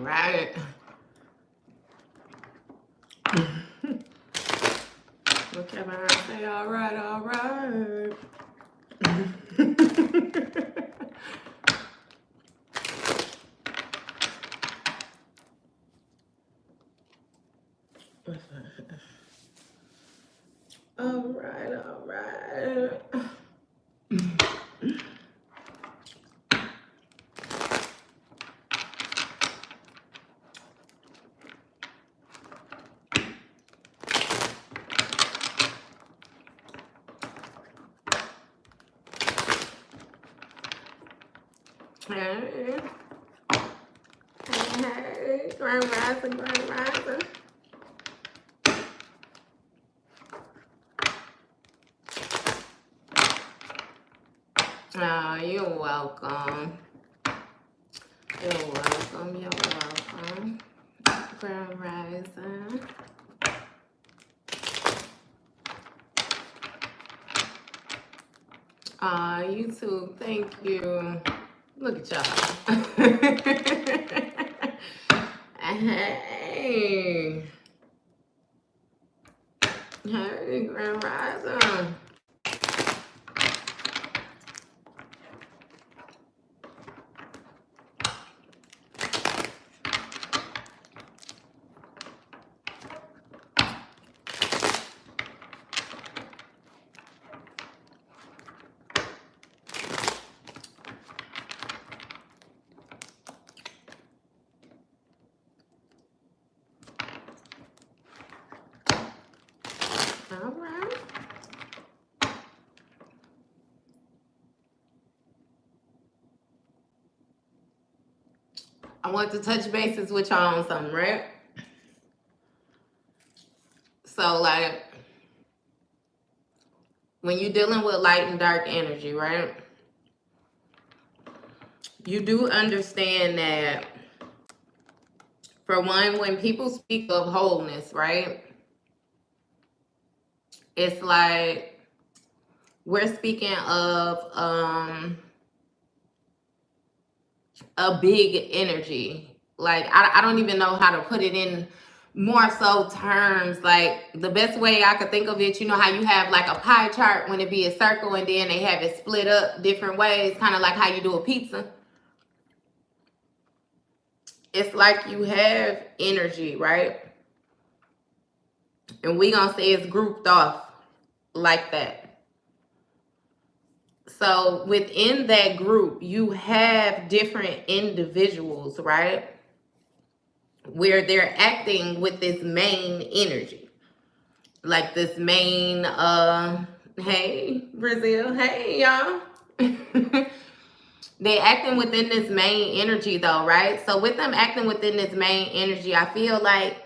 right. Okay, man, say all right, all right. All right, all right. Hey, hey, grand rising, grand rising. Oh, you're welcome. You're welcome, you're welcome. Grand rising. You too, thank you. Look at y'all. Hey. Hey, grand rising. All right. I want to touch bases with y'all on something, right? So, like, when you're dealing with light and dark energy, right? You do understand that, for one, when people speak of wholeness, right? It's like we're speaking of a big energy. Like, I don't even know how to put it in more so terms. Like, the best way I could think of it, you know how you have like a pie chart when it be a circle and then they have it split up different ways, kind of like how you do a pizza. It's like you have energy, right? And we gonna say it's grouped off like that. So within that group, you have different individuals, right? Where they're acting with this main energy. Like this main, hey, Brazil, hey, y'all. They acting within this main energy though, right? So with them acting within this main energy, I feel like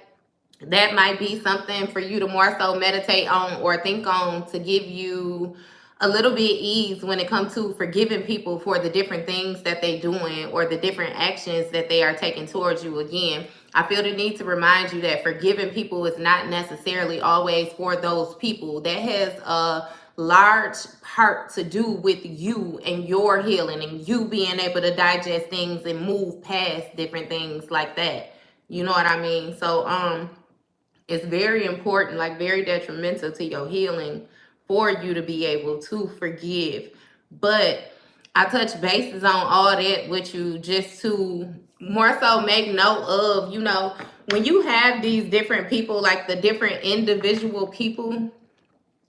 that might be something for you to more so meditate on or think on to give you a little bit ease when it comes to forgiving people for the different things that they doing or the different actions that they are taking towards you. Again, I feel the need to remind you that forgiving people is not necessarily always for those people. That has a large part to do with you and your healing and you being able to digest things and move past different things like that. You know what I mean? So it's very important, like very detrimental to your healing for you to be able to forgive. But I touch bases on all that with you just to more so make note of, you know, when you have these different people, like the different individual people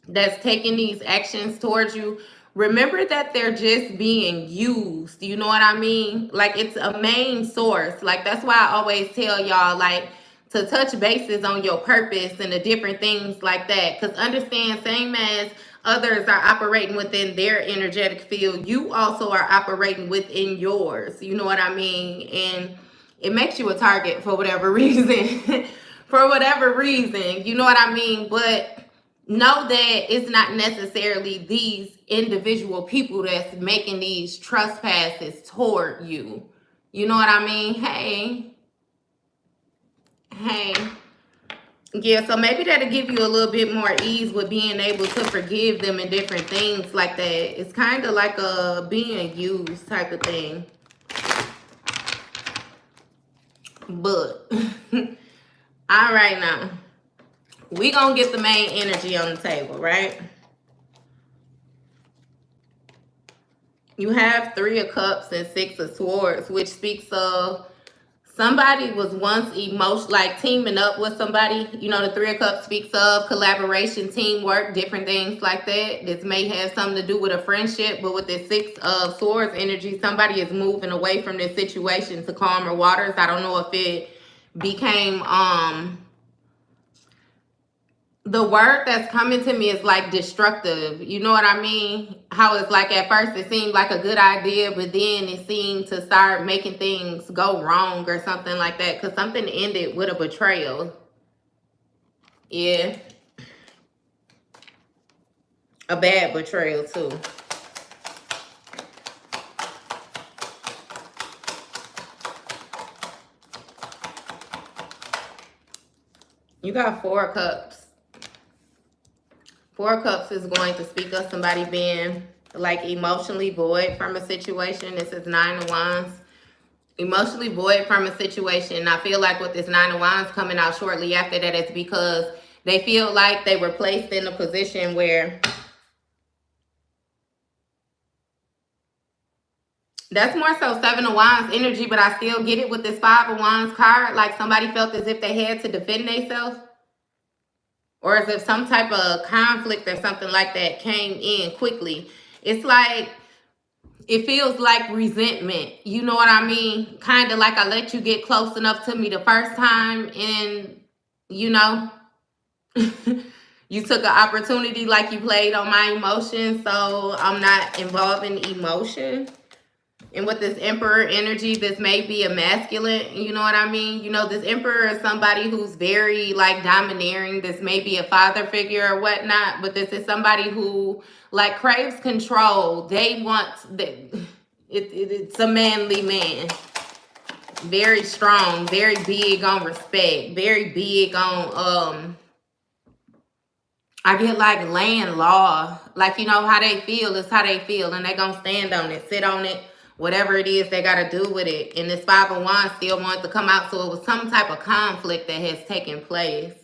that's taking these actions towards you, remember that they're just being used. You know what I mean? Like, it's a main source. Like, that's why I always tell y'all, like, to touch bases on your purpose and the different things like that. Because understand, same as others are operating within their energetic field, you also are operating within yours. You know what I mean? And it makes you a target for whatever reason. For whatever reason, you know what I mean? But know that it's not necessarily these individual people that's making these trespasses toward you. You know what I mean? Hey. Yeah, so maybe that'll give you a little bit more ease with being able to forgive them and different things like that. It's kind of like a being used type of thing. But all right, now we gonna get the main energy on the table, right? You have 3 of Cups and 6 of Swords, which speaks of somebody was once like teaming up with somebody. You know, the 3 of Cups speaks of collaboration, teamwork, different things like that. This may have something to do with a friendship, but with the 6 of Swords energy, somebody is moving away from this situation to calmer waters. I don't know if it became the word that's coming to me is like destructive. You know what I mean? How it's like at first it seemed like a good idea, but then it seemed to start making things go wrong or something like that, because something ended with a betrayal. Yeah. A bad betrayal too. You got 4 of Cups. 4 of Cups is going to speak of somebody being like emotionally void from a situation. This is 9 of Wands. Emotionally void from a situation. I feel like with this 9 of Wands coming out shortly after that, it's because they feel like they were placed in a position where that's more so 7 of Wands energy, but I still get it with this 5 of Wands card. Like somebody felt as if they had to defend themselves, or as if some type of conflict or something like that came in quickly. It's like, it feels like resentment. You know what I mean? Kind of like I let you get close enough to me the first time and, you know, you took an opportunity, like you played on my emotions, so I'm not involved in emotion. And with this Emperor energy, this may be a masculine, you know what I mean? You know, this Emperor is somebody who's very like domineering. This may be a father figure or whatnot, but this is somebody who like craves control. They want, it's a manly man. Very strong, very big on respect, very big on, I get like land law. Like, you know, how they feel is how they feel, and they gonna stand on it, sit on it, whatever it is they got to do with it. And this 5 of Wands still wants to come out. So it was some type of conflict that has taken place.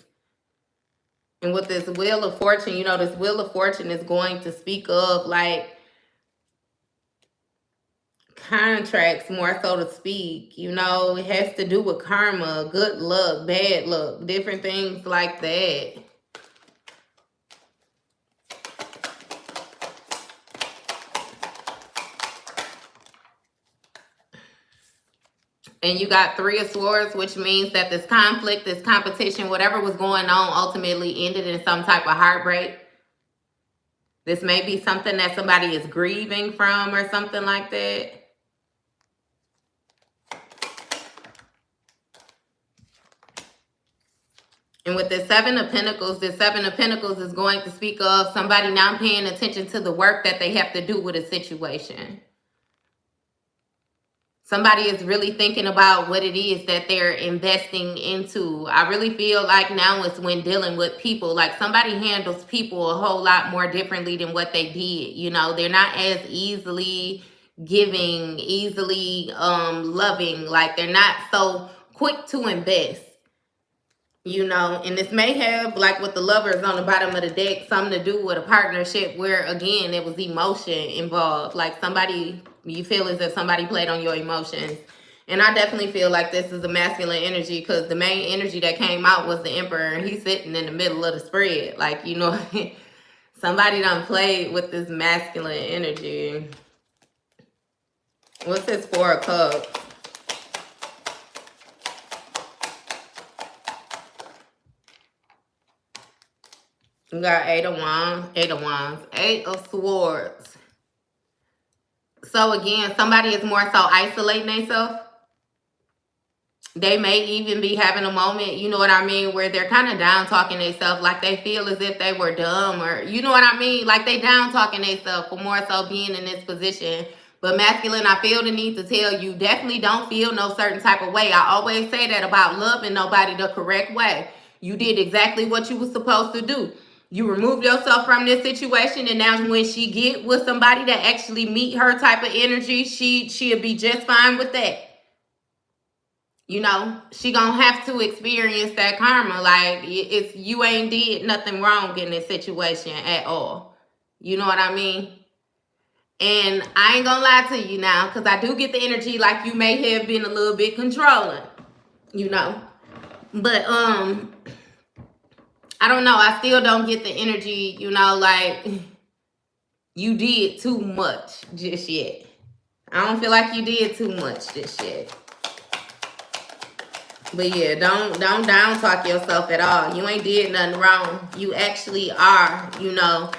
And with this Wheel of Fortune, you know, this Wheel of Fortune is going to speak of like contracts, more so to speak. You know, it has to do with karma, good luck, bad luck, different things like that. And you got 3 of Swords, which means that this conflict, this competition, whatever was going on, ultimately ended in some type of heartbreak. This may be something that somebody is grieving from or something like that. And with the 7 of Pentacles, the 7 of Pentacles is going to speak of somebody now paying attention to the work that they have to do with a situation. Somebody is really thinking about what it is that they're investing into. I really feel like now it's when dealing with people, like somebody handles people a whole lot more differently than what they did. You know, they're not as easily giving, easily loving. Like they're not so quick to invest. You know, and this may have, like with the Lovers on the bottom of the deck, something to do with a partnership where, again, there was emotion involved. Like somebody, you feel as if somebody played on your emotions. And I definitely feel like this is a masculine energy, because the main energy that came out was the Emperor, and he's sitting in the middle of the spread. Like, you know, somebody done played with this masculine energy. What's this 4 of Cups? We got 8 of Wands, 8 of Wands, 8 of Swords. So again, somebody is more so isolating themselves. They may even be having a moment, you know what I mean, where they're kind of down talking themselves, like they feel as if they were dumb, or you know what I mean, like they down talking themselves for more so being in this position. But masculine, I feel the need to tell you, definitely don't feel no certain type of way. I always say that about loving nobody the correct way. You did exactly what you were supposed to do. You remove yourself from this situation, and now when she get with somebody that actually meet her type of energy, she'll be just fine with that. You know, she gonna have to experience that karma. Like, it's, you ain't did nothing wrong in this situation at all. You know what I mean? And I ain't gonna lie to you now, because I do get the energy like you may have been a little bit controlling, you know. But I don't know. I still don't get the energy, you know, like you did too much just yet. I don't feel like you did too much just yet. But yeah, don't down talk yourself at all. You ain't did nothing wrong. You actually are, you know,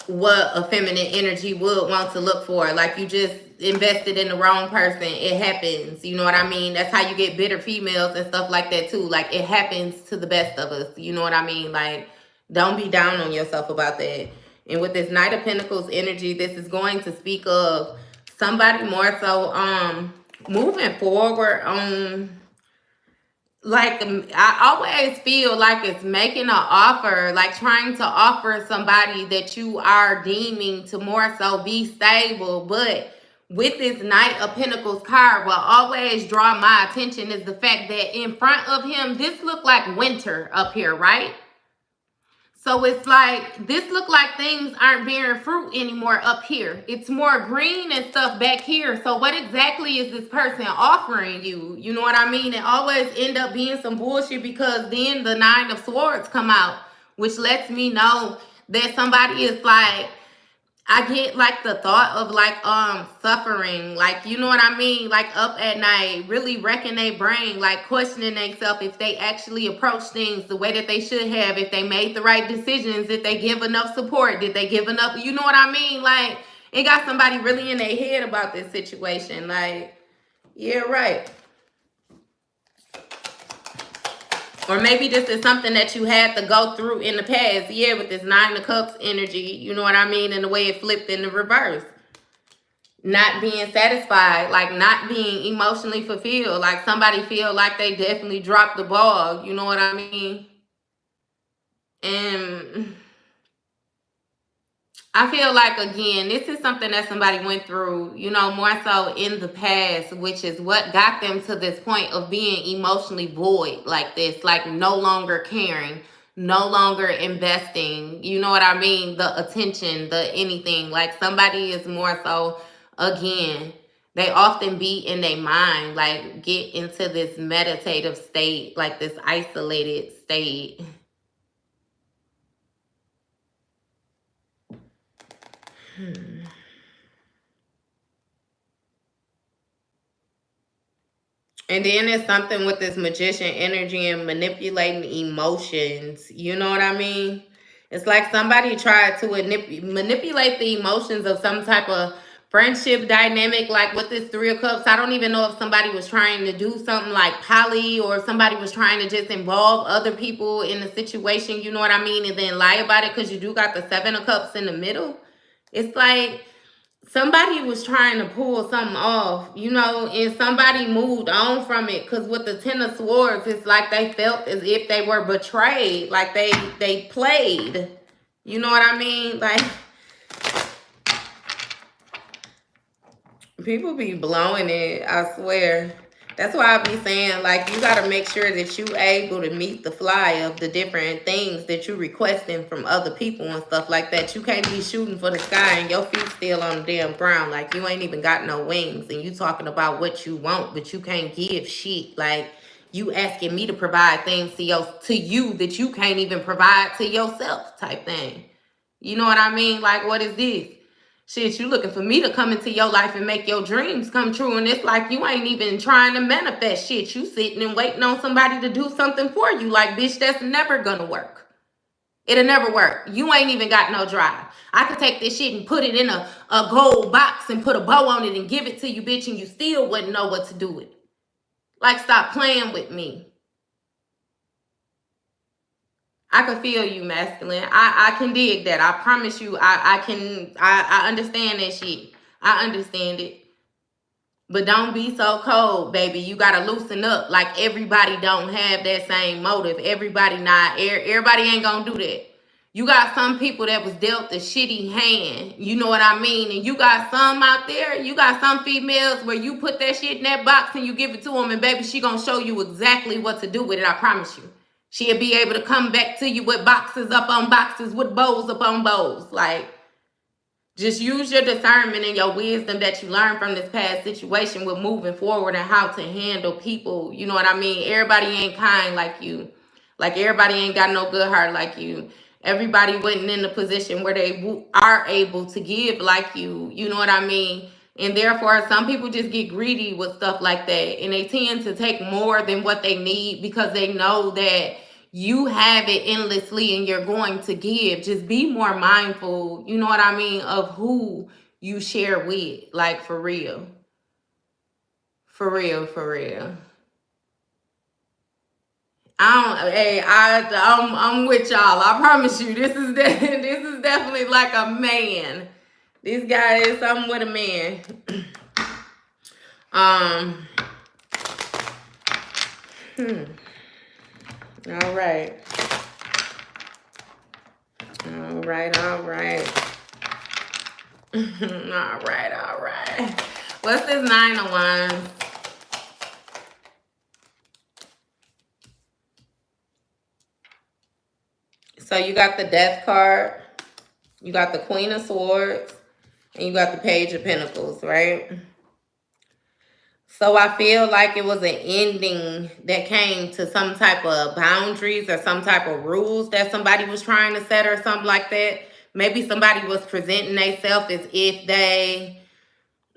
what a feminine energy would want to look for. Like, you just invested in the wrong person. It happens. You know what I mean? That's how you get bitter females and stuff like that too. Like, it happens to the best of us. You know what I mean? Like, don't be down on yourself about that. And with this Knight of Pentacles energy, this is going to speak of somebody more so moving forward. Like, I always feel like it's making an offer, like trying to offer somebody that you are deeming to more so be stable. But with this Knight of Pentacles card, what always draw my attention is the fact that in front of him, this look like winter up here, right? So it's like, this look like things aren't bearing fruit anymore up here. It's more green and stuff back here. So what exactly is this person offering you? You know what I mean? It always end up being some bullshit, because then the Nine of Swords come out, which lets me know that somebody is like, I get like the thought of like suffering, like, you know what I mean, like up at night, really wrecking their brain, like questioning themselves if they actually approach things the way that they should have, if they made the right decisions, did they give enough support, did they give enough, you know what I mean? Like, it got somebody really in their head about this situation. Like, yeah, right. Or maybe this is something that you had to go through in the past. Yeah, with this Nine of Cups energy, you know what I mean? And the way it flipped in the reverse. Not being satisfied, like not being emotionally fulfilled. Like somebody feel like they definitely dropped the ball, you know what I mean? And I feel like, again, this is something that somebody went through, you know, more so in the past, which is what got them to this point of being emotionally void like this, like no longer caring, no longer investing, you know what I mean? The attention, the anything. Like somebody is more so, again, they often be in their mind, like get into this meditative state, like this isolated state. And then it's something with this Magician energy and manipulating emotions. You know what I mean? It's like somebody tried to manipulate the emotions of some type of friendship dynamic. Like with this Three of Cups, I don't even know if somebody was trying to do something like poly, or somebody was trying to just involve other people in the situation. You know what I mean? And then lie about it, because you do got the Seven of Cups in the middle. It's like somebody was trying to pull something off, you know, and somebody moved on from it. Because with the Ten of Swords, it's like they felt as if they were betrayed, like they played. You know what I mean? Like, people be blowing it, I swear. That's why I be saying, like, you got to make sure that you able to meet the fly of the different things that you requesting from other people and stuff like that. You can't be shooting for the sky and your feet still on the damn ground. Like, you ain't even got no wings, and you talking about what you want, but you can't give shit. Like, you asking me to provide things to you that you can't even provide to yourself type thing. You know what I mean? Like, what is this? Shit, you looking for me to come into your life and make your dreams come true. And it's like you ain't even trying to manifest shit. You sitting and waiting on somebody to do something for you. Like, bitch, that's never gonna work. It'll never work. You ain't even got no drive. I could take this shit and put it in a gold box and put a bow on it and give it to you, bitch, and you still wouldn't know what to do with it. Like, stop playing with me. I can feel you, masculine. I can dig that. I promise you, I understand that shit. I understand it. But don't be so cold, baby. You gotta loosen up. Like, everybody don't have that same motive. Everybody ain't gonna do that. You got some people that was dealt a shitty hand. You know what I mean? And you got some out there, you got some females where you put that shit in that box and you give it to them, and baby, she gonna show you exactly what to do with it, I promise you. She'll be able to come back to you with boxes up on boxes, with bows up on bows. Like, just use your discernment and your wisdom that you learned from this past situation with moving forward and how to handle people. You know what I mean? Everybody ain't kind like you. Like, everybody ain't got no good heart like you. Everybody wasn't in the position where they are able to give like you. You know what I mean? And therefore, some people just get greedy with stuff like that. And they tend to take more than what they need because they know that you have it endlessly and you're going to give. Just be more mindful, you know what I mean, of who you share with. Like, for real. For real, for real. I'm with y'all. I promise you, this is this is definitely like a man. This guy is something with a man. All right. All right. All right. What's this 9 of Wands? So you got the Death card, you got the Queen of Swords, and you got the Page of Pentacles, right? So I feel like it was an ending that came to some type of boundaries or some type of rules that somebody was trying to set or something like that. Maybe somebody was presenting themselves as if they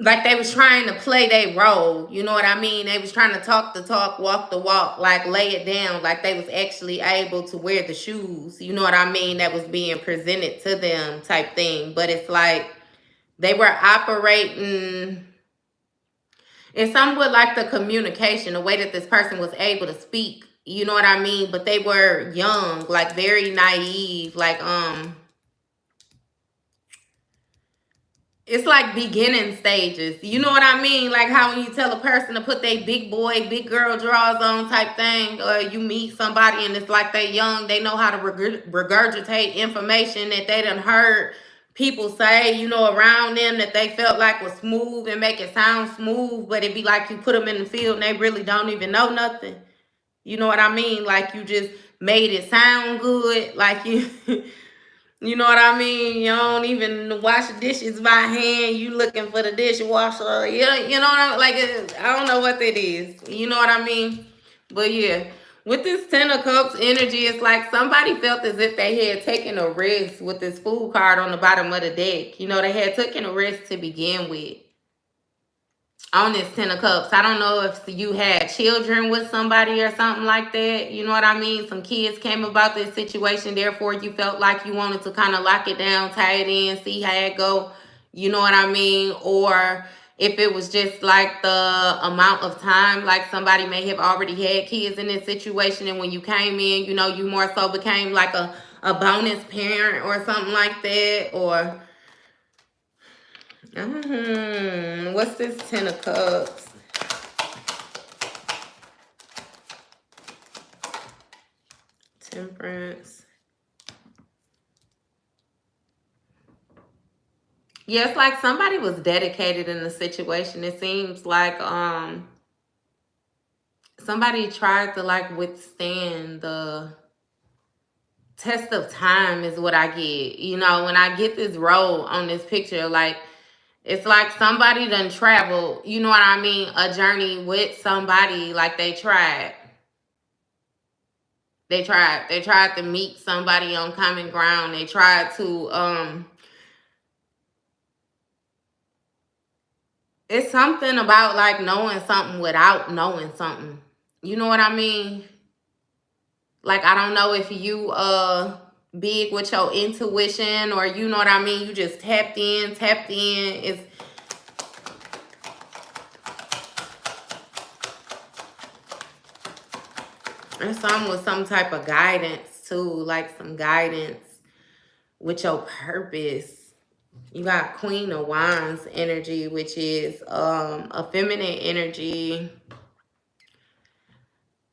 was trying to play their role. You know what I mean? They was trying to talk the talk, walk the walk, like lay it down, like they was actually able to wear the shoes. You know what I mean? That was being presented to them type thing. But it's like they were operating in somewhat like the communication, the way that this person was able to speak. You know what I mean? But they were young, like very naive, like it's like beginning stages. You know what I mean? Like how when you tell a person to put their big boy, big girl drawers on type thing, or you meet somebody and it's like they young, they know how to regurgitate information that they done heard people say, you know, around them that they felt like was smooth and make it sound smooth, but it be like you put them in the field and they really don't even know nothing. You know what I mean? Like you just made it sound good, like you... You know what I mean? You don't even wash the dishes by hand. You looking for the dishwasher. You know what I mean? Like, I don't know what that is. You know what I mean? But yeah, with this 10 of Cups energy, it's like somebody felt as if they had taken a risk with this Fool card on the bottom of the deck. You know, they had taken a risk to begin with. On this 10 of Cups, I don't know if you had children with somebody or something like that. You know what I mean? Some kids came about this situation. Therefore, you felt like you wanted to kind of lock it down, tie it in, see how it go. You know what I mean? Or if it was just like the amount of time, like somebody may have already had kids in this situation. And when you came in, you know, you more so became like a bonus parent or something like that. Or... what's this 10 of Cups? Temperance. Yeah, it's like somebody was dedicated in the situation. It seems like somebody tried to like withstand the test of time is what I get. You know, when I get this role on this picture, like it's like somebody done traveled, you know what I mean, a journey with somebody. Like they tried to meet somebody on common ground. They tried to it's something about like knowing something without knowing something. You know what I mean? Like, I don't know if you big with your intuition, or you know what I mean, you just tapped in. It's there's some with some type of guidance too, like some guidance with your purpose. You got Queen of Wands energy, which is a feminine energy.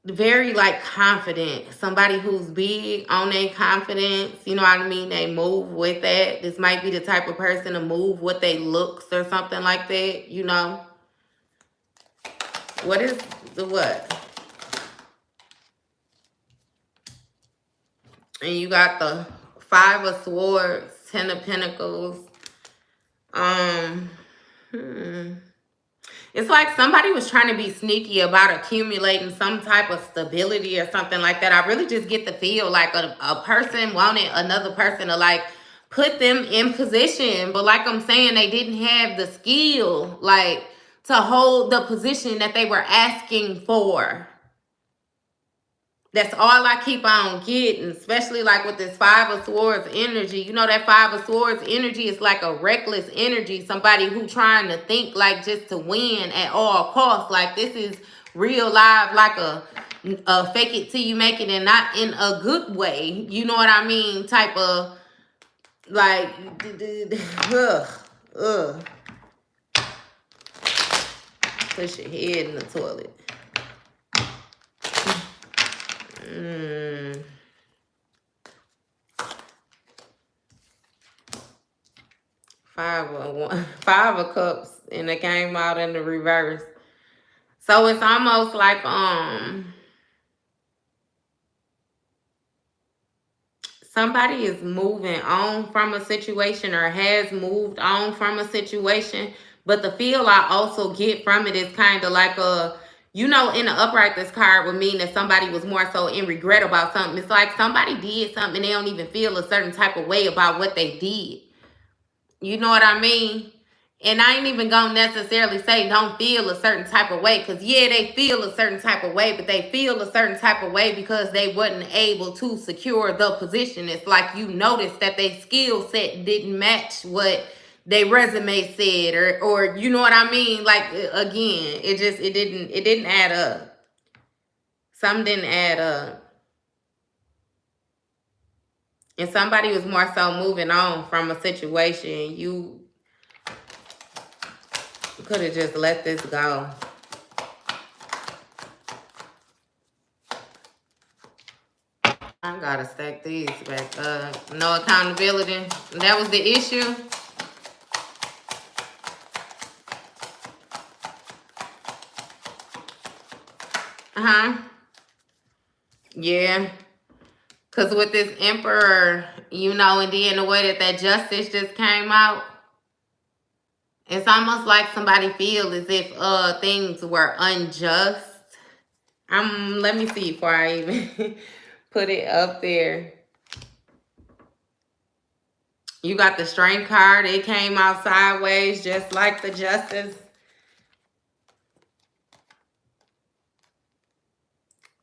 very like confident. Somebody who's big on their confidence. You know what I mean? They move with that. This might be the type of person to move with their looks or something like that. You know. What is the what? And you got the Five of Swords, Ten of Pentacles. It's like somebody was trying to be sneaky about accumulating some type of stability or something like that. I really just get the feel like a person wanted another person to like put them in position. But like I'm saying, they didn't have the skill like to hold the position that they were asking for. That's all I keep on getting, especially like with this Five of Swords energy. You know that Five of Swords energy is like a reckless energy. Somebody who trying to think like just to win at all costs. Like this is real life, like a fake it till you make it, and not in a good way. You know what I mean? Type of like, ugh. Push your head in the toilet. Five of Cups, and it came out in the reverse. So it's almost like somebody is moving on from a situation or has moved on from a situation, but the feel I also get from it is kind of like you know, in the upright, this card would mean that somebody was more so in regret about something. It's like somebody did something and they don't even feel a certain type of way about what they did. You know what I mean? And I ain't even gonna necessarily say don't feel a certain type of way, because yeah, they feel a certain type of way, but they feel a certain type of way because they wasn't able to secure the position. It's like you noticed that their skill set didn't match what their resume said, or you know what I mean? Like again, it didn't add up. Something didn't add up. And somebody was more so moving on from a situation. You could have just let this go. I gotta stack these back up. No accountability. That was the issue. Yeah. Because with this Emperor, you know, and then the way that Justice just came out, it's almost like somebody feels as if things were unjust. Let me see before I even put it up there. You got the Strength card. It came out sideways just like the Justice.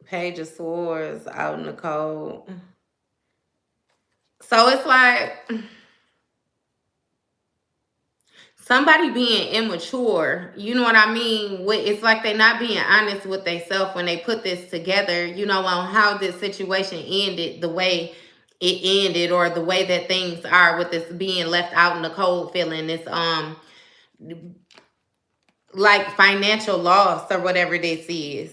Page of Swords out in the cold. So it's like somebody being immature, you know what I mean? It's like they're not being honest with themselves when they put this together, you know, on how this situation ended the way it ended, or the way that things are with this being left out in the cold feeling. This like financial loss or whatever this is.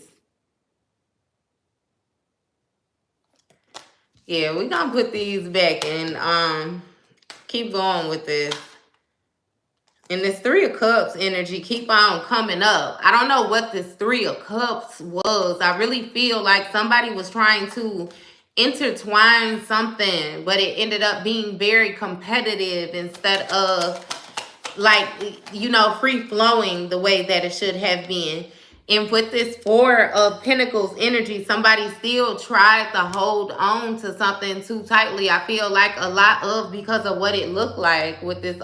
Yeah, we're gonna put these back and keep going with this. And this Three of Cups energy keep on coming up. I don't know what this Three of Cups was. I really feel like somebody was trying to intertwine something, but it ended up being very competitive instead of like, you know, free flowing the way that it should have been. And with this Four of Pentacles energy, somebody still tried to hold on to something too tightly. I feel like a lot of, because of what it looked like with this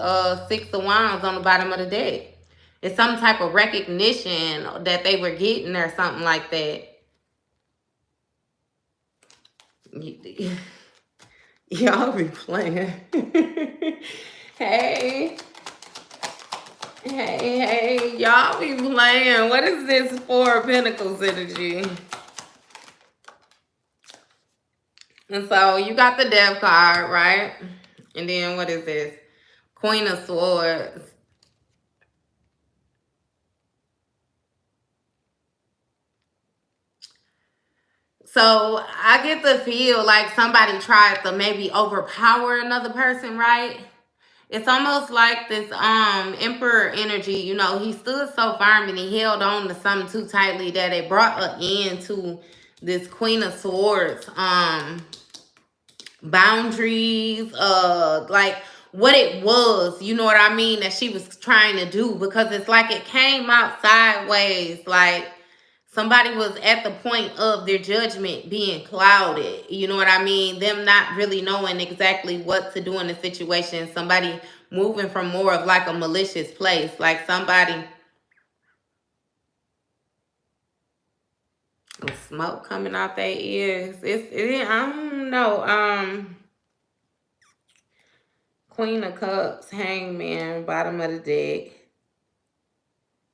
Six of Wands on the bottom of the deck. It's some type of recognition that they were getting or something like that. Y'all be playing. Hey. Hey, y'all be playing. What is this Four of Pentacles energy? And so you got the Death card, right? And then what is this? Queen of Swords. So I get the feel like somebody tried to maybe overpower another person, right? It's almost like this emperor energy, you know, he stood so firm and he held on to something too tightly that it brought an end to this Queen of Swords boundaries, like what it was, you know what I mean, that she was trying to do, because it's like it came out sideways, like somebody was at the point of their judgment being clouded, you know what I mean, them not really knowing exactly what to do in the situation, somebody moving from more of like a malicious place, like somebody, smoke coming out their ears, I don't know, Queen of Cups, Hangman, bottom of the deck.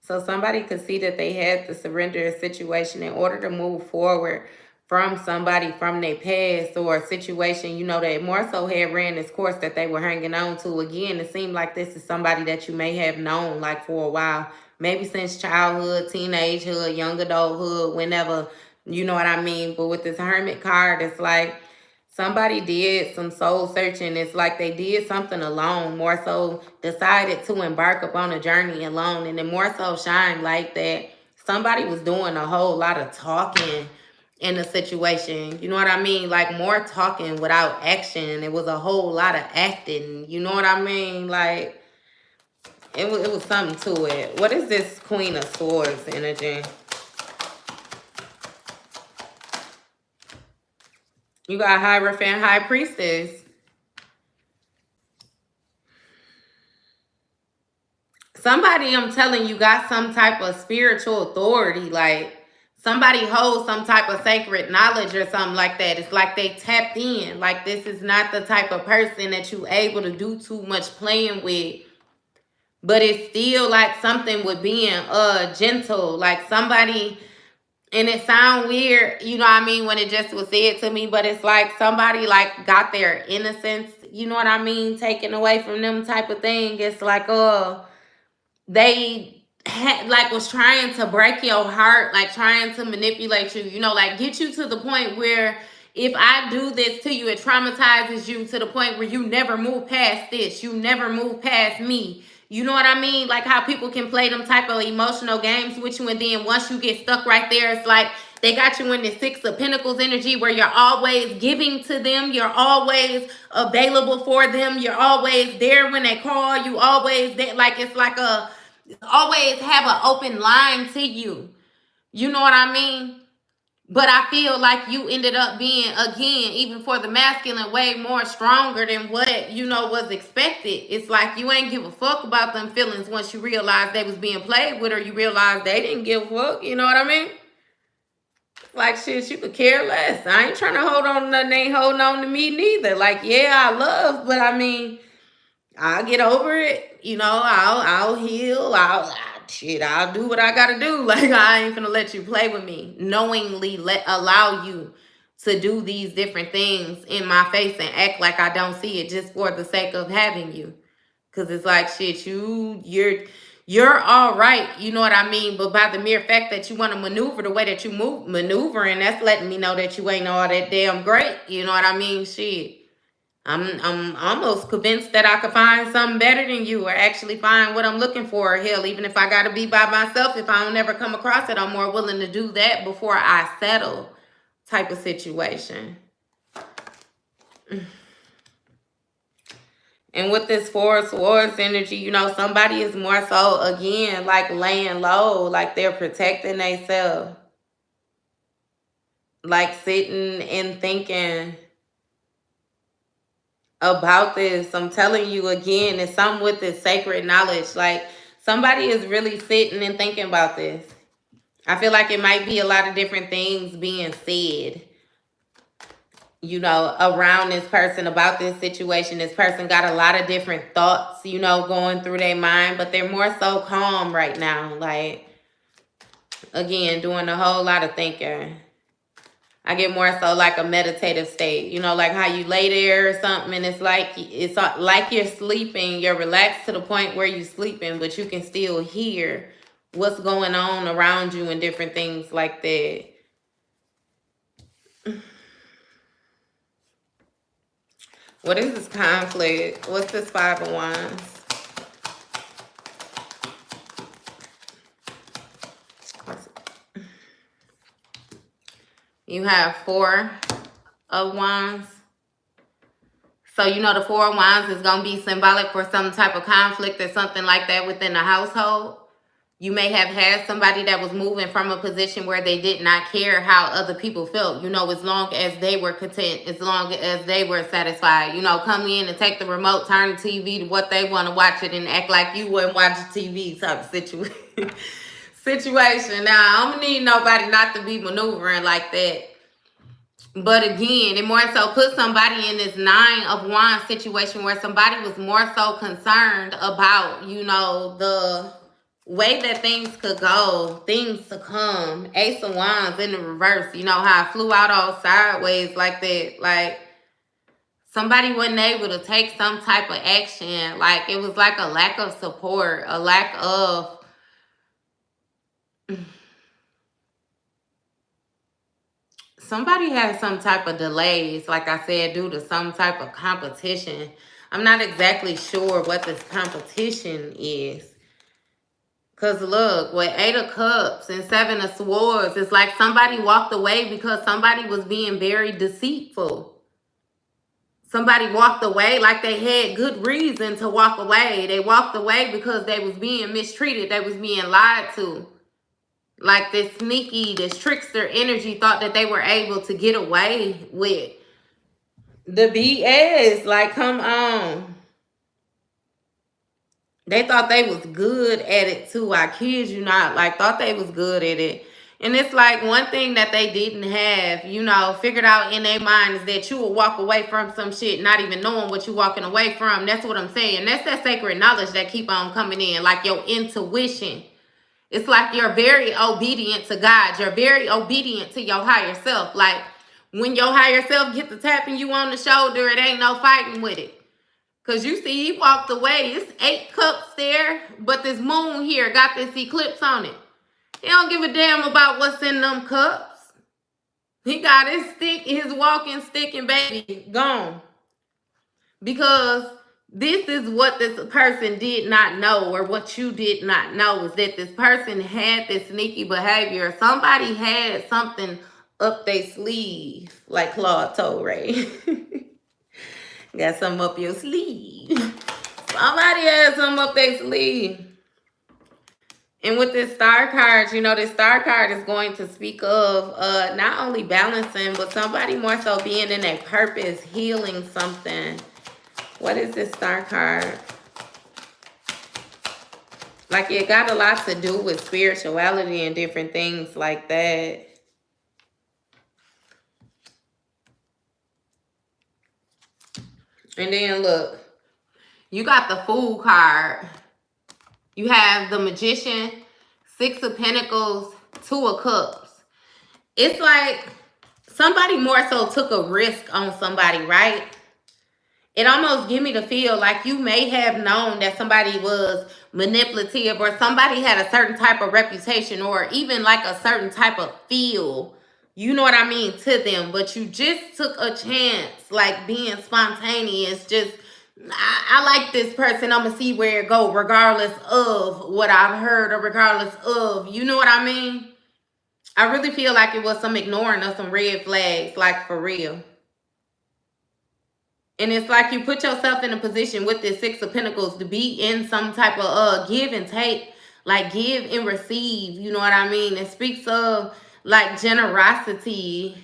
So somebody could see that they had to surrender a situation in order to move forward from somebody from their past, or a situation, you know, that more so had ran this course that they were hanging on to. Again, it seemed like this is somebody that you may have known like for a while, maybe since childhood, teenagehood, young adulthood, whenever, you know what I mean. But with this Hermit card, it's like somebody did some soul searching. It's like they did something alone, more so decided to embark upon a journey alone. And then more so shine like that somebody was doing a whole lot of talking in the situation. You know what I mean? Like more talking without action. It was a whole lot of acting. You know what I mean? Like it was something to it. What is this Queen of Swords energy? You got Hierophant, High Priestess. Somebody, I'm telling you, got some type of spiritual authority. Like somebody holds some type of sacred knowledge or something like that. It's like they tapped in. Like this is not the type of person that you able to do too much playing with. But it's still like something with being gentle. Like somebody, and it sound weird, you know what I mean, when it just was said to me, but it's like somebody like got their innocence, you know what I mean, taken away from them type of thing. It's like they had like was trying to break your heart, like trying to manipulate you, you know, like get you to the point where if I do this to you, it traumatizes you to the point where you never move past this, you never move past me. You know what I mean? Like how people can play them type of emotional games with you, and then once you get stuck right there, it's like they got you in the Six of Pentacles energy where you're always giving to them, you're always available for them, you're always there when they call, you always there, like it's like a always have an open line to you. You know what I mean? But I feel like you ended up being, again, even for the masculine, way more stronger than what, you know, was expected. It's like you ain't give a fuck about them feelings once you realize they was being played with, or you realize they didn't give a fuck. You know what I mean? Like, shit, you could care less. I ain't trying to hold on to nothing, ain't holding on to me neither. Like, yeah, I love, but I mean, I'll get over it. You know, I'll heal. I'll do what I gotta do. Like I ain't gonna let you play with me. Knowingly allow you to do these different things in my face and act like I don't see it just for the sake of having you. Cause it's like shit, you're all right, you know what I mean? But by the mere fact that you want to maneuver the way that you maneuvering, that's letting me know that you ain't all that damn great. You know what I mean? Shit. I'm almost convinced that I could find something better than you, or actually find what I'm looking for. Hell, even if I got to be by myself, if I don't ever come across it, I'm more willing to do that before I settle type of situation. And with this Four of Swords energy, you know, somebody is more so, again, like laying low, like they're protecting themselves. Like sitting and thinking about this. I'm telling you again, it's something with this sacred knowledge. Like somebody is really sitting and thinking about this. I feel like it might be a lot of different things being said, you know, around this person about this situation. This person got a lot of different thoughts, you know, going through their mind, but they're more so calm right now. Like, again, doing a whole lot of thinking. I get more so like a meditative state, you know, like how you lay there or something and it's like you're sleeping, you're relaxed to the point where you're sleeping, but you can still hear what's going on around you and different things like that. What is this conflict? What's this 5 of Wands? You have 4 of Wands. So, you know, the 4 of Wands is going to be symbolic for some type of conflict or something like that within the household. You may have had somebody that was moving from a position where they did not care how other people felt, you know, as long as they were content, as long as they were satisfied. You know, come in and take the remote, turn the TV to what they want to watch it and act like you wouldn't watch TV type of situation. Now, I don't need nobody not to be maneuvering like that. But again, it more so put somebody in this 9 of Wands situation where somebody was more so concerned about, you know, the way that things could go, things to come. Ace of Wands in the reverse. You know how I flew out all sideways like that. Like, somebody wasn't able to take some type of action. Like, it was like a lack of support, a lack of... Somebody had some type of delays, like I said, due to some type of competition. I'm not exactly sure what this competition is. Because look, with 8 of Cups and 7 of Swords, it's like somebody walked away because somebody was being very deceitful. Somebody walked away like they had good reason to walk away. They walked away because they was being mistreated. They was being lied to. Like this sneaky, this trickster energy thought that they were able to get away with the BS. Like, come on. They thought they was good at it too. I kid you not. Like, thought they was good at it. And it's like one thing that they didn't have, you know, figured out in their mind is that you will walk away from some shit not even knowing what you're walking away from. That's what I'm saying. That's that sacred knowledge that keep on coming in. Like your intuition. It's like you're very obedient to God. You're very obedient to your higher self. Like when your higher self gets to tapping you on the shoulder, it ain't no fighting with it. Because you see, he walked away. It's 8 cups there, but this moon here got this eclipse on it. He don't give a damn about what's in them cups. He got his stick, his walking stick, and baby, gone. Because this is what this person did not know, or what you did not know, is that this person had this sneaky behavior. Somebody had something up their sleeve, like Claude told Ray. Got something up your sleeve. Somebody had something up their sleeve. And with this star card, you know, this star card is going to speak of not only balancing, but somebody more so being in a purpose, healing something. What is this star card? Like, it got a lot to do with spirituality and different things like that. And then look, you got the Fool card. You have the Magician, 6 of Pentacles, 2 of Cups. It's like somebody more so took a risk on somebody, right? It almost give me the feel like you may have known that somebody was manipulative, or somebody had a certain type of reputation, or even like a certain type of feel, you know what I mean, to them. But you just took a chance, like being spontaneous. Just, I like this person. I'm going to see where it go, regardless of what I've heard, or regardless of, you know what I mean? I really feel like it was some ignoring of some red flags, like for real. And it's like you put yourself in a position with this 6 of Pentacles to be in some type of give and take, like give and receive, you know what I mean? It speaks of like generosity,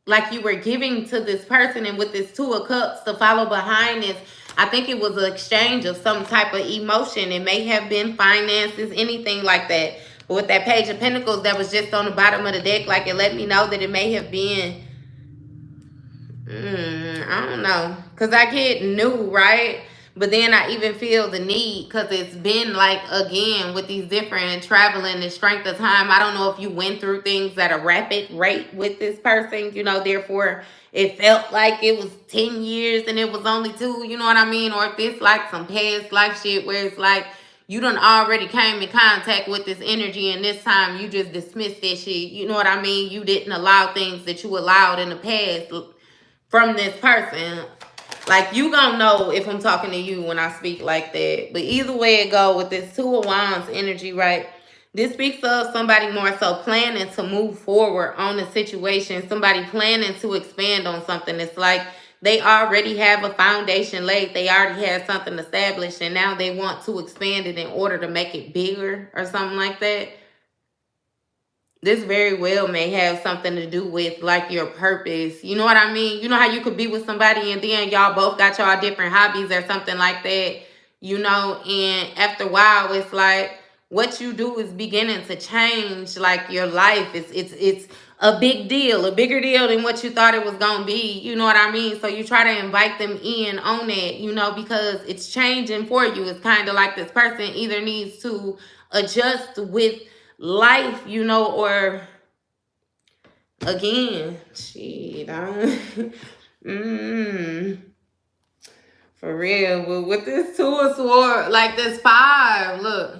like you were giving to this person. And with this 2 of Cups to follow behind this, I think it was an exchange of some type of emotion. It may have been finances, anything like that. But with that Page of Pentacles that was just on the bottom of the deck, like it let me know that it may have been, I don't know, because I get new, right? But then I even feel the need, because it's been like, again, with these different traveling and strength of time, I don't know if you went through things at a rapid rate with this person, you know, therefore it felt like it was 10 years and it was only 2, you know what I mean? Or if it's like some past life shit where it's like you done already came in contact with this energy, and this time you just dismissed that shit, you know what I mean? You didn't allow things that you allowed in the past from this person. Like, you gonna know if I'm talking to you when I speak like that. But either way it go, with this Two of Wands energy, right? This speaks of somebody more so planning to move forward on the situation. Somebody planning to expand on something. It's like they already have a foundation laid. They already have something established. And now they want to expand it in order to make it bigger or something like that. This very well may have something to do with like your purpose. You know what I mean? You know how you could be with somebody and then y'all both got y'all different hobbies or something like that, you know, and after a while it's like what you do is beginning to change like your life. It's a big deal, a bigger deal than what you thought it was gonna be. You know what I mean? So you try to invite them in on it, you know, because it's changing for you. It's kind of like this person either needs to adjust with life, you know, or again, shit, I don't for real. But with this Two of Swords, like this 5, look.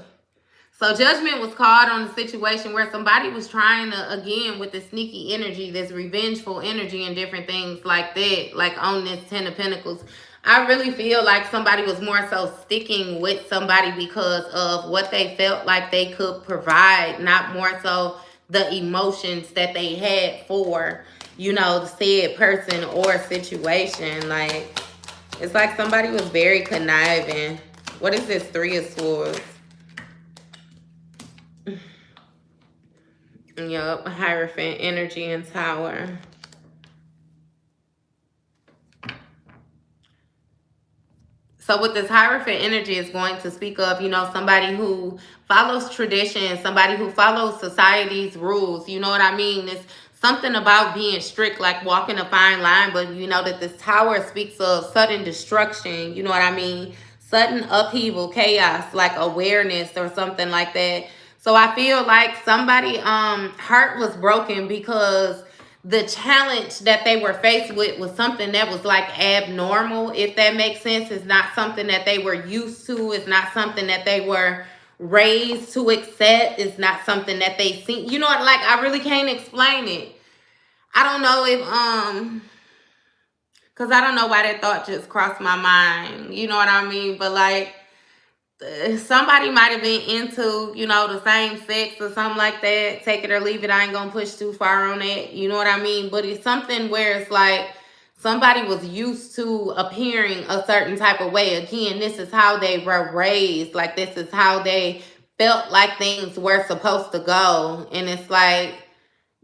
So judgment was called on the situation where somebody was trying to, again, with the sneaky energy, this revengeful energy and different things like that, like on this 10 of Pentacles. I really feel like somebody was more so sticking with somebody because of what they felt like they could provide, not more so the emotions that they had for, you know, the said person or situation. Like, it's like somebody was very conniving. What is this 3 of Swords? Yup, Hierophant energy and Tower. So with this Hierophant energy is going to speak of, you know, somebody who follows tradition, somebody who follows society's rules. You know what I mean? It's something about being strict, like walking a fine line. But you know that this Tower speaks of sudden destruction. You know what I mean? Sudden upheaval, chaos, like awareness or something like that. So I feel like somebody heart was broken because the challenge that they were faced with was something that was like abnormal, if that makes sense. It's not something that they were used to. It's not something that they were raised to accept. It's not something that they see. You know what? Like, I really can't explain it. I don't know if because I don't know why that thought just crossed my mind. You know what I mean? But like, somebody might have been into, you know, the same sex or something like that. Take it or leave it. I ain't gonna push too far on that. You know what I mean? But it's something where it's like somebody was used to appearing a certain type of way. Again, this is how they were raised. Like, this is how they felt like things were supposed to go. And it's like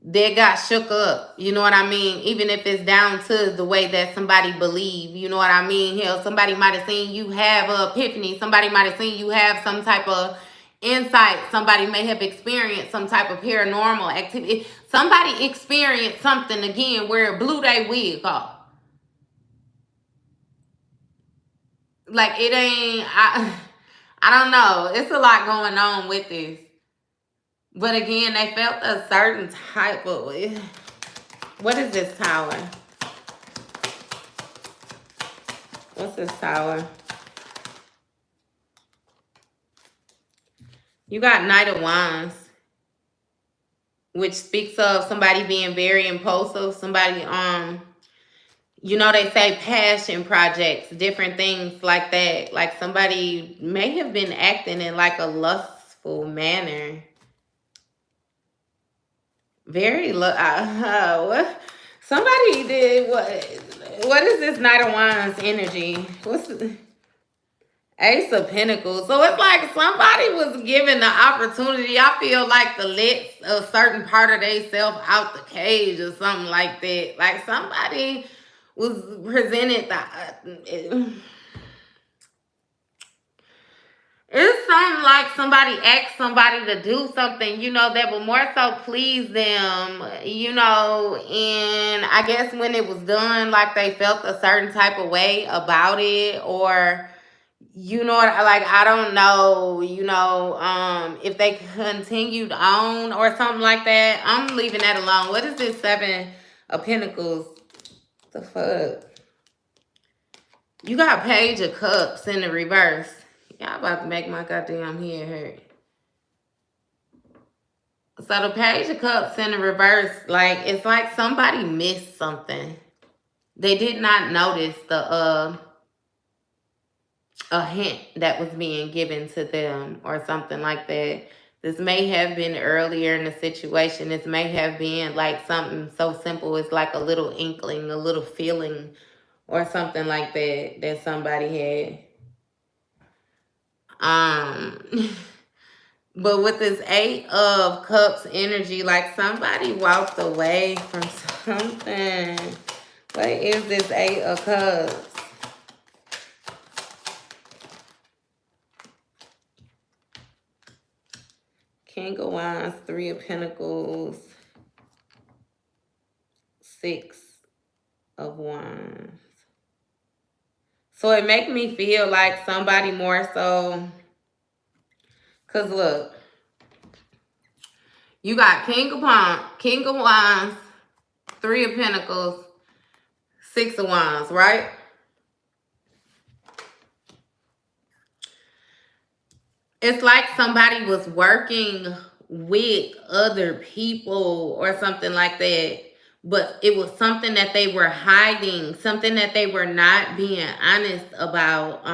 they got shook up, you know what I mean? Even if it's down to the way that somebody believe, you know what I mean? Hell, somebody might have seen you have an epiphany. Somebody might have seen you have some type of insight. Somebody may have experienced some type of paranormal activity. Somebody experienced something, again, where it blew their wig off. Like, it ain't, I don't know. It's a lot going on with this. But again, they felt a certain type of... What is this Tower? What's this Tower? You got Knight of Wands, which speaks of somebody being very impulsive. Somebody, you know, they say passion projects, different things like that. Like, somebody may have been acting in like a lustful manner. Very somebody did what is this Knight of Wands energy? What's the Ace of Pentacles? So it's like somebody was given the opportunity, I feel like, to let a certain part of themselves out the cage or something like that. Like, somebody was presented the it's something like somebody asked somebody to do something, you know, that would more so please them, you know, and I guess when it was done, like, they felt a certain type of way about it, or, you know, like, I don't know, you know, if they continued on or something like that. I'm leaving that alone. What is this 7 of Pentacles? What the fuck? You got Page of Cups in the reverse. Y'all about to make my goddamn head hurt. So the Page of Cups in the reverse, like, it's like somebody missed something. they did not notice a hint that was being given to them or something like that. This may have been earlier in the situation. This may have been like something so simple as like a little inkling, a little feeling or something like that that somebody had. But with this 8 of Cups energy, like somebody walked away from something. What is this 8 of Cups? King of Wands, 3 of Pentacles, 6 of Wands. So it make me feel like somebody more so, because look, you got King of Wands, 3 of Pentacles, 6 of Wands, right? It's like somebody was working with other people or something like that. But it was something that they were hiding, something that they were not being honest about.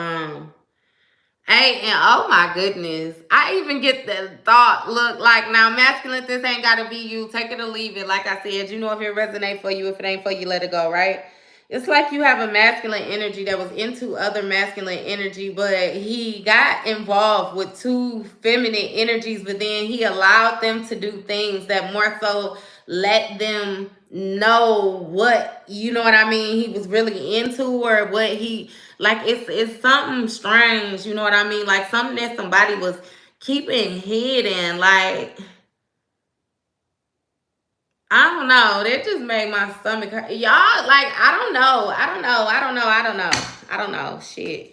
Hey, and oh my goodness, I even get the thought, look, like now masculine, this ain't gotta be you, take it or leave it. Like I said, you know, if it resonates for you, if it ain't for you, let it go, right? It's like you have a masculine energy that was into other masculine energy, but he got involved with 2 feminine energies, but then he allowed them to do things that more so let them know what, you know what I mean, he was really into, or what he, like, it's something strange, you know what I mean, like something that somebody was keeping hidden, like, I don't know. That just made my stomach hurt. Y'all, like, I don't know. Shit.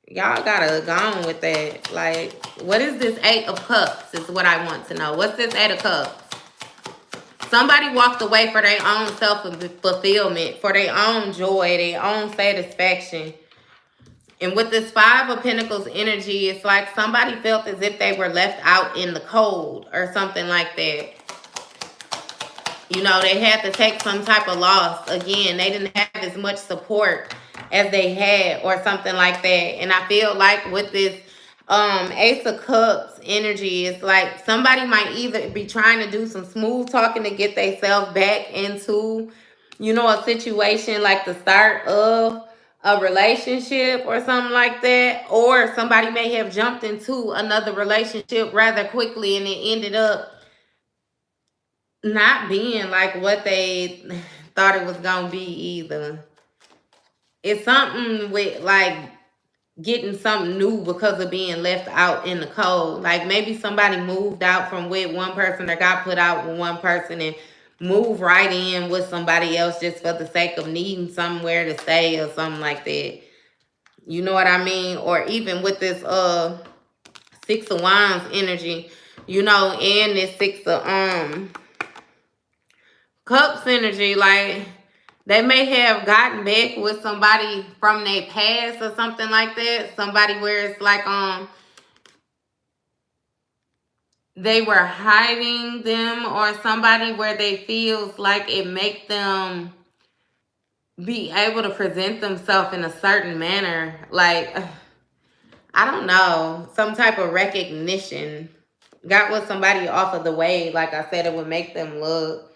Y'all gotta go on with that. Like, what is this 8 of Cups is what I want to know. What's this 8 of Cups? Somebody walked away for their own self-fulfillment, for their own joy, their own satisfaction. And with this 5 of Pentacles energy, it's like somebody felt as if they were left out in the cold or something like that. You know, they had to take some type of loss. Again, they didn't have as much support as they had or something like that. And I feel like with this Ace of Cups energy, it's like somebody might either be trying to do some smooth talking to get themselves back into, you know, a situation like the start of a relationship or something like that. Or somebody may have jumped into another relationship rather quickly and it ended up not being like what they thought it was gonna be either. It's something with like getting something new because of being left out in the cold. Like maybe somebody moved out from with one person or got put out with one person and moved right in with somebody else just for the sake of needing somewhere to stay or something like that. You know what I mean? Or even with this 6 of Wands energy, you know, and this 6 of Cups energy, like they may have gotten back with somebody from their past or something like that. Somebody where it's like they were hiding them, or somebody where they feels like it make them be able to present themselves in a certain manner. Like, I don't know, some type of recognition. Got with somebody off of the way, like I said, it would make them look.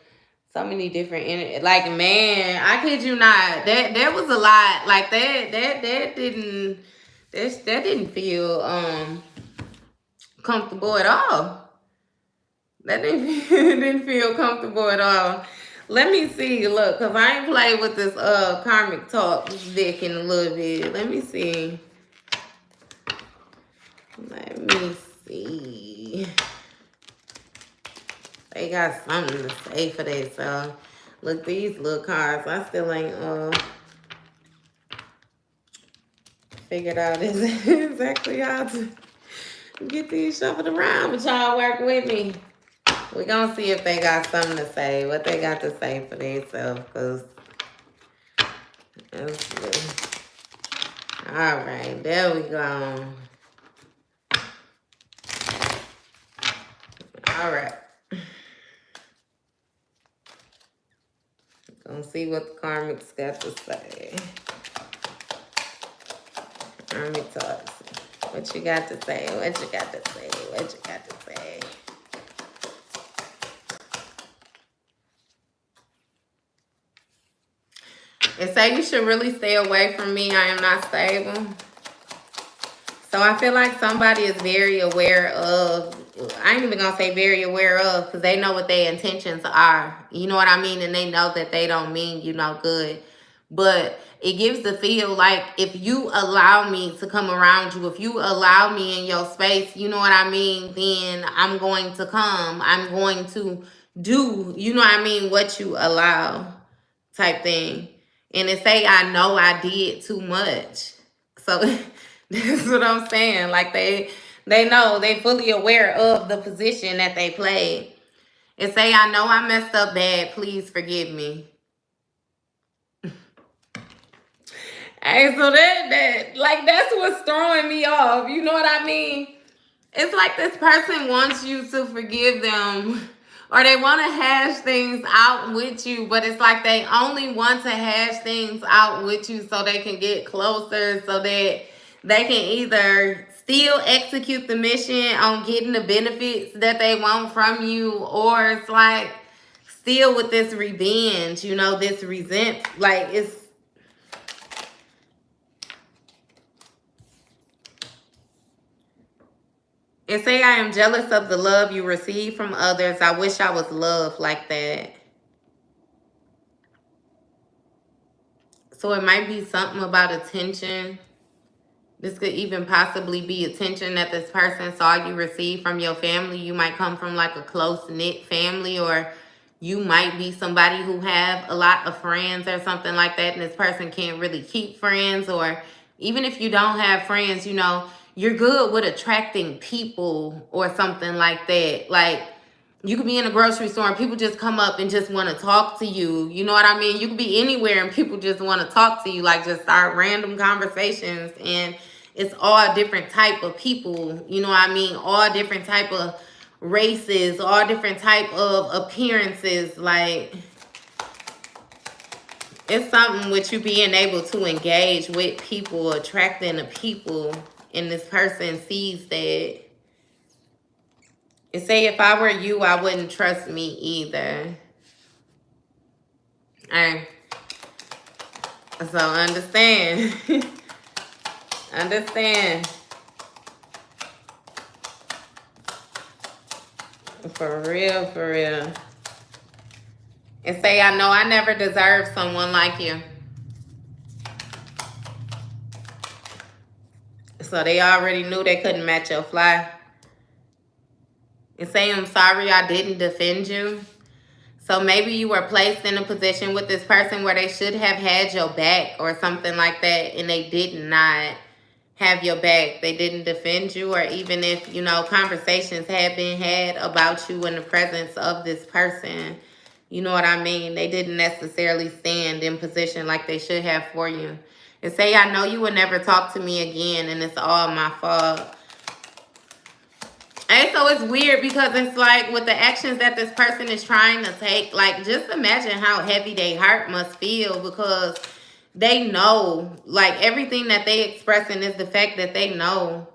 So many different, like, man, I kid you not. That was a lot. Like that didn't feel comfortable at all. That didn't feel comfortable at all. Let me see. Look, cause I ain't played with this Karmic Talk deck in a little bit. Let me see. Let me see. They got something to say for that, so look, these little cards, I still ain't figured out exactly how to get these shuffled around, but y'all work with me. We're gonna see if they got something to say, what they got to say for themselves, because all right, there we go. All right. Let's see what the Karmic's got to say. Let me talk. What you got to say? What you got to say? What you got to say? It say you should really stay away from me. I am not stable. So I feel like somebody is very aware of, I ain't even gonna say very aware of, because they know what their intentions are. You know what I mean? And they know that they don't mean you no good. But it gives the feel like if you allow me to come around you, if you allow me in your space, you know what I mean, then I'm going to come. I'm going to do, you know what I mean, what you allow type thing. And it say, I know I did too much. So that's what I'm saying. Like they know, they fully aware of the position that they played. And say, I know I messed up bad. Please forgive me. Hey, so that like that's what's throwing me off. You know what I mean? It's like this person wants you to forgive them, or they want to hash things out with you, but it's like they only want to hash things out with you so they can get closer, so that they can either still execute the mission on getting the benefits that they want from you, or it's like still with this revenge, you know, this resent, like it's, and say, I am jealous of the love you receive from others. I wish I was loved like that. So it might be something about attention. This could even possibly be attention that this person saw you receive from your family. You might come from like a close-knit family, or you might be somebody who have a lot of friends or something like that, and this person can't really keep friends. Or even if you don't have friends, you know, you're good with attracting people or something like that. Like you could be in a grocery store and people just come up and just want to talk to you. You know what I mean? You could be anywhere and people just want to talk to you, like just start random conversations. And it's all different type of people. You know what I mean? All different type of races, all different type of appearances. Like it's something with you being able to engage with people, attracting the people, and this person sees that. And say, if I were you, I wouldn't trust me either. Alright. So understand. Understand. For real, for real. And say, I know I never deserved someone like you. So they already knew they couldn't match your fly. And say, I'm sorry I didn't defend you. So maybe you were placed in a position with this person where they should have had your back or something like that, and they did not have your back. They didn't defend you, or even if, you know, conversations had been had about you in the presence of this person, you know what I mean? They didn't necessarily stand in position like they should have for you. And say, I know you would never talk to me again, and it's all my fault. And so it's weird because it's like with the actions that this person is trying to take, like just imagine how heavy their heart must feel, because they know, like everything that they expressing is the fact that they know.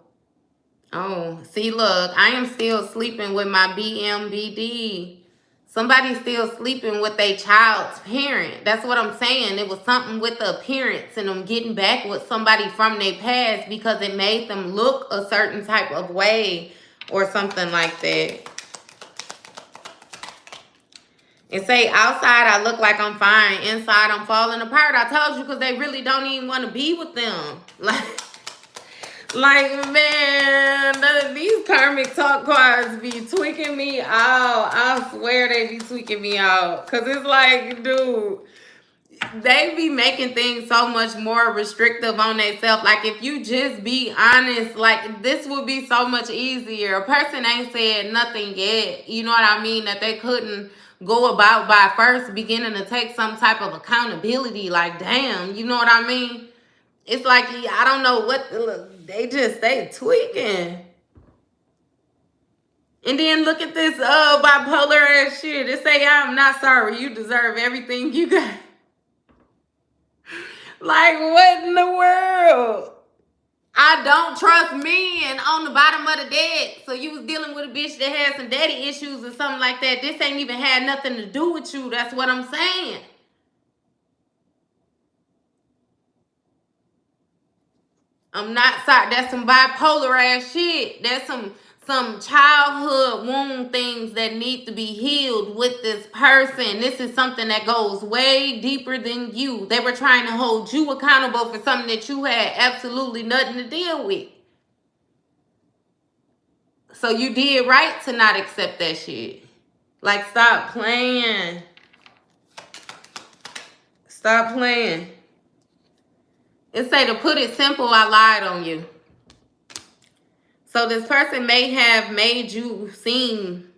Oh, see, look, I am still sleeping with my BMBD. Somebody's still sleeping with their child's parent. That's what I'm saying. It was something with the appearance and them getting back with somebody from their past because it made them look a certain type of way or something like that. And say, outside I look like I'm fine, inside I'm falling apart. I told you, because they really don't even want to be with them. Like man, these karmic talk cards be tweaking me out. I swear they be tweaking me out. Because it's like, dude, they be making things so much more restrictive on themselves. Like, if you just be honest, like, this would be so much easier. A person ain't said nothing yet, you know what I mean, that they couldn't go about by first beginning to take some type of accountability. Like, damn, you know what I mean? It's like, I don't know what, look, they tweaking. And then look at this bipolar ass shit. It say, I'm not sorry. You deserve everything you got. Like, what in the world? I don't trust men on the bottom of the deck. So you was dealing with a bitch that had some daddy issues or something like that. This ain't even had nothing to do with you. That's what I'm saying. I'm not sorry. That's some bipolar ass shit. That's some childhood wound things that need to be healed with this person. This is something that goes way deeper than you. They were trying to hold you accountable for something that you had absolutely nothing to deal with. So you did right to not accept that shit. Like, stop playing. Stop playing. It say, to put it simple, I lied on you. So this person may have made you seem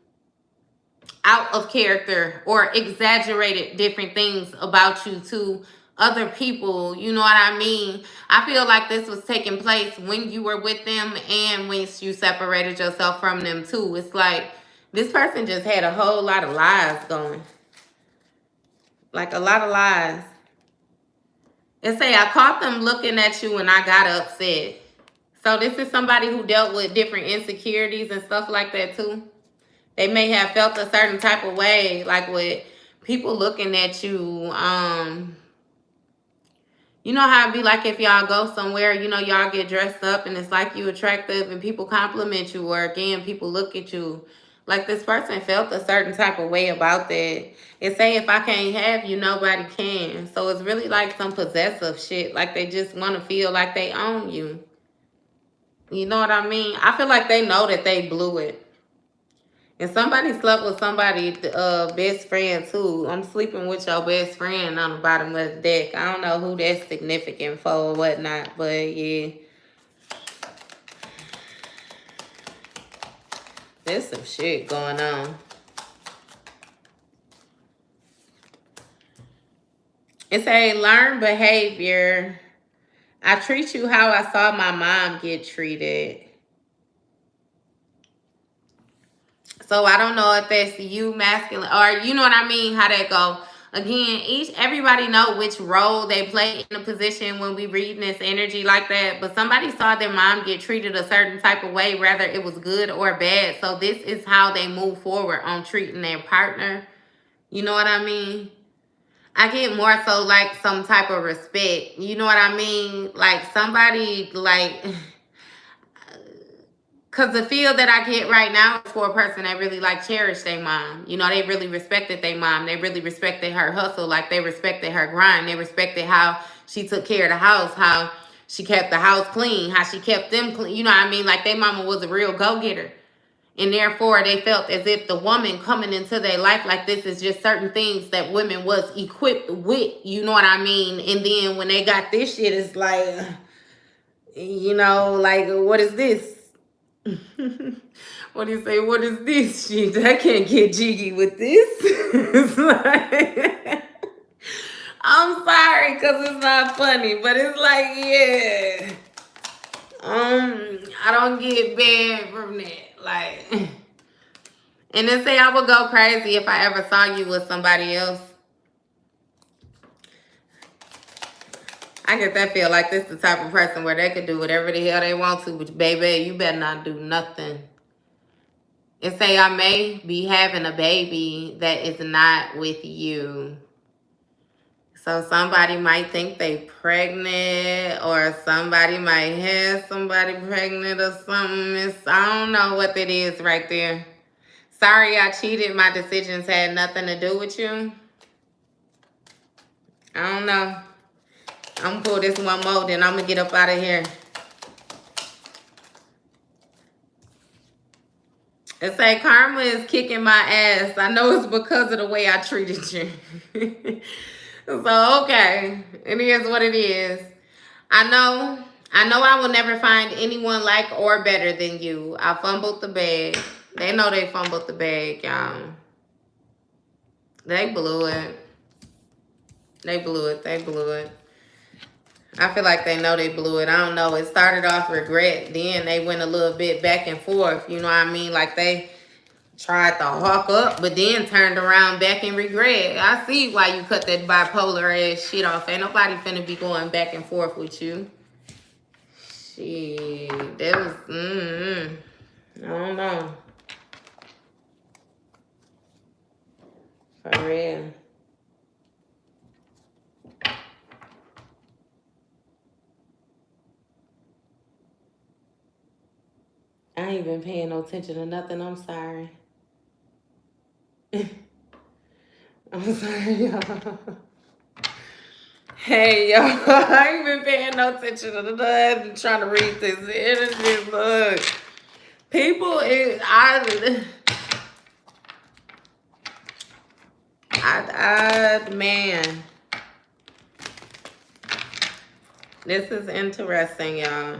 out of character or exaggerated different things about you to other people. You know what I mean? I feel like this was taking place when you were with them and when you separated yourself from them too. It's like this person just had a whole lot of lies going. Like a lot of lies. It say, I caught them looking at you and I got upset. So this is somebody who dealt with different insecurities and stuff like that too. They may have felt a certain type of way, like with people looking at you. You know how it be like if y'all go somewhere, you know, y'all get dressed up and it's like you attractive and people compliment you, or again, people look at you. Like this person felt a certain type of way about that. It say, if I can't have you, nobody can. So it's really like some possessive shit. Like they just want to feel like they own you. You know what I mean? I feel like they know that they blew it. And somebody slept with somebody's best friend too. I'm sleeping with your best friend on the bottom of the deck. I don't know who that's significant for or whatnot, but yeah. There's some shit going on. It's a learned behavior. I treat you how I saw my mom get treated. So I don't know if that's you masculine or you know what I mean, how that go. Again, everybody know which role they play in a position when we reading this energy like that. But somebody saw their mom get treated a certain type of way, whether it was good or bad. So this is how they move forward on treating their partner. You know what I mean? I get more so like some type of respect. You know what I mean? Like somebody like... Because the feel that I get right now is for a person that really like cherished their mom. You know, they really respected their mom. They really respected her hustle. Like they respected her grind. They respected how she took care of the house, how she kept the house clean, how she kept them clean. You know what I mean? Like their mama was a real go-getter. And therefore, they felt as if the woman coming into their life like this is just certain things that women was equipped with. You know what I mean? And then when they got this shit, it's like, you know, like, what is this? What do you say? What is this shit? I can't get jiggy with this. It's like, I'm sorry because it's not funny, but it's like, yeah. I don't get bad from that. Like, and then say I would go crazy if I ever saw you with somebody else. I get that feel like this the type of person where they could do whatever the hell they want to, but baby, you better not do nothing. And say I may be having a baby that is not with you. So somebody might think they pregnant, or somebody might have somebody pregnant or something. I don't know what it is right there. Sorry I cheated. My decisions had nothing to do with you. I don't know. I'm going to pull this one more, then I'm going to get up out of here. It say, karma is kicking my ass. I know it's because of the way I treated you. So, okay. It is what it is. I know I will never find anyone like or better than you. I fumbled the bag. They know they fumbled the bag, y'all. They blew it. They blew it. They blew it. I feel like they know they blew it. I don't know. It started off regret. Then they went a little bit back and forth. You know what I mean? Like they Tried to hawk up, but then turned around back and regret. I see why you cut that bipolar ass shit off. Ain't nobody finna be going back and forth with you. Shit, that was, I don't know. For real. I ain't been paying no attention to nothing. I'm sorry. I'm sorry, y'all. Hey, y'all. I ain't been paying no attention to nothing. Trying to read this energy. Look. People, man. This is interesting, y'all.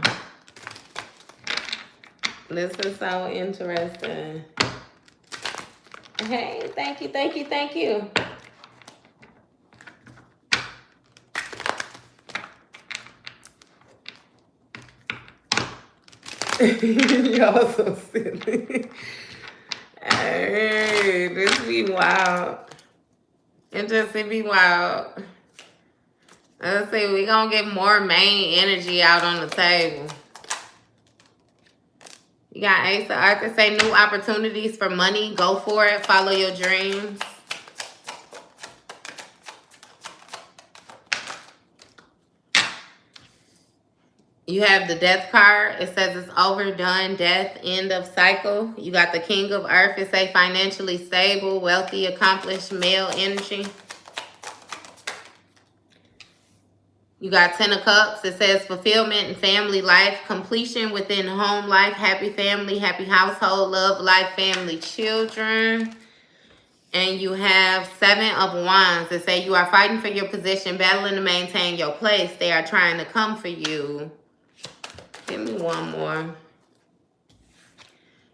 This is so interesting. Hey, thank you, thank you, thank you. Y'all so silly. Hey, this be wild. It be wild. Let's see, we gonna get more main energy out on the table. You got Ace of Earth. Say new opportunities for money. Go for it. Follow your dreams. You have the Death card. It says it's overdone, death, end of cycle. You got the King of Earth. It say financially stable, wealthy, accomplished, male energy. You got Ten of Cups. It says fulfillment in family life, completion within home life, happy family, happy household, love, life, family, children. And you have Seven of Wands. It says you are fighting for your position, battling to maintain your place. They are trying to come for you. Give me one more.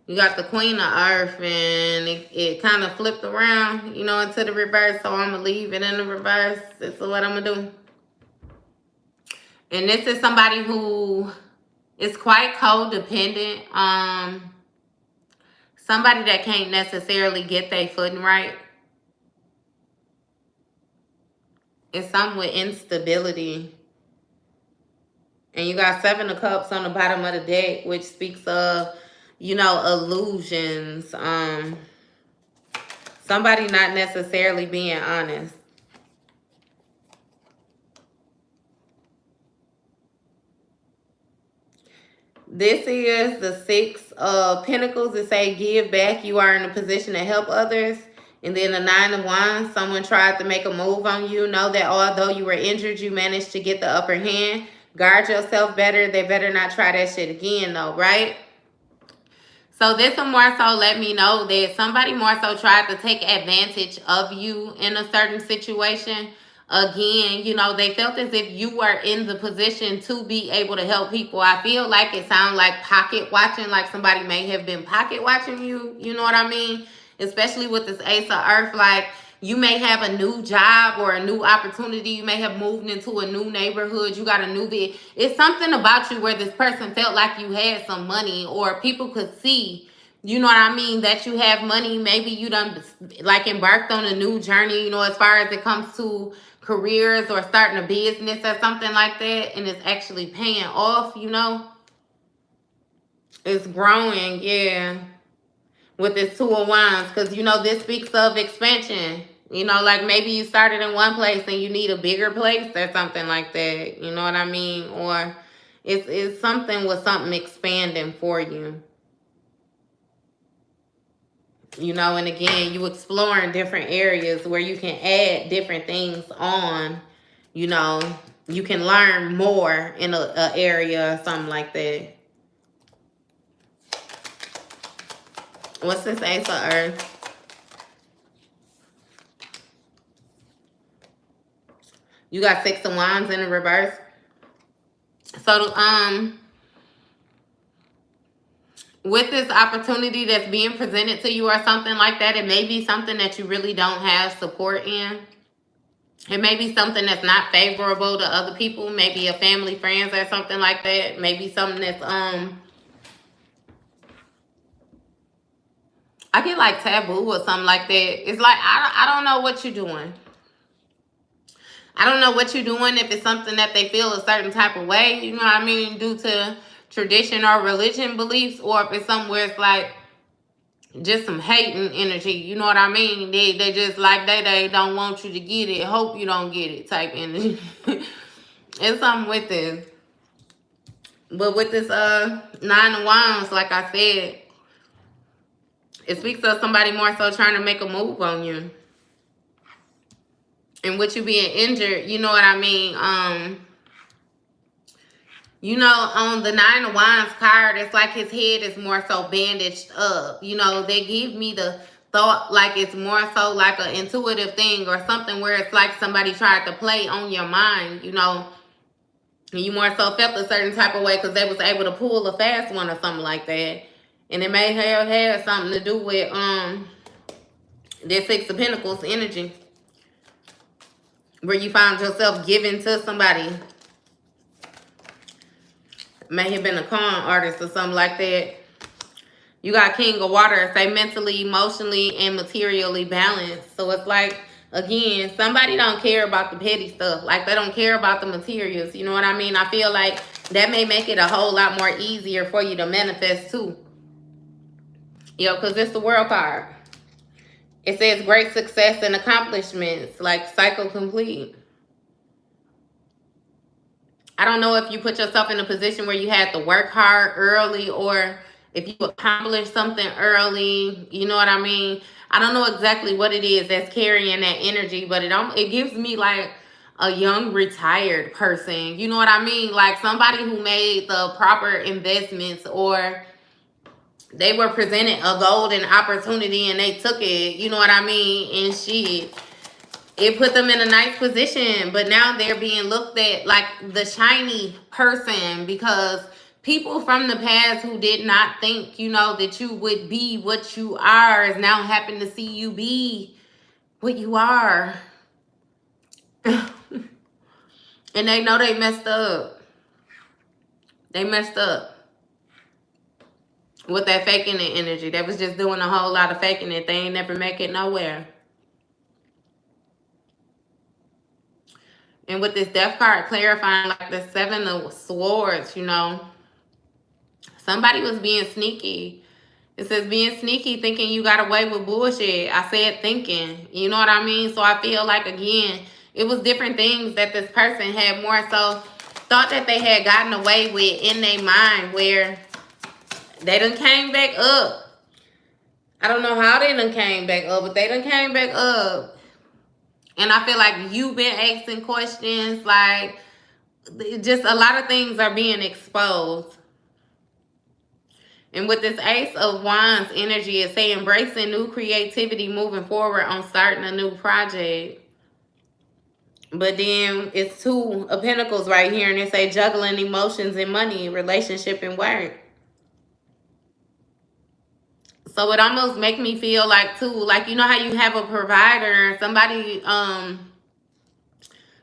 You got the Queen of Earth, and it kind of flipped around, you know, into the reverse. So I'm going to leave it in the reverse. This is what I'm going to do. And this is somebody who is quite codependent. Somebody that can't necessarily get their footing right. It's something with instability. And you got Seven of Cups on the bottom of the deck, which speaks of, you know, illusions. Somebody not necessarily being honest. This is the Six of Pentacles. It say give back. You are in a position to help others. And then the Nine of Wands. Someone tried to make a move on you. Know that although you were injured, you managed to get the upper hand. Guard yourself better. They better not try that shit again though, right? So this will more so let me know that somebody more so tried to take advantage of you in a certain situation. Again, you know, they felt as if you were in the position to be able to help people. I feel like it sounds like pocket watching, like somebody may have been pocket watching you. You know what I mean? Especially with this Ace of Earth, like you may have a new job or a new opportunity. You may have moved into a new neighborhood. You got a new bed. It's something about you where this person felt like you had some money, or people could see, you know what I mean, that you have money. Maybe you done like embarked on a new journey, you know, as far as it comes to careers or starting a business or something like that. And it's actually paying off, you know. It's growing, yeah. With this Two of Wands, because, you know, this speaks of expansion. You know, like maybe you started in one place and you need a bigger place or something like that. You know what I mean? Or it's something with something expanding for you. You know, and again, you exploring different areas where you can add different things on. You know, you can learn more in a area or something like that. What's this Ace of Earth? You got Six of Wands in the reverse. So, with this opportunity that's being presented to you or something like that, it may be something that you really don't have support in. It may be something that's not favorable to other people. Maybe a family, friends, or something like that. Maybe something that's I get like taboo or something like that. It's like, I don't know what you're doing. I don't know what you're doing, if it's something that they feel a certain type of way, you know what I mean, due to tradition or religion beliefs, or if it's somewhere it's like just some hating energy, you know what I mean? They just like they don't want you to get it, hope you don't get it type energy. It's something with this. But with this 9 of Wands, like I said, it speaks of somebody more so trying to make a move on you. And with you being injured, you know what I mean? You know, on the 9 of Wands card, it's like his head is more so bandaged up. You know, they give me the thought like it's more so like an intuitive thing or something where it's like somebody tried to play on your mind, you know. And you more so felt a certain type of way because they was able to pull a fast one or something like that. And it may have had something to do with this 6 of Pentacles energy, where you found yourself giving to somebody. May have been a con artist or something like that. You got King of Water. Say mentally, emotionally, and materially balanced. So it's like, again, somebody don't care about the petty stuff. Like, they don't care about the materials. You know what I mean? I feel like that may make it a whole lot more easier for you to manifest too. You know, because it's the World card. It says great success and accomplishments, like cycle complete. I don't know if you put yourself in a position where you had to work hard early, or if you accomplished something early, you know what I mean? I don't know exactly what it is that's carrying that energy, but it gives me like a young retired person. You know what I mean? Like somebody who made the proper investments, or they were presented a golden opportunity and they took it, you know what I mean? And shit, it put them in a nice position, but now they're being looked at like the shiny person, because people from the past who did not think, you know, that you would be what you are is now happen to see you be what you are. And they know they messed up. They messed up with that faking it energy. They was just doing a whole lot of faking it. They ain't never make it nowhere. And with this Death card clarifying like the 7 of Swords, you know, somebody was being sneaky. It says being sneaky, thinking you got away with bullshit. I said thinking, you know what I mean? So I feel like, again, it was different things that this person had more so thought that they had gotten away with in their mind, where they done came back up. I don't know how they done came back up, but they done came back up. And I feel like you've been asking questions, like just a lot of things are being exposed. And with this Ace of Wands energy, it's saying embracing new creativity, moving forward on starting a new project. But then it's 2 of Pentacles right here, and it say juggling emotions and money, relationship and work. So it almost make me feel like too, like, you know how you have a provider, somebody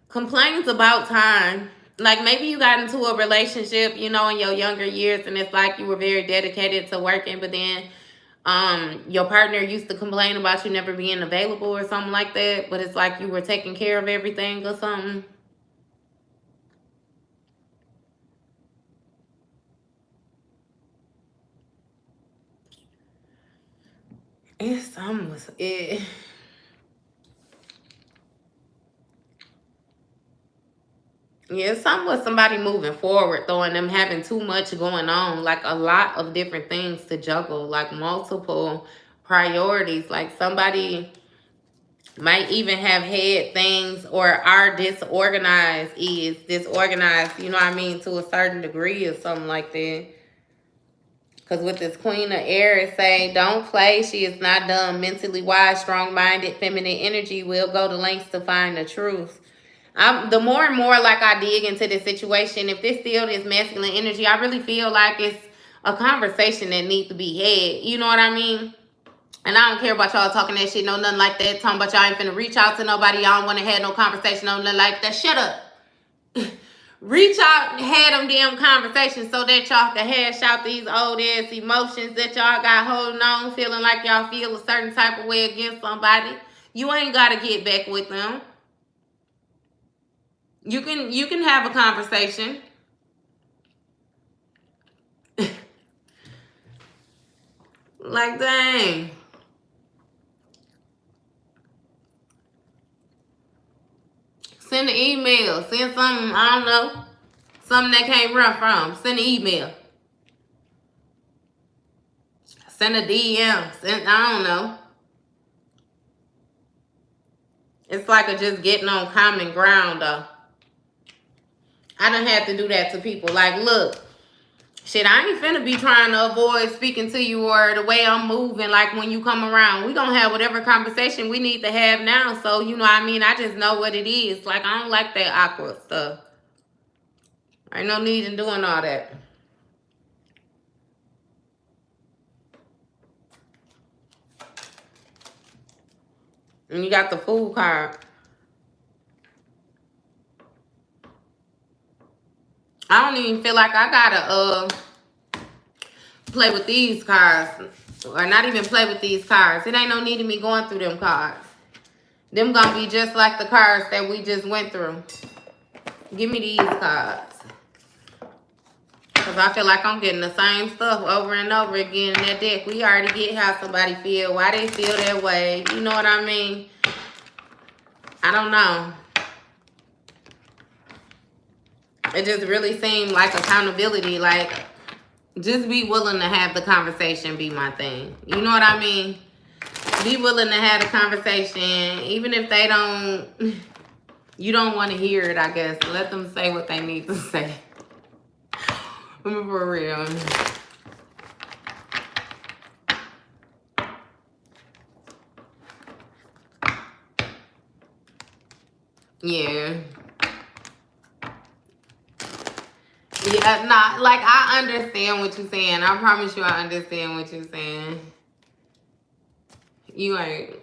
complains about time. Like maybe you got into a relationship, you know, in your younger years, and it's like you were very dedicated to working, but then your partner used to complain about you never being available or something like that, but it's like you were taking care of everything or something. It's almost it. Yeah, it's something with somebody moving forward, though, and them having too much going on, like a lot of different things to juggle, like multiple priorities. Like somebody might even have had things, or are disorganized, you know what I mean, to a certain degree or something like that. Because with this Queen of Air, it's saying, don't play. She is not dumb. Mentally wise, strong-minded, feminine energy will go to lengths to find the truth. The more and more like I dig into this situation, if this still is masculine energy, I really feel like it's a conversation that needs to be had. You know what I mean? And I don't care about y'all talking that shit, no nothing like that. Talking about y'all ain't finna reach out to nobody. Y'all don't want to have no conversation, no nothing like that. Shut up. Reach out and have them damn conversations so that y'all can hash out these old ass emotions that y'all got holding on, feeling like y'all feel a certain type of way against somebody. You ain't gotta get back with them. You can have a conversation. Like, dang. Send an email. Send something, I don't know. Something that can't run from. Send an email. Send a DM. Send, I don't know. It's like a just getting on common ground, though. I done had to do that to people. Like, look, shit, I ain't finna be trying to avoid speaking to you or the way I'm moving. Like, when you come around, we gonna have whatever conversation we need to have now. So, you know what I mean? I just know what it is. Like, I don't like that awkward stuff. Ain't no need in doing all that. And you got the Fool card. I don't even feel like I gotta play with these cards. Or not even play with these cards. It ain't no need of me going through them cards. Them gonna be just like the cards that we just went through. Give me these cards. Because I feel like I'm getting the same stuff over and over again in that deck. We already get how somebody feel, why they feel that way. You know what I mean? I don't know. It just really seemed like accountability. Like, just be willing to have the conversation be my thing. You know what I mean? Be willing to have the conversation. Even if they don't, you don't want to hear it, I guess. Let them say what they need to say. For real. Yeah. Yeah, nah, like, I understand what you're saying. I promise you I understand what you're saying. You ain't.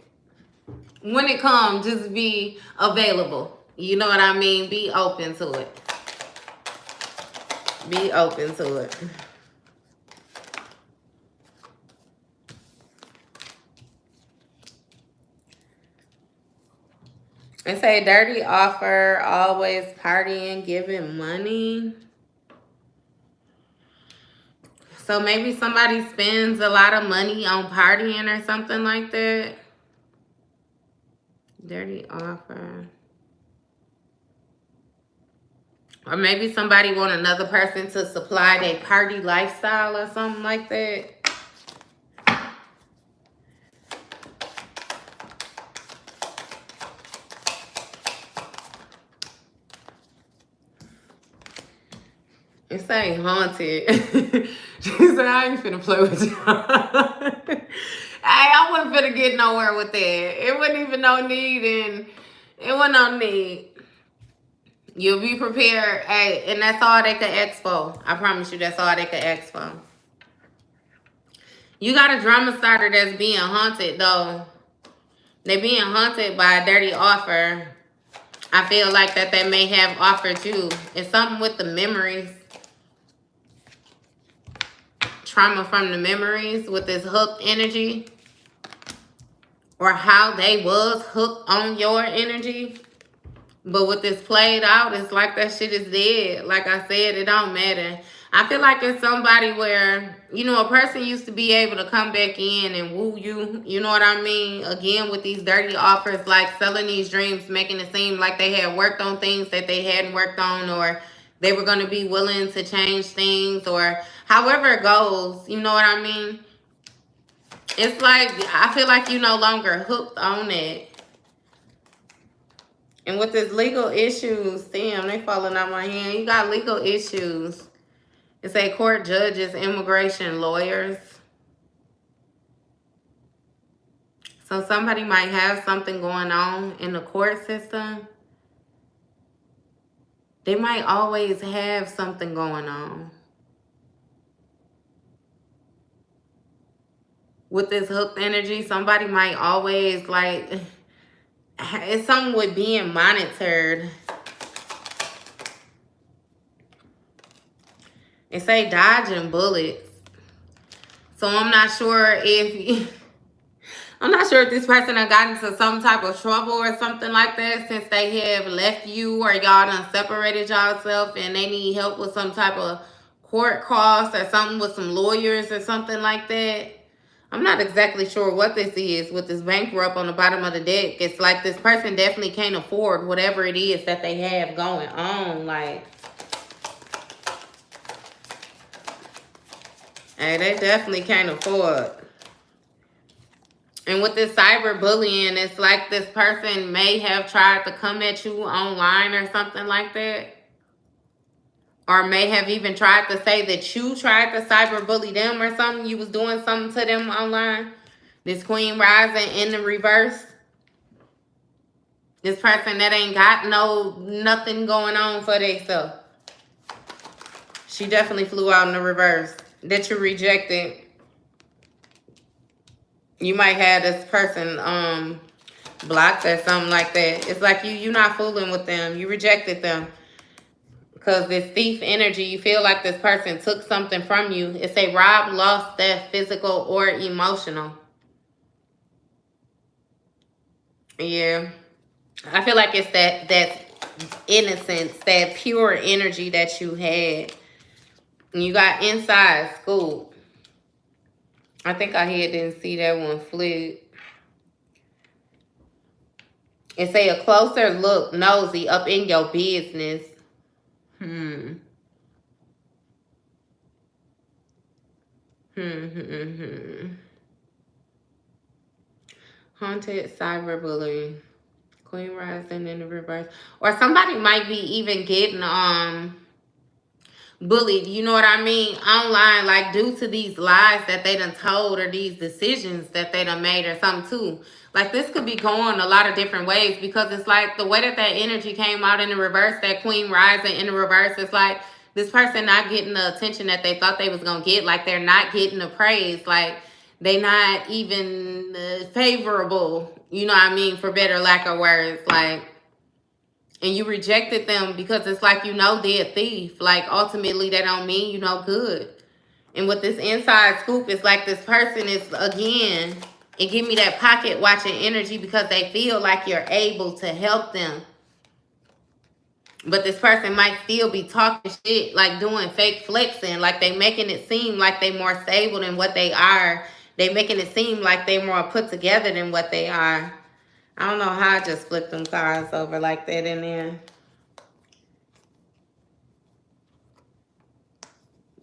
When it comes, just be available. You know what I mean? Be open to it. Be open to it. And say dirty offer, always partying, giving money. So maybe somebody spends a lot of money on partying or something like that. Dirty offer. Or maybe somebody want another person to supply their party lifestyle or something like that. It's ain't haunted. She said, I ain't finna play with you. I wasn't finna get nowhere with that. It wasn't even no need, and it wasn't no need. You'll be prepared. Hey, and that's all they could ask for. I promise you, that's all they could ask for. You got a drama starter that's being haunted, though. They're being haunted by a dirty offer. I feel like that they may have offered you. It's something with the memories. Trauma from the memories with this hooked energy. Or how they was hooked on your energy. But with this played out, it's like that shit is dead. Like I said, it don't matter. I feel like it's somebody where, you know, a person used to be able to come back in and woo you. You know what I mean? Again, with these dirty offers, like selling these dreams, making it seem like they had worked on things that they hadn't worked on, or they were going to be willing to change things, or however it goes. You know what I mean? It's like, I feel like you no longer hooked on it. And with this legal issues, damn, they falling out my hand. You got legal issues. It's a court judges, immigration lawyers. So somebody might have something going on in the court system. They might always have something going on. With this hooked energy, somebody might always, like, it's something with being monitored. It say dodging bullets. So I'm not sure if I'm not sure if this person have gotten into some type of trouble or something like that since they have left you, or y'all done separated y'allself and they need help with some type of court costs or something with some lawyers or something like that. I'm not exactly sure what this is with this bankrupt on the bottom of the deck. It's like this person definitely can't afford whatever it is that they have going on. Like, hey, they definitely can't afford. And with this cyberbullying, it's like this person may have tried to come at you online or something like that. Or may have even tried to say that you tried to cyberbully them or something. You was doing something to them online. This Queen rising in the reverse. This person that ain't got nothing going on for themselves. She definitely flew out in the reverse. That you rejected. You might have this person blocked or something like that. It's like you're not fooling with them. You rejected them. Because this thief energy, you feel like this person took something from you. It's a rob, loss, theft, physical or emotional. Yeah. I feel like it's that innocence, that pure energy that you had. And you got inside scoop. I think I didn't see that one flip. It say a closer look, nosy, up in your business. Haunted cyberbullying. Queen rising in the reverse. Or somebody might be even getting bullied, you know what I mean, online, like due to these lies that they done told or these decisions that they done made or something too. Like this could be going a lot of different ways, because it's like the way that energy came out in the reverse, that Queen rising in the reverse, it's like this person not getting the attention that they thought they was gonna get. Like they're not getting the praise. Like they not even favorable, you know what I mean, for better lack of words. Like, and you rejected them because it's like, you know, they're a thief. Like, ultimately, that don't mean, you know, good. And with this inside scoop, it's like this person is, again, and give me that pocket watching energy because they feel like you're able to help them. But this person might still be talking shit, like doing fake flexing, like they making it seem like they more stable than what they are. They making it seem like they more put together than what they are. I don't know how I just flipped them cards over like that in there.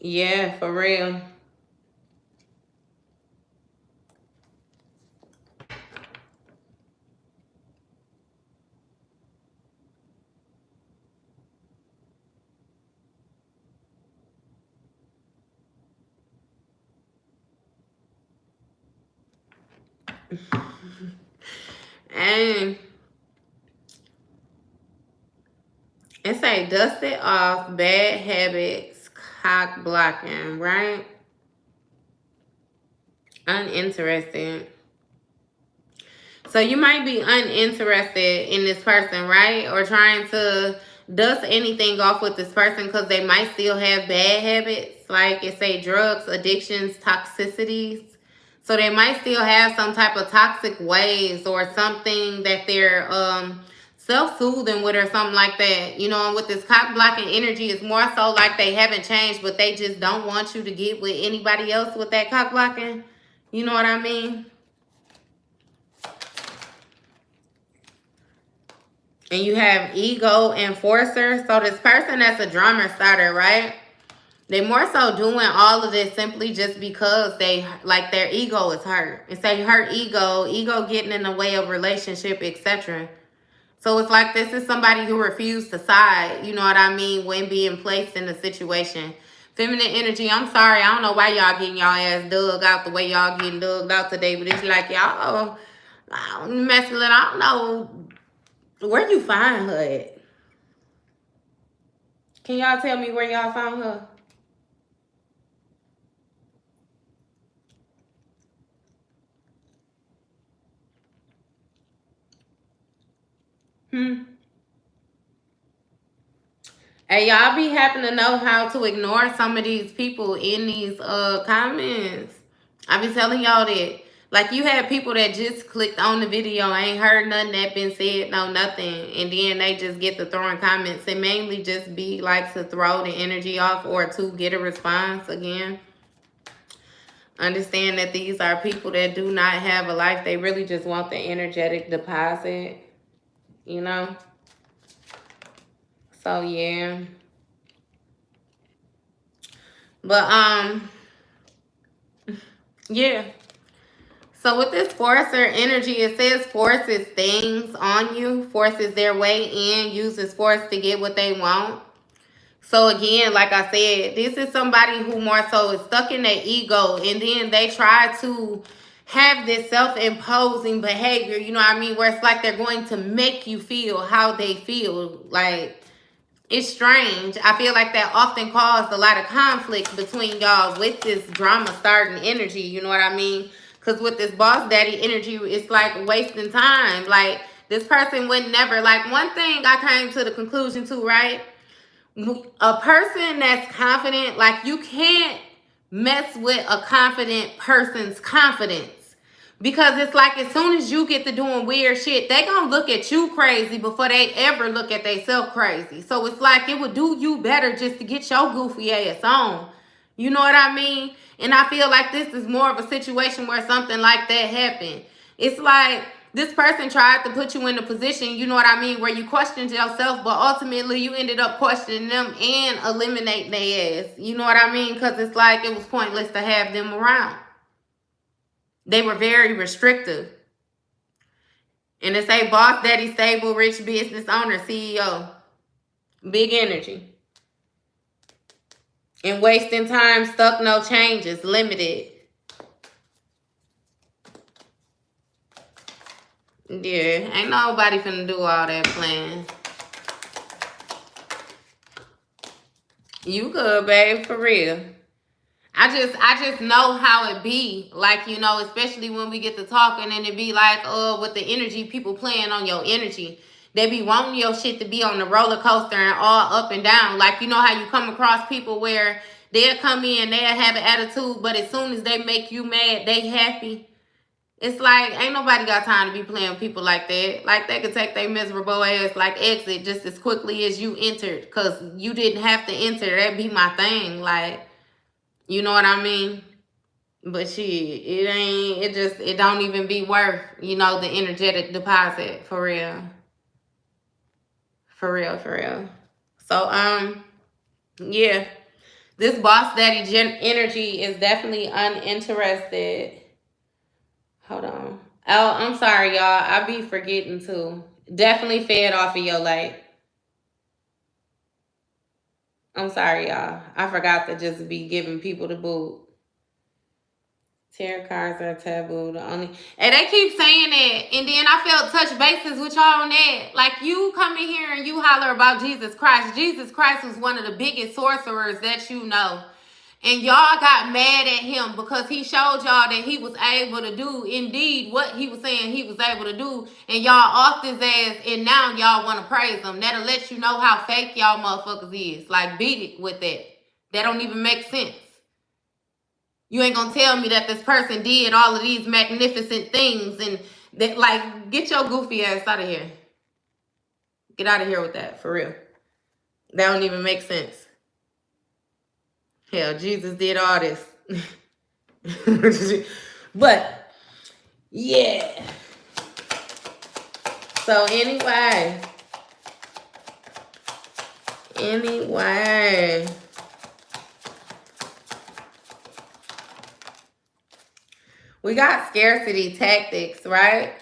Yeah, for real. And it say dust it off, bad habits, cock blocking, right? Uninterested. So you might be uninterested in this person, right? Or trying to dust anything off with this person because they might still have bad habits. Like it say drugs, addictions, toxicities. So they might still have some type of toxic ways or something that they're self-soothing with or something like that. You know, and with this cock blocking energy, it's more so like they haven't changed, but they just don't want you to get with anybody else with that cock blocking. You know what I mean? And you have ego enforcer. So this person that's a drama starter, right? They more so doing all of this simply just because they, like, their ego is hurt. And say hurt ego getting in the way of relationship, etc. So it's like this is somebody who refused to side, you know what I mean, when being placed in a situation. Feminine energy, I'm sorry, I don't know why y'all getting y'all ass dug out the way y'all getting dug out today, but it's like y'all masculine, I don't know where you find her at. Can y'all tell me where y'all found her? Hey, y'all be happen to know how to ignore some of these people in these comments. I be telling y'all that. Like, you had people that just clicked on the video, ain't heard nothing that been said, no nothing, and then they just get to throwing comments. And mainly just be like to throw the energy off or to get a response again. Understand that these are people that do not have a life. They really just want the energetic deposit, you know? So, yeah. But, yeah. So with this forcer energy, it says forces things on you, forces their way in, uses force to get what they want. So again, like I said, this is somebody who more so is stuck in their ego, and then they try to have this self-imposing behavior, you know what I mean, where it's like they're going to make you feel how they feel. Like, it's strange. I feel like that often caused a lot of conflict between y'all with this drama starting energy, you know what I mean? Because with this boss daddy energy, it's like wasting time. Like, this person would never, like, one thing I came to the conclusion to, right? A person that's confident, like, you can't mess with a confident person's confidence. Because it's like as soon as you get to doing weird shit, they gonna look at you crazy before they ever look at themselves crazy. So it's like it would do you better just to get your goofy ass on. You know what I mean? And I feel like this is more of a situation where something like that happened. It's like this person tried to put you in a position, you know what I mean, where you questioned yourself, but ultimately you ended up questioning them and eliminating their ass. You know what I mean? Because it's like it was pointless to have them around. They were very restrictive. And it's a boss, daddy, stable, rich business owner, CEO. Big energy. And wasting time, stuck, no changes, limited. Yeah, ain't nobody finna do all that plan. You good, babe, for real. I just know how it be. Like, you know, especially when we get to talking and it be like, with the energy, people playing on your energy. They be wanting your shit to be on the roller coaster and all up and down. Like, you know how you come across people where they'll come in, they'll have an attitude, but as soon as they make you mad, they happy. It's like, ain't nobody got time to be playing with people like that. Like, they could take their miserable ass, like, exit just as quickly as you entered. Because you didn't have to enter. That'd be my thing. Like, you know what I mean? But shit, it don't even be worth, you know, the energetic deposit, for real. For real, for real. So, yeah. This boss daddy energy is definitely uninterested. Hold on. Oh, I'm sorry, y'all. I be forgetting too. Definitely fed off of your light. I'm sorry, y'all. I forgot to just be giving people the boot. Tarot cards are taboo. The only, and they keep saying that, and then I felt touch bases with y'all on that. Like, you come in here and you holler about Jesus Christ. Jesus Christ was one of the biggest sorcerers that you know, and y'all got mad at him because he showed y'all that he was able to do indeed what he was saying he was able to do, and y'all off his ass, and now y'all want to praise him. That'll let you know how fake y'all motherfuckers is. Like, beat it with that. That don't even make sense. You ain't gonna tell me that this person did all of these magnificent things and that, like, get your goofy ass out of here. Get out of here with that, for real. That don't even make sense. Hell, Jesus did all this. But, yeah. So, anyway. We got scarcity tactics, right?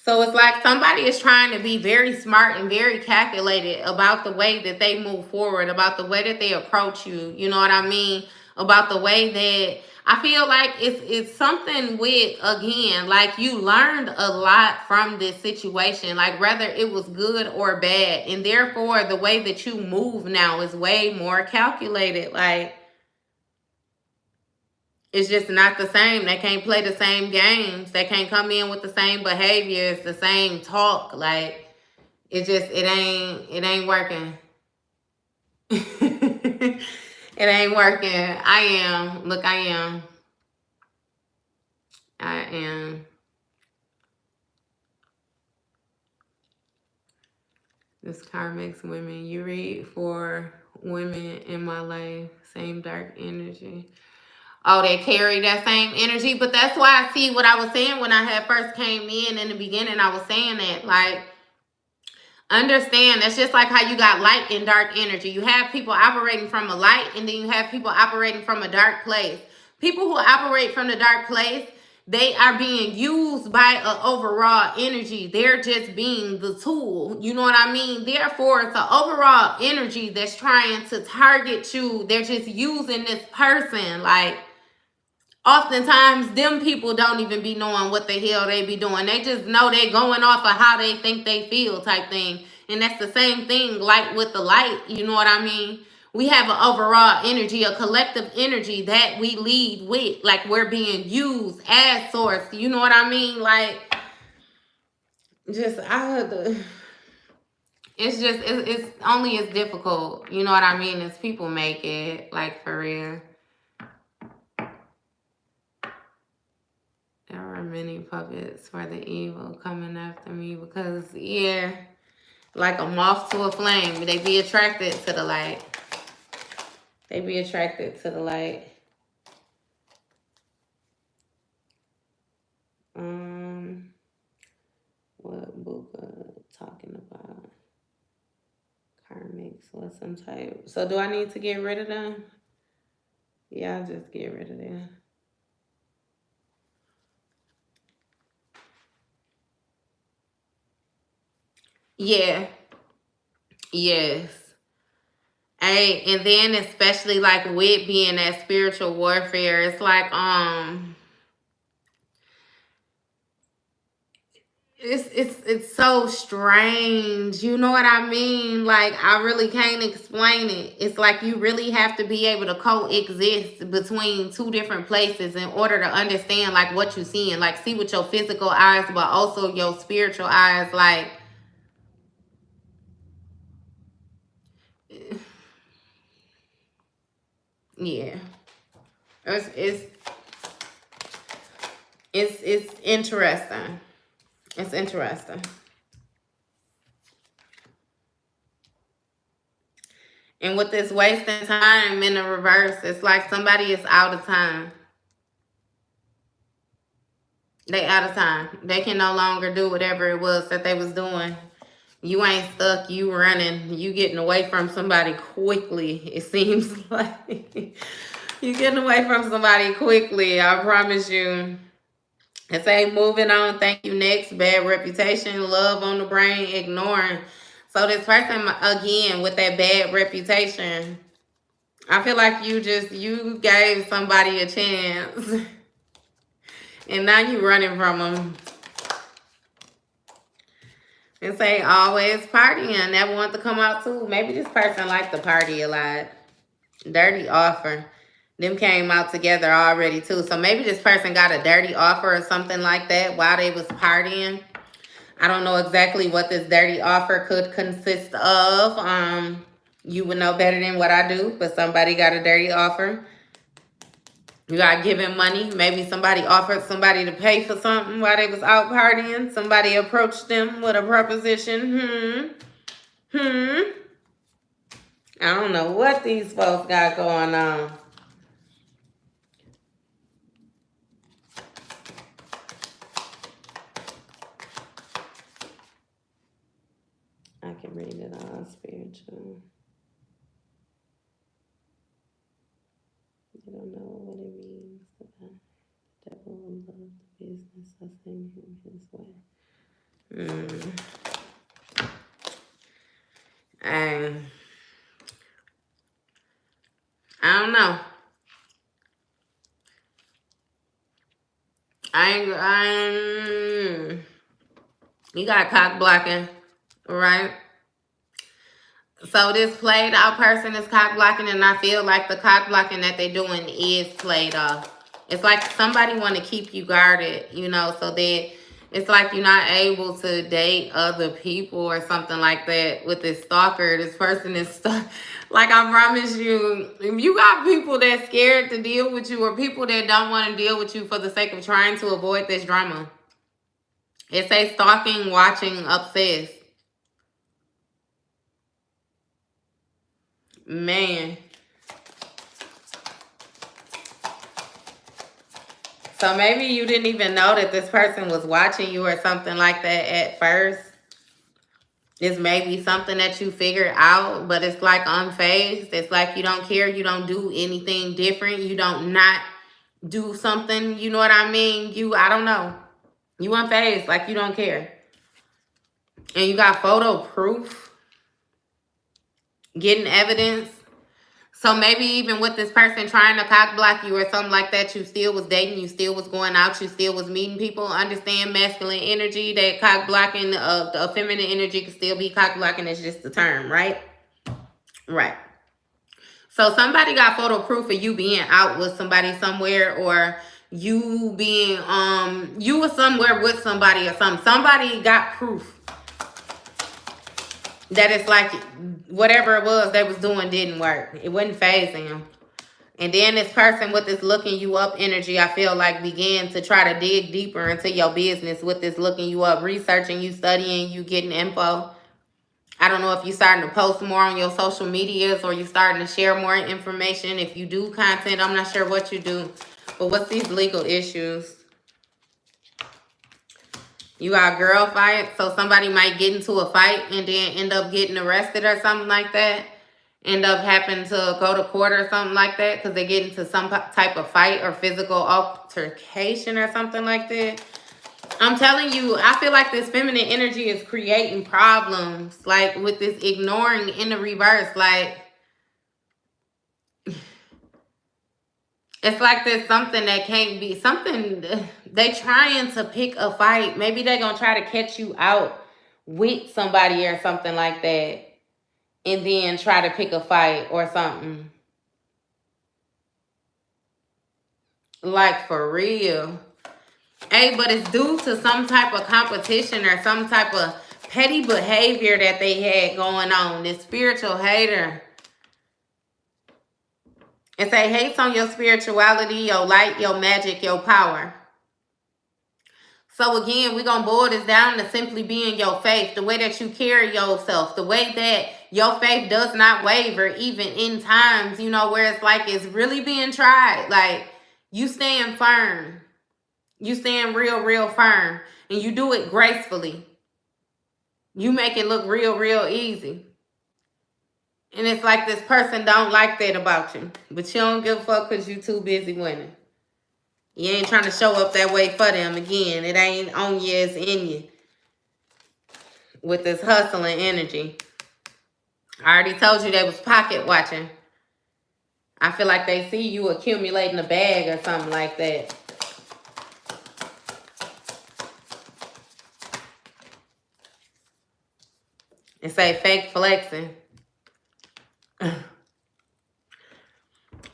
So it's like somebody is trying to be very smart and very calculated about the way that they move forward, about the way that they approach you. You know what I mean? About the way that I feel like it's something with, again, like you learned a lot from this situation, like whether it was good or bad. And therefore, the way that you move now is way more calculated. Like, it's just not the same. They can't play the same games. They can't come in with the same behaviors, the same talk. Like, it ain't working. ain't working. I am. Look, I am. I am. This karmics women. You read for women in my life. Same dark energy. Oh, they carry that same energy. But that's why I see what I was saying when I had first came in the beginning. I was saying that, like, understand, that's just like how you got light and dark energy. You have people operating from a light, and then you have people operating from a dark place. People who operate from the dark place, they are being used by an overall energy. They're just being the tool. You know what I mean? Therefore, it's an overall energy that's trying to target you. They're just using this person. Like, oftentimes, them people don't even be knowing what the hell they be doing. They just know they going off of how they think they feel type thing. And that's the same thing, light with the light. You know what I mean? We have an overall energy, a collective energy that we lead with. Like, we're being used as source. You know what I mean? Like, just, it's only as difficult. You know what I mean? As people make it. Like, for real. There are many puppets for the evil coming after me because, yeah, like a moth to a flame, they be attracted to the light. They be attracted to the light. What book talking about? Karmics or some type. So do I need to get rid of them? Yeah, I'll just get rid of them. Yeah. Yes. Hey, and then especially like with being that spiritual warfare, it's like it's so strange. You know what I mean? Like, I really can't explain it. It's like you really have to be able to coexist between two different places in order to understand like what you're seeing. Like, see with your physical eyes, but also your spiritual eyes. Like, yeah. It's interesting. It's interesting. And with this wasting time in the reverse, it's like somebody is out of time. They out of time. They can no longer do whatever it was that they was doing. You ain't stuck. You running. You getting away from somebody quickly. It seems like you getting away from somebody quickly. I promise you. It say moving on. Thank you. Next. Bad reputation. Love on the brain. Ignoring. So this person, again, with that bad reputation, I feel like you gave somebody a chance. And now you running from them. And say always partying. Never want to come out too. Maybe this person liked to party a lot. Dirty offer. Them came out together already too. So maybe this person got a dirty offer or something like that while they was partying. I don't know exactly what this dirty offer could consist of. You would know better than what I do, but somebody got a dirty offer. You got given money. Maybe somebody offered somebody to pay for something while they was out partying. Somebody approached them with a proposition. I don't know what these folks got going on. I can read it all spiritual. I don't know what it means. The devil will love the business. I send him his way. I don't know. You got cock blocking, right? So this played out person is cock blocking, and I feel like the cock blocking that they're doing is played off. It's like somebody want to keep you guarded, you know, so that It's like you're not able to date other people or something like that with this stalker. This person is stuck. Like, I promise you, if you got people that's scared to deal with you or people that don't want to deal with you for the sake of trying to avoid this drama. It says stalking, watching, obsessed. Man. So maybe you didn't even know that this person was watching you or something like that at first. It's maybe something that you figured out, but it's like unfazed. It's like you don't care. You don't do anything different. You don't not do something. You know what I mean? I don't know. You unfazed, like you don't care. And you got photo proof, getting evidence. So maybe even with this person trying to cock block you or something like that, you still was dating, you still was going out, you still was meeting people. Understand masculine energy, that cock blocking, the feminine energy can still be cock blocking. It's just the term, right? Right. So somebody got photo proof of you being out with somebody somewhere, or you being, you were somewhere with somebody or something. Somebody got proof that it's like whatever it was they was doing didn't work. It wasn't phasing them. And then this person with this looking you up energy, I feel like began to try to dig deeper into your business with this looking you up, researching you, studying you, getting info. I don't know if you're starting to post more on your social medias or you're starting to share more information. If you do content, I'm not sure what you do. But what's these legal issues? You got a girl fight, so somebody might get into a fight and then end up getting arrested or something like that. End up having to go to court or something like that because they get into some type of fight or physical altercation or something like that. I'm telling you, I feel like this feminine energy is creating problems, like with this ignoring in the reverse. Like, it's like there's something that can't be, something, they trying to pick a fight. Maybe they're going to try to catch you out with somebody or something like that. And then try to pick a fight or something. Like, for real. Hey, but it's due to some type of competition or some type of petty behavior that they had going on. This spiritual hater. And say hates on your spirituality, your light, your magic, your power. So again, we're going to boil this down to simply being your faith, the way that you carry yourself, the way that your faith does not waver even in times, you know, where it's like it's really being tried. Like, you stand firm. You stand real firm. And you do it gracefully. You make it look real easy. And it's like this person don't like that about you. But you don't give a fuck because you too busy winning. You ain't trying to show up that way for them again. It ain't on you, it's in you. With this hustling energy. I already told you they was pocket watching. I feel like they see you accumulating a bag or something like that. And say fake flexing.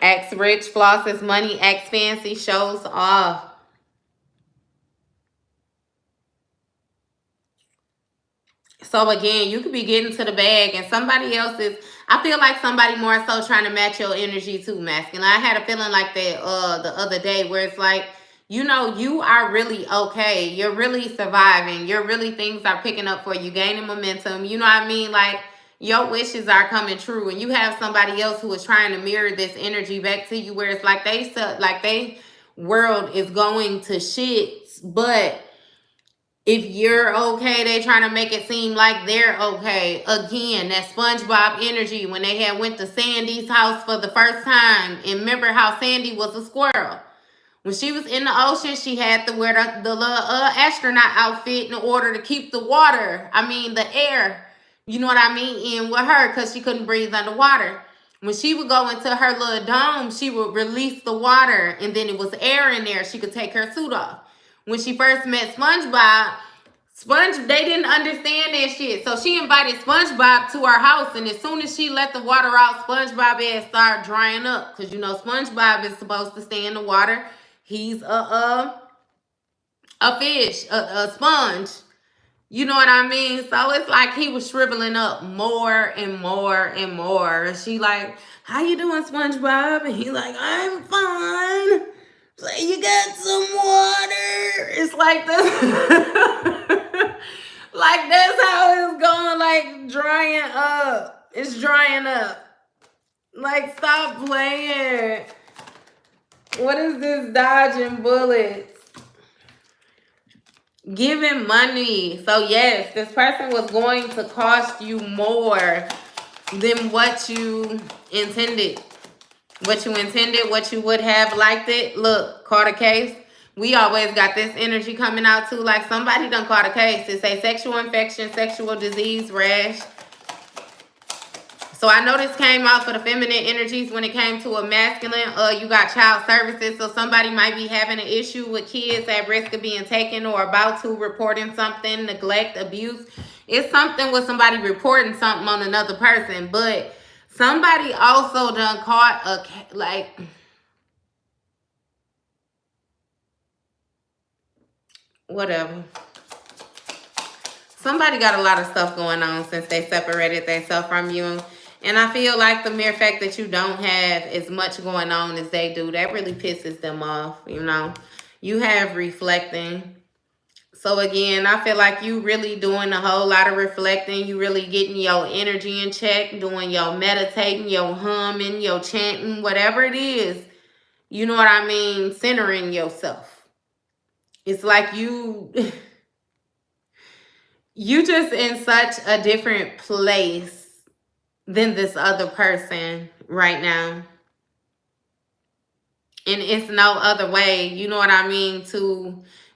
Acts rich, flosses money, acts fancy, shows off. So again, you could be getting to the bag and somebody else is, I feel like somebody more so trying to match your energy too, masculine. I had a feeling like that the other day where it's like, you know, you are really okay. You're really surviving. You're really, things are picking up for you, gaining momentum. You know what I mean? Like, your wishes are coming true. And you have somebody else who is trying to mirror this energy back to you where it's like they world is going to shit. But if you're okay, they trying to make it seem like they're okay. Again, that SpongeBob energy when they had went to Sandy's house for the first time. And remember how Sandy was a squirrel. When she was in the ocean, she had to wear the little astronaut outfit in order to keep the air, you know what I mean, in with her because she couldn't breathe underwater. When she would go into her little dome, she would release the water and then it was air in there. She could take her suit off. When she first met SpongeBob, they didn't understand that shit. So she invited SpongeBob to her house. And as soon as she let the water out, SpongeBob ass started drying up. Because, you know, SpongeBob is supposed to stay in the water. He's a a fish, a sponge. You know what I mean? So it's like he was shriveling up more and more and more. She like, how you doing, SpongeBob? And he like, I'm fine. So you got some water. It's like this. Like that's how it's going, like drying up. It's drying up. Like stop playing. What is this dodging bullets? Giving money. So yes, this person was going to cost you more than what you intended. What you intended, what you would have liked it. Look, caught a case. We always got this energy coming out too. Like somebody done caught a case. It's a sexual infection, sexual disease, rash. So I know this came out for the feminine energies when it came to a masculine. You got child services. So somebody might be having an issue with kids at risk of being taken or about to, reporting something, neglect, abuse. It's something with somebody reporting something on another person. But somebody also done caught a, like, whatever. Somebody got a lot of stuff going on since they separated themselves from you. And I feel like the mere fact that you don't have as much going on as they do, that really pisses them off, you know. You have reflecting. So again, I feel like you really doing a whole lot of reflecting. You really getting your energy in check, doing your meditating, your humming, your chanting, whatever it is. You know what I mean? Centering yourself. It's like you just in such a different place than this other person right now. And it's no other way, you know what I mean,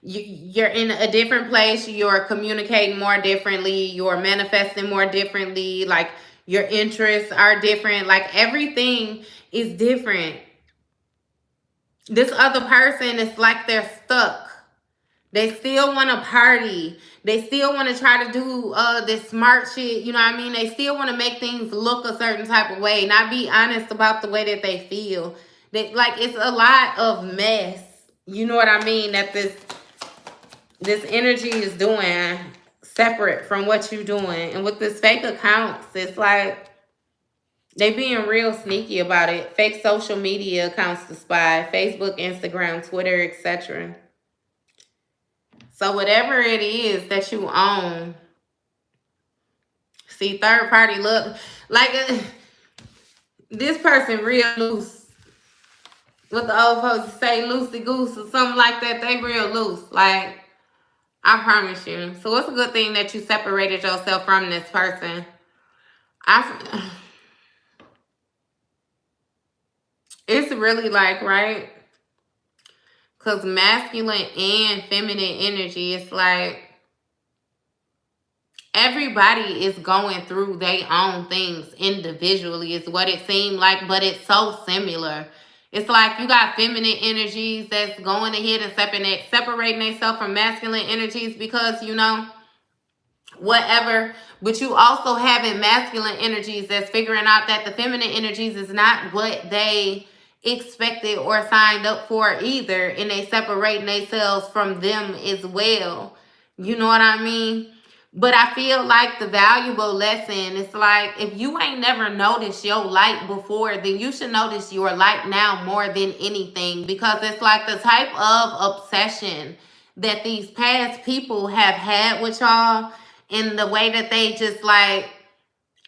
you're in a different place, you're communicating more differently, you're manifesting more differently, like your interests are different, like everything is different. This other person is like they're stuck. They still want to party. They still want to try to do this smart shit. You know what I mean? They still want to make things look a certain type of way. Not be honest about the way that they feel. Like, it's a lot of mess. You know what I mean? That this energy is doing separate from what you're doing. And with this fake accounts, it's like they being real sneaky about it. Fake social media accounts to spy. Facebook, Instagram, Twitter, etc. So whatever it is that you own, see, third party look, like this person real loose. What the old folks say, loosey goose or something like that, they real loose. Like, I promise you. So it's a good thing that you separated yourself from this person. It's really like, right? Because masculine and feminine energy, it's like everybody is going through their own things individually is what it seemed like, but it's so similar. It's like you got feminine energies that's going ahead and separating themselves from masculine energies because, you know, whatever. But you also having masculine energies that's figuring out that the feminine energies is not what they expected or signed up for either, and they separating themselves from them as well. You know what I mean? But I feel like the valuable lesson is like, if you ain't never noticed your light before, then you should notice your light now more than anything, because it's like the type of obsession that these past people have had with y'all, and the way that they just like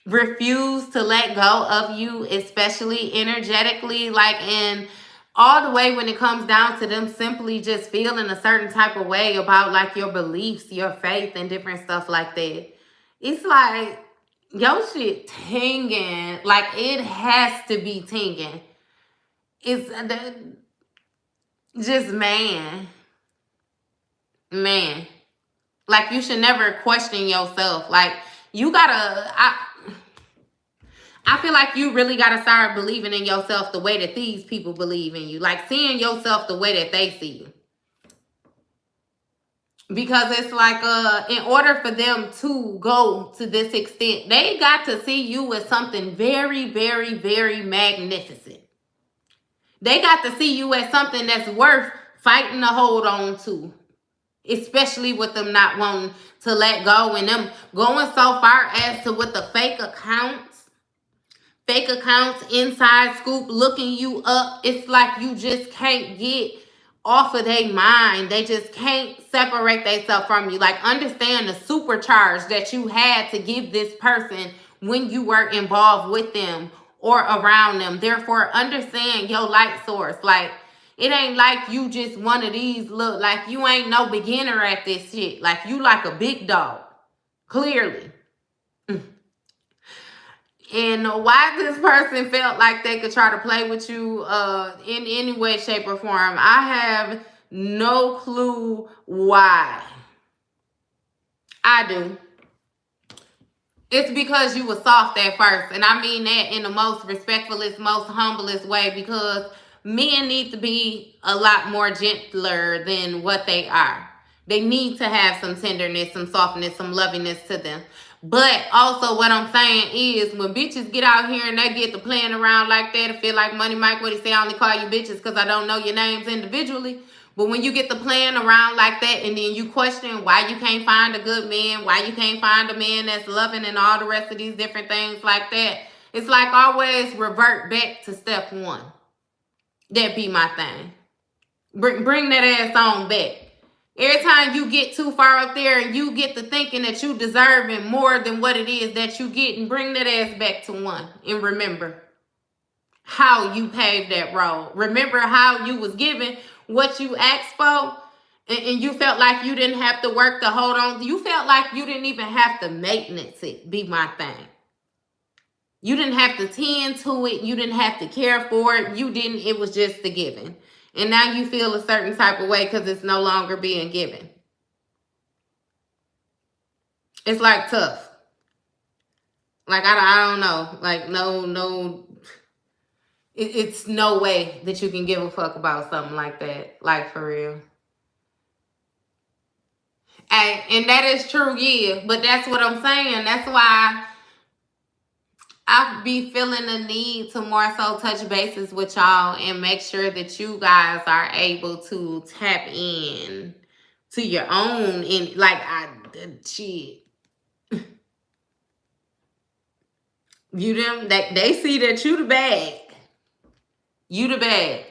refuse to let go of you, especially energetically, like, and all the way when it comes down to them simply just feeling a certain type of way about like your beliefs, your faith, and different stuff like that. It's like your shit tinging, like it has to be tinging. It's just man, like you should never question yourself. Like you gotta, I feel like you really got to start believing in yourself the way that these people believe in you. Like seeing yourself the way that they see you. Because it's like, in order for them to go to this extent, they got to see you as something very, very, very magnificent. They got to see you as something that's worth fighting to hold on to. especially with them not wanting to let go and them going so far as to with the fake accounts, inside scoop, looking you up. It's like you just can't get off of their mind. They just can't separate themselves from you. Like, understand the supercharge that you had to give this person when you were involved with them or around them. Therefore, understand your light source. Like, it ain't like you just one of these, look, like you ain't no beginner at this shit. Like, you like a big dog, clearly. And why this person felt like they could try to play with you in any way, shape, or form, I have no clue why. I do. It's because you were soft at first. And I mean that in the most respectfulest, most humblest way, because men need to be a lot more gentler than what they are. They need to have some tenderness, some softness, some lovingness to them. But also what I'm saying is when bitches get out here and they get to playing around like that, to feel like Money Mike, what he say, I only call you bitches because I don't know your names individually. But when you get to playing around like that and then you question why you can't find a good man, why you can't find a man that's loving and all the rest of these different things like that, it's like always revert back to step one. That be my thing. Bring that ass on back. Every time you get too far up there and you get to thinking that you deserving more than what it is that you get, and bring that ass back to one. And remember how you paved that road. Remember how you was given what you asked for, and you felt like you didn't have to work to hold on. You felt like you didn't even have to maintenance it, be my thing. You didn't have to tend to it. You didn't have to care for it. It was just the giving. And now you feel a certain type of way because it's no longer being given. It's like tough. Like, I don't know. Like, no. It's no way that you can give a fuck about something like that. Like, for real. And that is true, yeah. But that's what I'm saying. That's why I be feeling the need to more so touch bases with y'all and make sure that you guys are able to tap in to your own, in like shit. They see that you the bag. You the bag.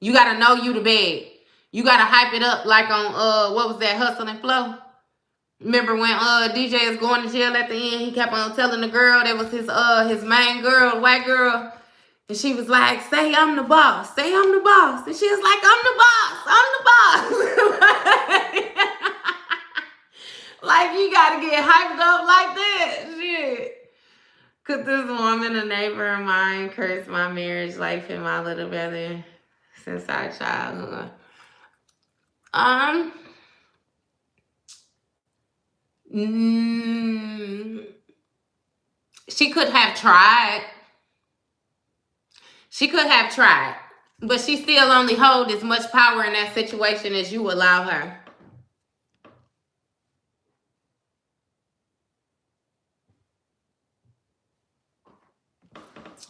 You gotta know you the bag. You gotta hype it up like on what was that, Hustle and Flow? Remember when DJ is going to jail at the end, he kept on telling the girl that was his main girl, white girl, and she was like, say I'm the boss, say I'm the boss. And she was like, I'm the boss. Like, you gotta get hyped up like that. Shit. Could this woman, a neighbor of mine, curse my marriage life and my little brother since our childhood? She could have tried. She could have tried. But she still only holds as much power in that situation as you allow her.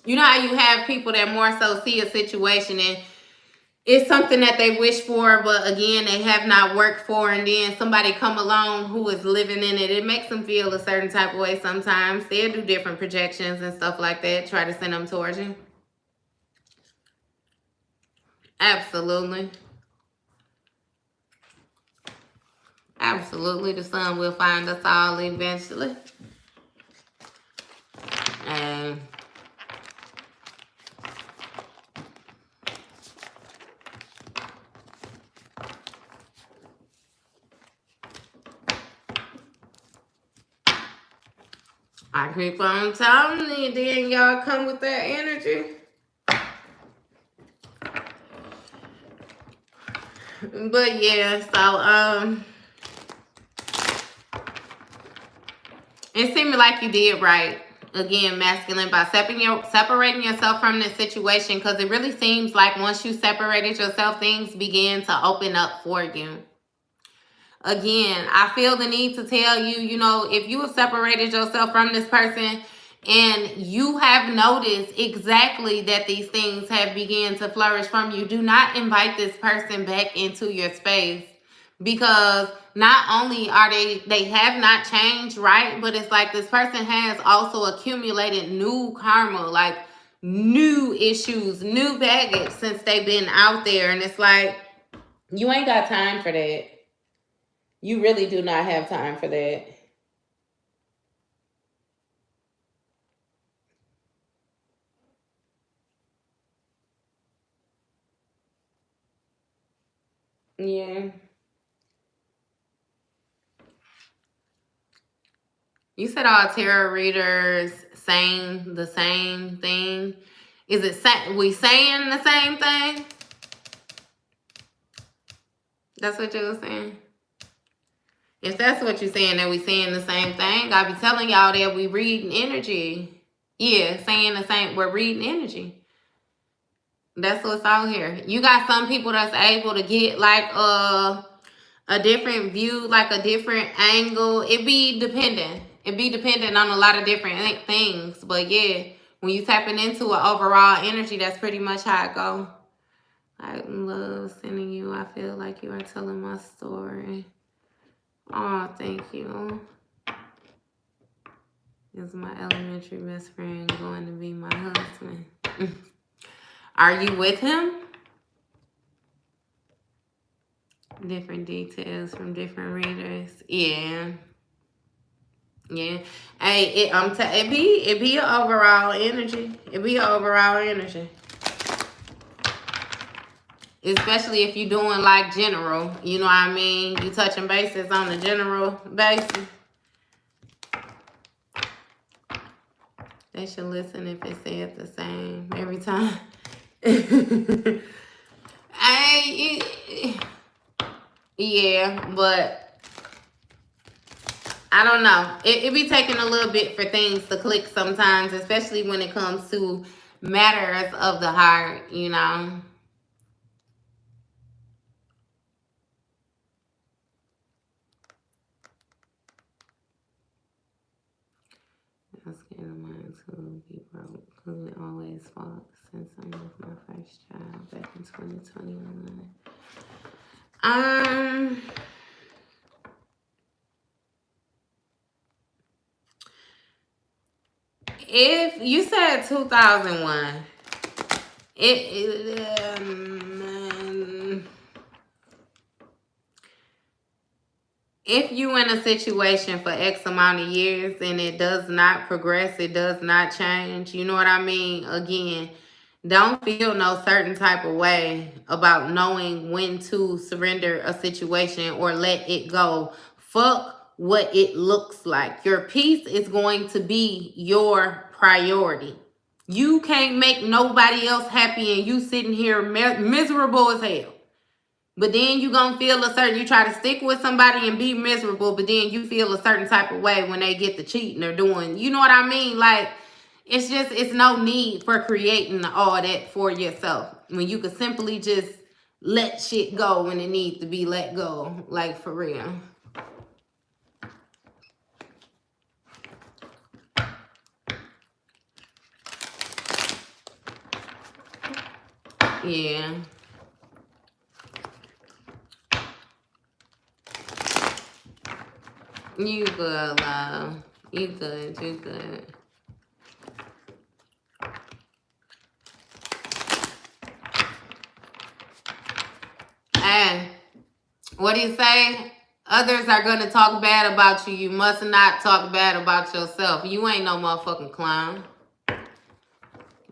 You know how you have people that more so see a situation and it's something that they wish for, but again, they have not worked for, and then somebody come along who is living in it. It makes them feel a certain type of way sometimes. They'll do different projections and stuff like that, try to send them towards you. Absolutely. Absolutely. The sun will find us all eventually. And I keep on telling you, then y'all come with that energy. But yeah, so it seemed like you did right. Again, masculine, by separating yourself from this situation, because it really seems like once you separated yourself, things began to open up for you. Again, I feel the need to tell you, if you have separated yourself from this person and you have noticed exactly that these things have begun to flourish from you, do not invite this person back into your space, Because not only are they have not changed, right? But it's like this person has also accumulated new karma, like new issues, new baggage since they've been out there. And it's like, you ain't got time for that. You really do not have time for that. Yeah. You said all tarot readers saying the same thing. Is it we saying the same thing? That's what you were saying? If that's what you're saying, that we saying the same thing, I be telling y'all that we reading energy. Yeah, saying the same. We're reading energy. That's what's out here. You got some people that's able to get like a different view, like a different angle. It be dependent. It be dependent on a lot of different things. But yeah, when you tapping into an overall energy, that's pretty much how it go. I love sending you. I feel like you are telling my story. Oh, thank you. Is my elementary best friend going to be my husband? Are you with him? Different details from different readers. Yeah. Yeah. Hey, it be an overall energy. It be an overall energy. Especially if you're doing like general. You know what I mean? You touching bases on the general basis. They should listen if it said the same every time. Yeah, but I don't know. It be taking a little bit for things to click sometimes, especially when it comes to matters of the heart, you know. I was scared of mine to be broke because it always fought since I'm with my first child back in 2021. If you said 2001, if you in a situation for X amount of years and it does not progress, it does not change, you know what I mean? Again, don't feel no certain type of way about knowing when to surrender a situation or let it go. Fuck what it looks like. Your peace is going to be your priority. You can't make nobody else happy and you sitting here miserable as hell. But then you gonna feel a certain, you try to stick with somebody and be miserable, but then you feel a certain type of way when they get the cheating or doing, you know what I mean? Like, it's no need for creating all that for yourself. When you could simply just let shit go when it needs to be let go. Like, for real. Yeah. You good, love. You good. You good. And what do you say? Others are going to talk bad about you. You must not talk bad about yourself. You ain't no motherfucking clown.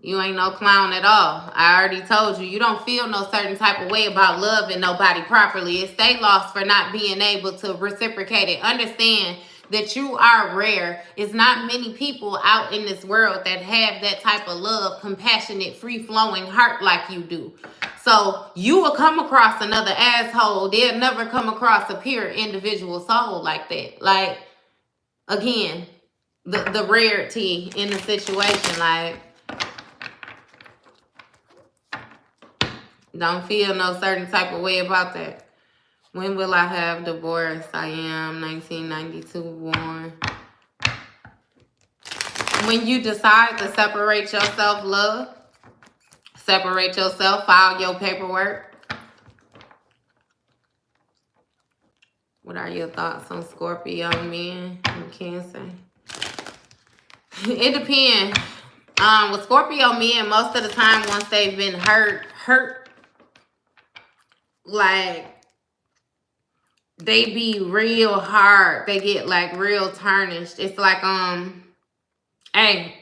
You ain't no clown at all. I already told you. You don't feel no certain type of way about loving nobody properly. It's they lost for not being able to reciprocate it. Understand that you are rare. It's not many people out in this world that have that type of love, compassionate, free-flowing heart like you do. So you will come across another asshole. They'll never come across a pure individual soul like that. Like, again, the rarity in the situation, like, don't feel no certain type of way about that. When will I have divorce? I am 1992 born. When you decide to separate yourself, love, separate yourself, file your paperwork. What are your thoughts on Scorpio men and Cancer? It depends. With Scorpio men, most of the time, once they've been hurt, like, they be real hard. They get, like, real tarnished. It's like, hey,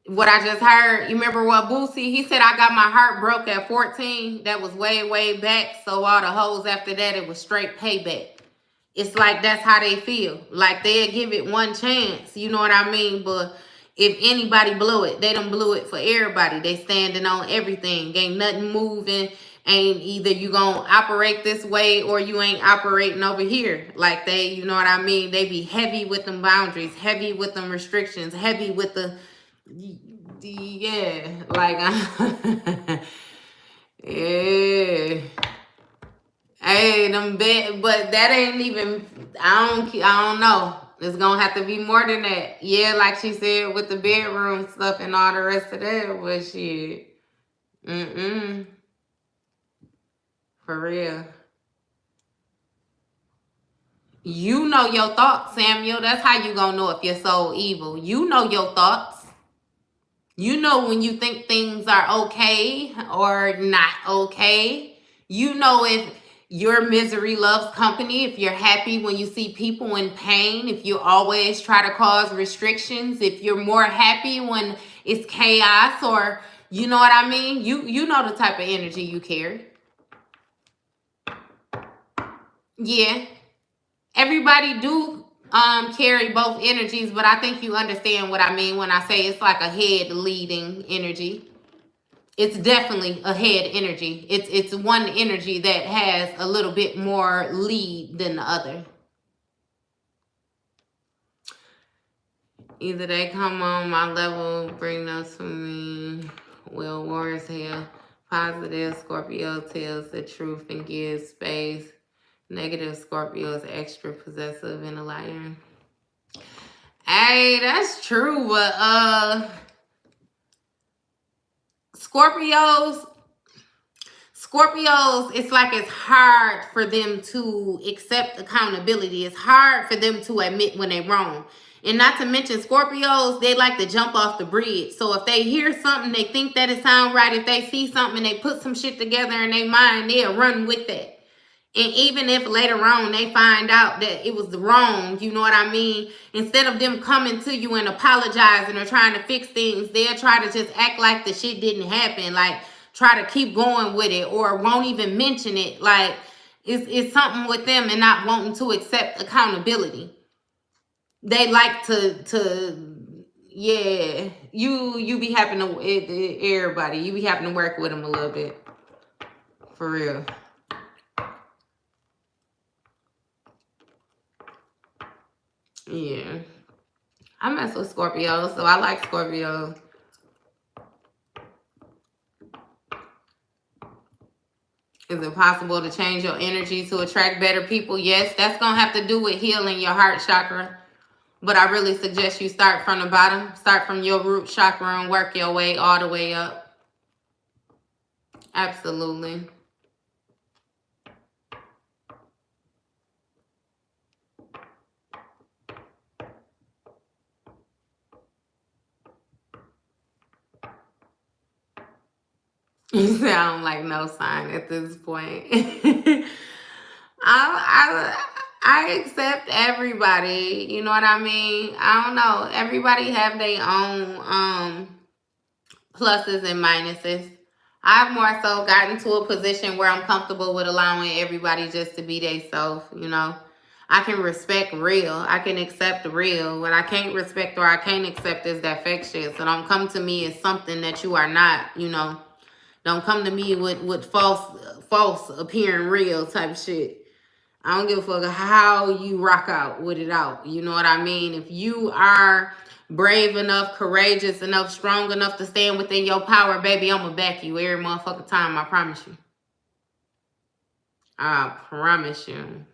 what I just heard, you remember what Boosie, he said, I got my heart broke at 14. That was way, way back. So all the hoes after that, it was straight payback. It's like that's how they feel. Like they'll give it one chance. You know what I mean? But if anybody blew it, they done blew it for everybody. They standing on everything. Ain't nothing moving. Ain't either you gonna operate this way or you ain't operating over here. Like they, you know what I mean? They be heavy with them boundaries, heavy with them restrictions, heavy with the yeah, like yeah. Hey, them bed, but that ain't even. I don't know. It's gonna have to be more than that. Yeah, like she said with the bedroom stuff and all the rest of that. But shit, for real. You know your thoughts, Samuel. That's how you gonna know if you're so evil. You know your thoughts. You know when you think things are okay or not okay. You know if your misery loves company, if you're happy when you see people in pain, if you always try to cause restrictions, if you're more happy when it's chaos, or you know what I mean? You know the type of energy you carry. Yeah. Everybody do carry both energies, but I think you understand what I mean when I say it's like a head leading energy. It's definitely a head energy. It's one energy that has a little bit more lead than the other. Either they come on my level, bring those for me. Well, war is hell. Positive Scorpio tells the truth and gives space. Negative Scorpio is extra possessive and a liar. Hey, that's true, but Scorpios, it's like it's hard for them to accept accountability. It's hard for them to admit when they're wrong. And not to mention Scorpios, they like to jump off the bridge. So if they hear something, they think that it sounds right. If they see something and they put some shit together in their mind, they'll run with that. And even if later on they find out that it was wrong, you know what I mean? Instead of them coming to you and apologizing or trying to fix things, they'll try to just act like the shit didn't happen. Like, try to keep going with it or won't even mention it. Like, it's something with them and not wanting to accept accountability. They like to yeah. You be having to, everybody, you be having to work with them a little bit. For real. Yeah. I mess with Scorpio, so I like Scorpio. Is it possible to change your energy to attract better people? Yes, that's going to have to do with healing your heart chakra. But I really suggest you start from the bottom. Start from your root chakra and work your way all the way up. Absolutely. You sound like no sign at this point. I accept everybody. You know what I mean? I don't know. Everybody have their own pluses and minuses. I've more so gotten to a position where I'm comfortable with allowing everybody just to be themselves, you know. I can respect real. I can accept real. What I can't respect or I can't accept is that fake shit. So don't come to me as something that you are not, you know. Don't come to me with false appearing real type shit. I don't give a fuck how you rock out with it out. You know what I mean? If you are brave enough, courageous enough, strong enough to stand within your power, baby, I'm going to back you every motherfucking time. I promise you. I promise you.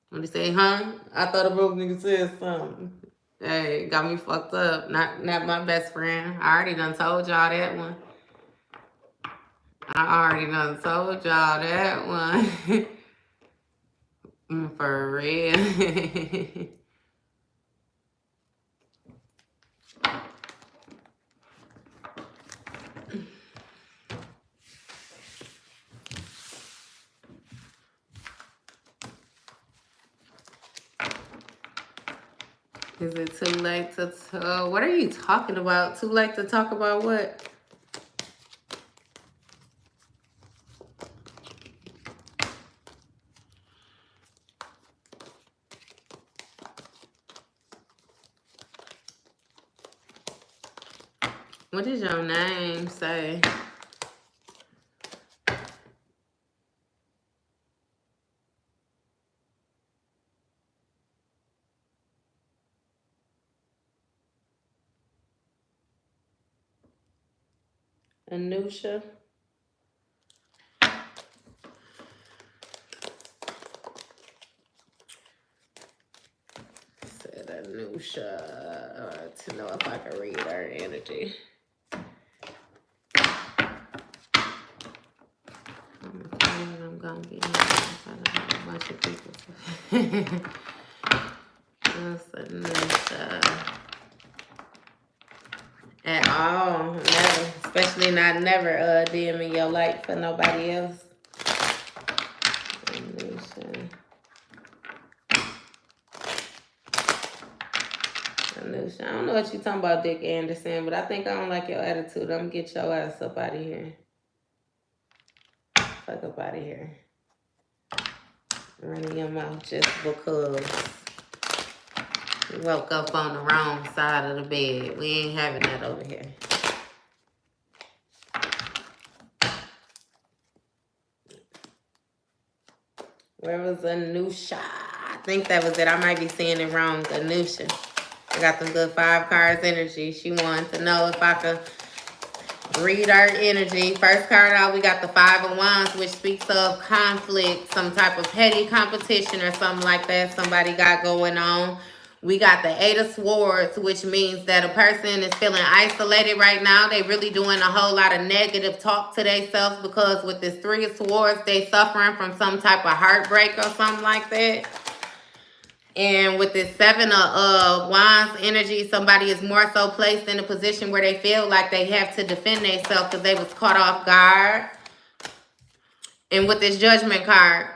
What do you say, huh? I thought a broke nigga said something. Hey, got me fucked up. Not my best friend. I already done told y'all that one. I already done told y'all that one. For real. Is it too late to what are you talking about? Too late to talk about what? What does your name say? Anusha? Said Anusha. To know if I can read her energy. I'm gonna be here. A bunch of people. That's Anusha. At all. Never. Especially not never DMing your light for nobody else. Anusha. Anusha. I don't know what you talking about, Dick Anderson, but I think I don't like your attitude. I'm gonna get your ass up out of here. Fuck up out of here. Running your mouth just because you woke up on the wrong side of the bed. We ain't having that over here. Where was Anusha? I think that was it. I might be saying it wrong. Anusha. I got them good 5 cards energy. She wanted to know if I could read our energy. First card out, we got the 5 of Wands, which speaks of conflict, some type of petty competition or something like that somebody got going on. We got the 8 of Swords, which means that a person is feeling isolated right now. They really doing a whole lot of negative talk to themselves because with this 3 of Swords, they suffering from some type of heartbreak or something like that. And with this 7 of Wands energy, somebody is more so placed in a position where they feel like they have to defend themselves because they was caught off guard. And with this Judgment card.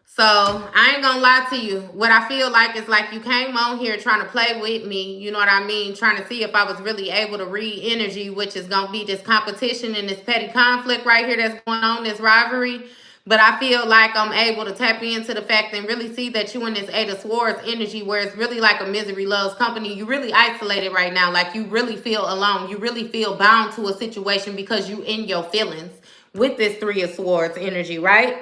So, I ain't gonna lie to you. What I feel like is like you came on here trying to play with me. You know what I mean? Trying to see if I was really able to read energy, which is gonna be this competition and this petty conflict right here that's going on, this rivalry. But I feel like I'm able to tap into the fact and really see that you in this 8 of Swords energy where it's really like a misery loves company. You really isolated right now. Like you really feel alone. You really feel bound to a situation because you in your feelings with this 3 of Swords energy, right?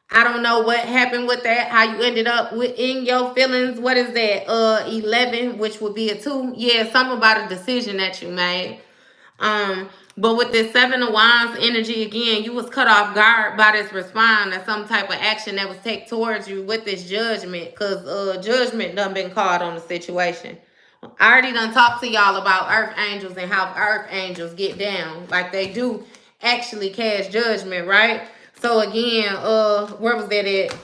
I don't know what happened with that, how you ended up in your feelings. What is that? 11, which would be a 2. Yeah, something about a decision that you made. But with this 7 of Wands energy, again, you was cut off guard by this response or some type of action that was taken towards you with this Judgment, because Judgment done been called on the situation. I already done talked to y'all about Earth Angels and how Earth Angels get down. Like they do actually cast judgment, right? So again, where was that at?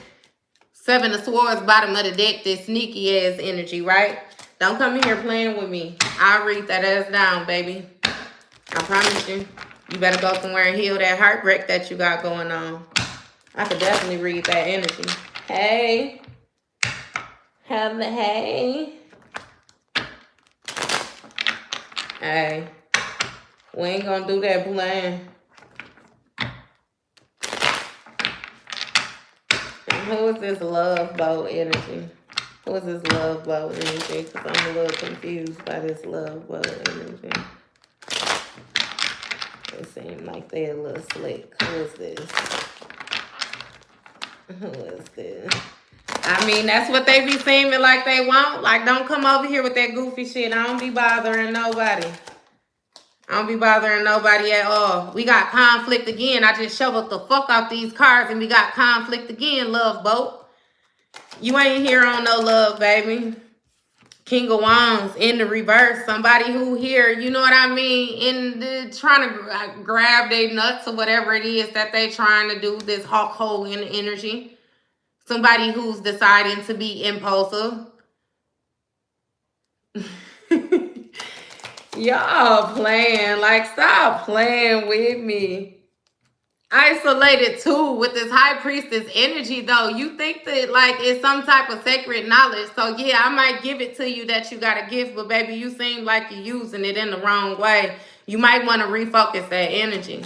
7 of Swords, bottom of the deck, this sneaky ass energy, right? Don't come in here playing with me. I'll read that ass down, baby. I promise you. You better go somewhere and heal that heartbreak that you got going on. I could definitely read that energy. Hey. Hey. Hey. We ain't gonna do that playing. Who is this love boat energy? Who is this love boat energy? Because I'm a little confused by this love boat energy. They seem like they're a little slick. Who is this? Who is this? I mean, that's what they be seeming like they want. Like, don't come over here with that goofy shit. I don't be bothering nobody. I don't be bothering nobody at all. We got conflict again. I just shoveled the fuck out these cards and we got conflict again, love boat. You ain't here on no love, baby. King of Wands in the reverse. Somebody who here, you know what I mean, in the trying to grab their nuts or whatever it is that they trying to do, this Hulk Hogan energy. Somebody who's deciding to be impulsive. Y'all playing. Like, stop playing with me. Isolated too with this high priestess energy though. You think that like it's some type of sacred knowledge. So yeah, I might give it to you that you got a gift, but baby, you seem like you're using it in the wrong way. You might want to refocus that energy.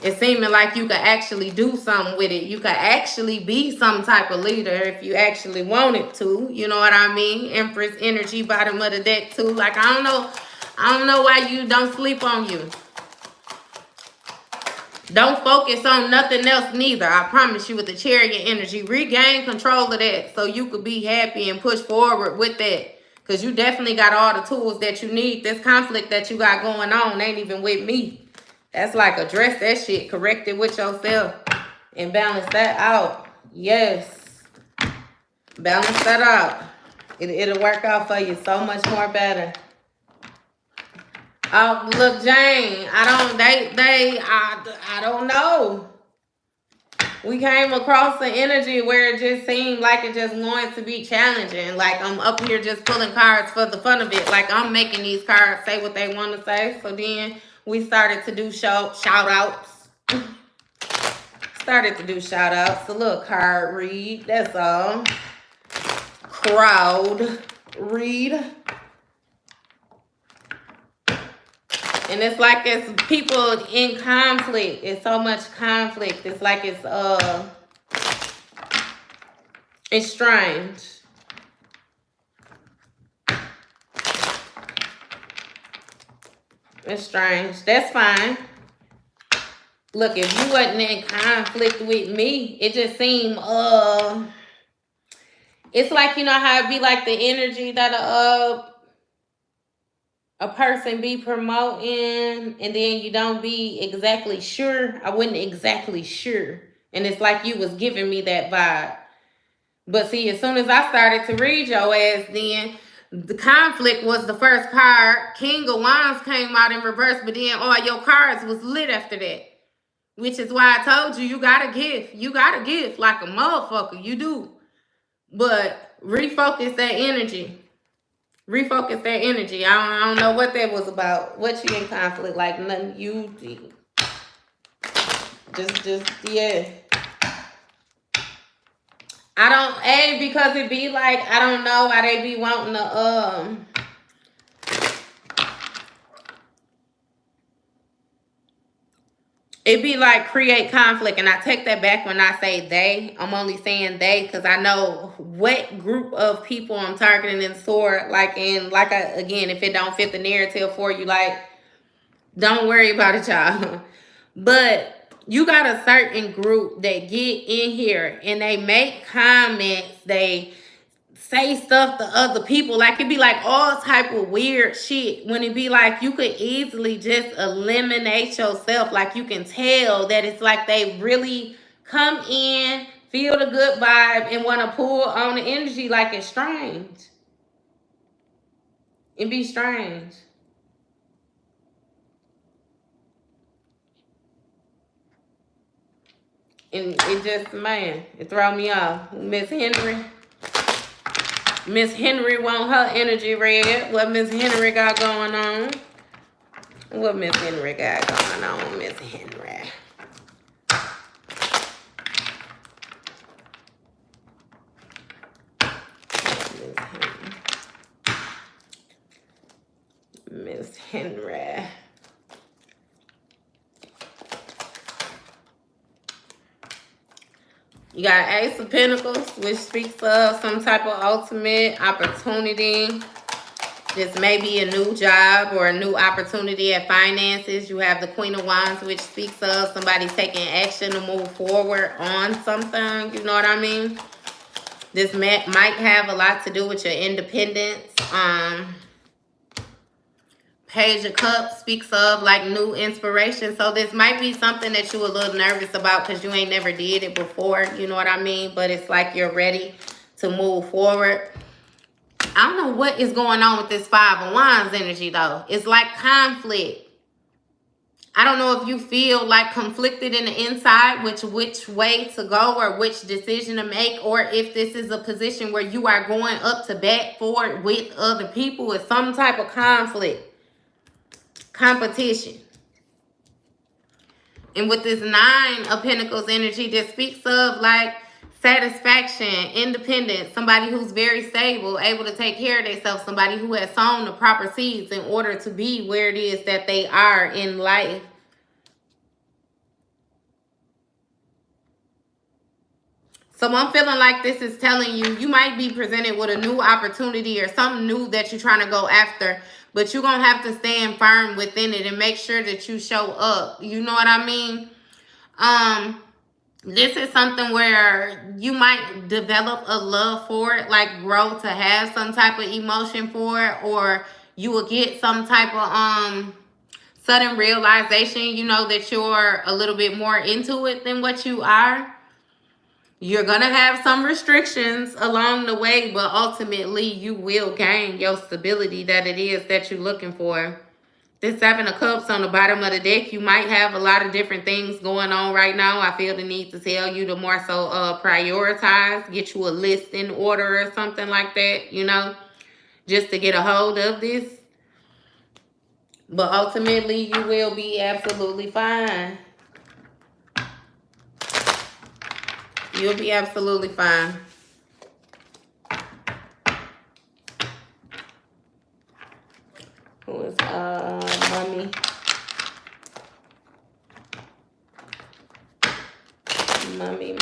It's seeming like you could actually do something with it. You could actually be some type of leader if you actually wanted to. You know what I mean? Empress energy, bottom of the deck too. Like, I don't know why you don't sleep on you. Don't focus on nothing else neither. I promise you with the Chariot energy. Regain control of that so you could be happy and push forward with that. Because you definitely got all the tools that you need. This conflict that you got going on ain't even with me. That's like address that shit. Correct it with yourself. And balance that out. Yes. Balance that out. It'll work out for you so much more better. Oh, look, Jane, I don't know. We came across an energy where it just seemed like it just wanted to be challenging. Like, I'm up here just pulling cards for the fun of it. Like, I'm making these cards say what they want to say. So then we started to do shout outs. Started to do shout outs. A little card read. That's all. Crowd read. And it's like it's people in conflict. It's so much conflict. It's like it's strange. It's strange. That's fine. Look, if you wasn't in conflict with me, it just seemed it's like, you know how it be like the energy that a person be promoting and then you don't be exactly sure. I wasn't exactly sure. And it's like you was giving me that vibe. But see, as soon as I started to read your ass, then the conflict was the first card. King of Wands came out in reverse, but then all your cards was lit after that. Which is why I told you, you got a gift. You got a gift like a motherfucker. You do. But refocus that energy. Refocus that energy. I don't know what that was about. What you in conflict like? Nothing. You just yeah. I don't because it be like I don't know why they be wanting to it be like create conflict, and I take that back when I say they. I'm only saying they because I know what group of people I'm targeting in sword. Like, again, if it don't fit the narrative for you, like, don't worry about it, y'all. But you got a certain group that get in here and they make comments, they say stuff to other people. Like, it be like all type of weird shit. When it be like you could easily just eliminate yourself. Like, you can tell that it's like they really come in, feel the good vibe, and want to pull on the energy. Like, it's strange. It be strange. And it just, man, it throw me off. Miss Henry want her energy read. What Miss Henry got going on? What Miss Henry got going on, Miss Henry? Miss Henry. You got Ace of Pentacles, which speaks of some type of ultimate opportunity. This may be a new job or a new opportunity at finances. You have the Queen of Wands, which speaks of somebody taking action to move forward on something. You know what I mean? This might have a lot to do with your independence. Page of Cups speaks of like new inspiration. So this might be something that you're a little nervous about because you ain't never did it before. You know what I mean? But it's like you're ready to move forward. I don't know what is going on with this Five of Wands energy though. It's like conflict. I don't know if you feel like conflicted in the inside, which way to go or which decision to make, or if this is a position where you are going up to bat for it with other people with some type of conflict, competition. And with this 9 of Pentacles energy, that speaks of like satisfaction, independence, somebody who's very stable, able to take care of themselves, somebody who has sown the proper seeds in order to be where it is that they are in life. So I'm feeling like this is telling you, you might be presented with a new opportunity or something new that you're trying to go after, but you're going to have to stand firm within it and make sure that you show up. You know what I mean? This is something where you might develop a love for it, like grow to have some type of emotion for it, or you will get some type of sudden realization, you know, that you're a little bit more into it than what you are. You're going to have some restrictions along the way, but ultimately you will gain your stability that it is that you're looking for. This 7 of Cups on the bottom of the deck, you might have a lot of different things going on right now. I feel the need to tell you to more so prioritize, get you a list in order or something like that, you know, just to get a hold of this. But ultimately, you will be absolutely fine. You'll be absolutely fine. Who is Mommy? Mommy.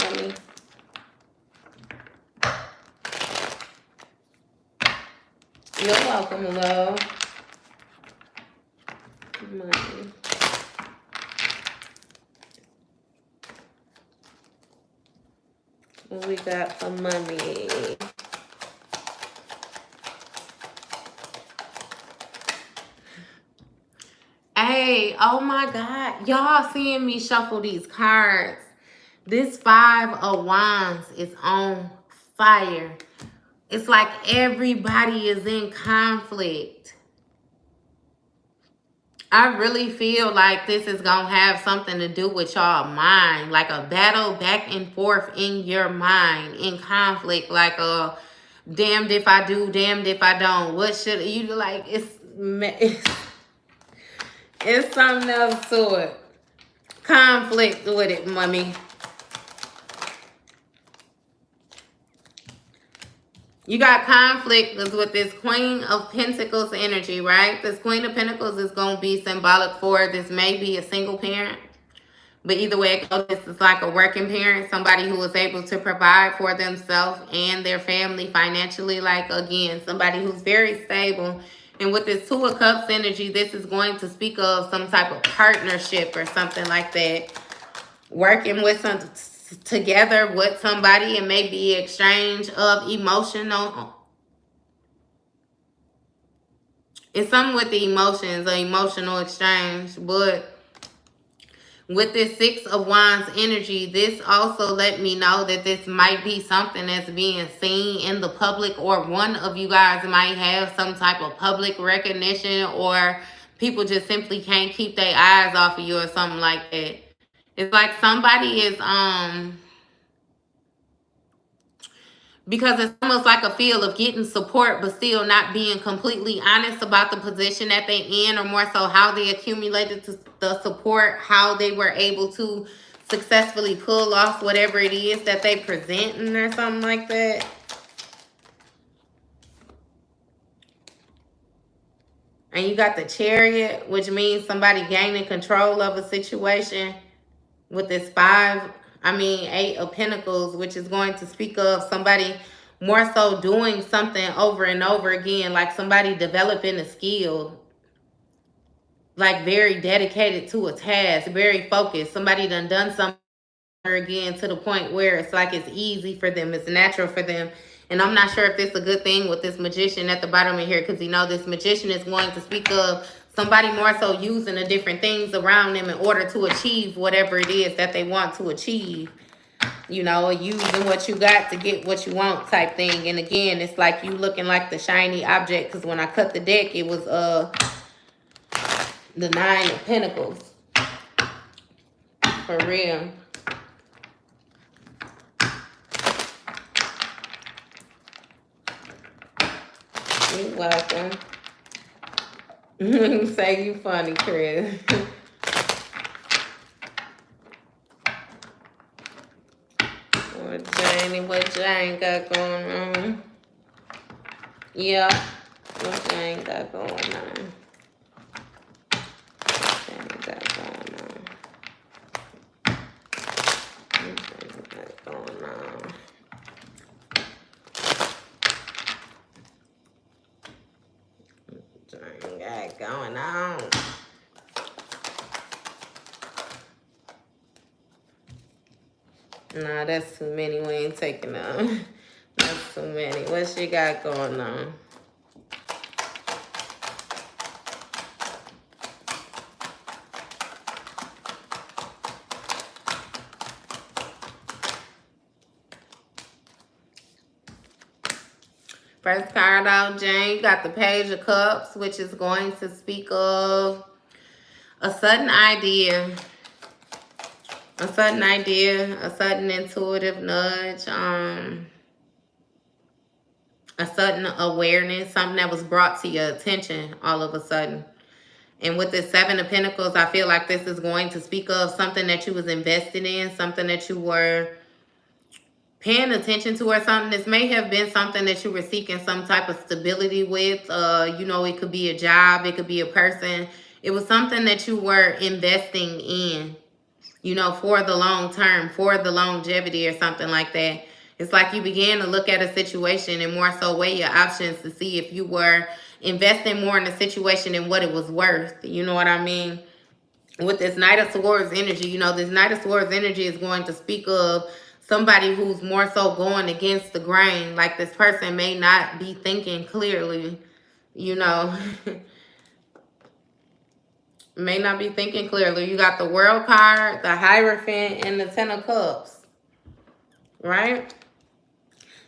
You're welcome, love. Mommy. What we got for Mommy? Hey, oh my God. Y'all seeing me shuffle these cards. This 5 of Wands is on fire. It's like everybody is in conflict. I really feel like this is going to have something to do with y'all mind. Like a battle back and forth in your mind. In conflict. Like a damned if I do, damned if I don't. What should you do? Like it's something else to it. Conflict with it, Mommy. You got conflict with this Queen of Pentacles energy, right? This Queen of Pentacles is going to be symbolic for this may be a single parent. But either way it goes, this is like a working parent. Somebody who is able to provide for themselves and their family financially. Like, again, somebody who's very stable. And with this 2 of Cups energy, this is going to speak of some type of partnership or something like that. Working with some together with somebody, and maybe exchange of emotional. It's something with the emotions, an emotional exchange. But with this 6 of Wands energy, this also let me know that this might be something that's being seen in the public, or one of you guys might have some type of public recognition, or people just simply can't keep their eyes off of you or something like that. It's like somebody is because it's almost like a feel of getting support but still not being completely honest about the position that they're in, or more so how they accumulated the support, how they were able to successfully pull off whatever it is that they presenting or something like that. And you got the Chariot, which means somebody gaining control of a situation with this 8 of Pentacles, which is going to speak of somebody more so doing something over and over again, like somebody developing a skill, like very dedicated to a task, very focused. Somebody done something again to the point where it's like it's easy for them, it's natural for them. And I'm not sure if this is a good thing with this Magician at the bottom of here, because you know this Magician is going to speak of somebody more so using the different things around them in order to achieve whatever it is that they want to achieve. You know, using what you got to get what you want type thing. And again, it's like you looking like the shiny object, because when I cut the deck, it was the 9 of Pentacles. For real. You're welcome. Say you funny, Chris. What Jane got going on? Yeah. What Jane got going on? Jane got going on. Jane got going on. Jane got going on. Nah, that's too many. We ain't taking on. That's too many. What she got going on? First card out, Jane, you got the Page of Cups, which is going to speak of a sudden idea. A sudden idea, a sudden intuitive nudge, a sudden awareness, something that was brought to your attention all of a sudden. And with this Seven of Pentacles, I feel like this is going to speak of something that you was invested in, something that you were paying attention to, or something. This may have been something that you were seeking some type of stability with. You know, it could be a job, it could be a person. It was something that you were investing in, you know, for the long term, for the longevity or something like that. It's like you began to look at a situation and more so weigh your options to see if you were investing more in the situation than what it was worth. You know what I mean? With this Knight of Swords energy, you know, this Knight of Swords energy is going to speak of somebody who's more so going against the grain. Like this person may not be thinking clearly, you know. May not be thinking clearly. You got the World card, the Hierophant, and the Ten of Cups. Right?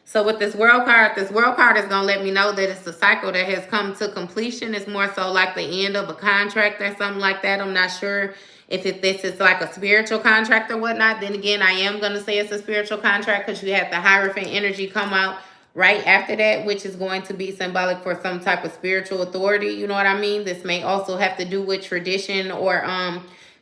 So with this World card is going to let me know that it's a cycle that has come to completion. It's more so like the end of a contract or something like that. I'm not sure if this is like a spiritual contract or whatnot. Then again, I am going to say it's a spiritual contract because you had the Hierophant energy come out right after that, which is going to be symbolic for some type of spiritual authority. You know what I mean? This may also have to do with tradition or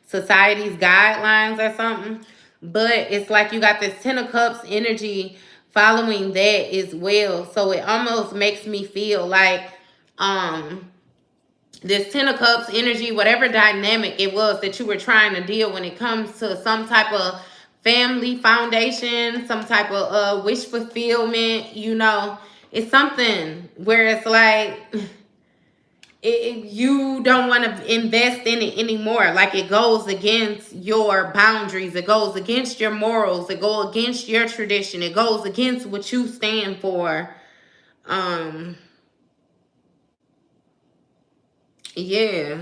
society's guidelines or something. But it's like you got this Ten of Cups energy following that as well. So it almost makes me feel like this Ten of Cups energy, whatever dynamic it was that you were trying to deal when it comes to some type of family foundation, some type of wish fulfillment, you know, it's something where it's like you don't want to invest in it anymore. Like it goes against your boundaries. It goes against your morals. It goes against your tradition. It goes against what you stand for. Yeah.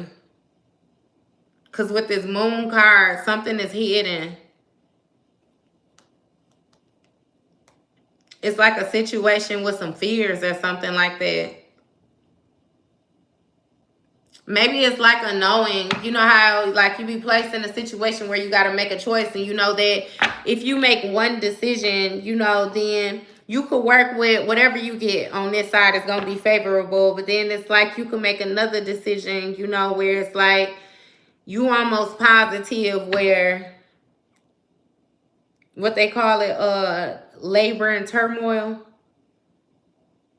Because with this Moon card, something is hidden. It's like a situation with some fears or something like that. Maybe it's like a knowing, you know how like you be placed in a situation where you got to make a choice and you know that if you make one decision, you know, then you could work with whatever you get on this side is going to be favorable. But then it's like you can make another decision, you know, where it's like you almost positive where what they call it, labor and turmoil.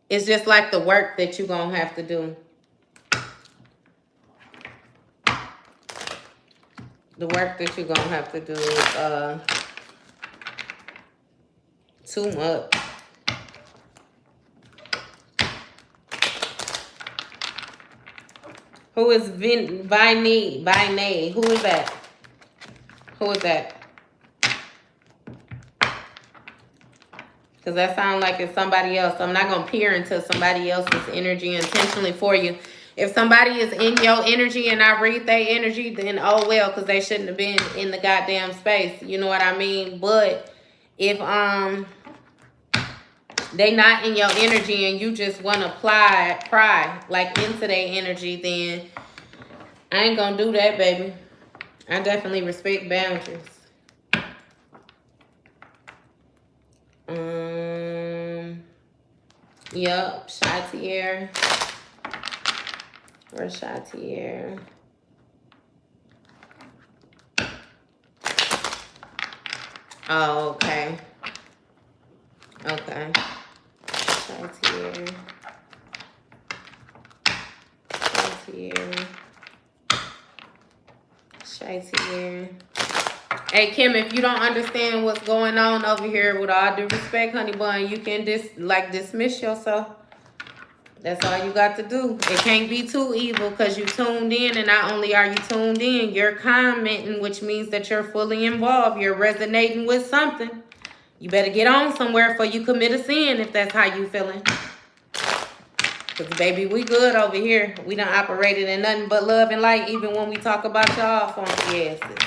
It's just like the work that you're going to have to do. The work that you're going to have to do is too much. Who is Vinay? Who is that? Who is that? Because that sounds like it's somebody else. I'm not going to peer into somebody else's energy intentionally for you. If somebody is in your energy and I read their energy, then oh well, because they shouldn't have been in the goddamn space. You know what I mean? But if they not in your energy and you just want to pry like into their energy, then I ain't going to do that, baby. I definitely respect boundaries. Yup, Shatier. Where's Shatier? Oh, okay. Okay. Shatier. Shatier. Shatier. Hey, Kim, if you don't understand what's going on over here, with all due respect, honey bun, you can dismiss yourself. That's all you got to do. It can't be too evil because you tuned in, and not only are you tuned in, you're commenting, which means that you're fully involved. You're resonating with something. You better get on somewhere before you commit a sin if that's how you feeling. Because, baby, we good over here. We done operated in nothing but love and light, even when we talk about y'all funky asses.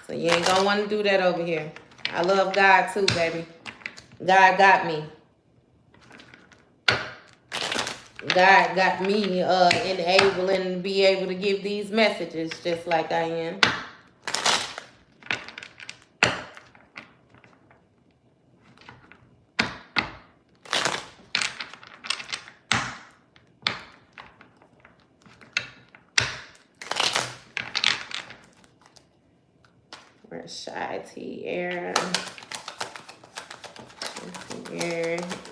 So you ain't gonna want to do that over here. I love God too, baby. God got me. God got me enabling to be able to give these messages just like I am. Where's Shy T Air?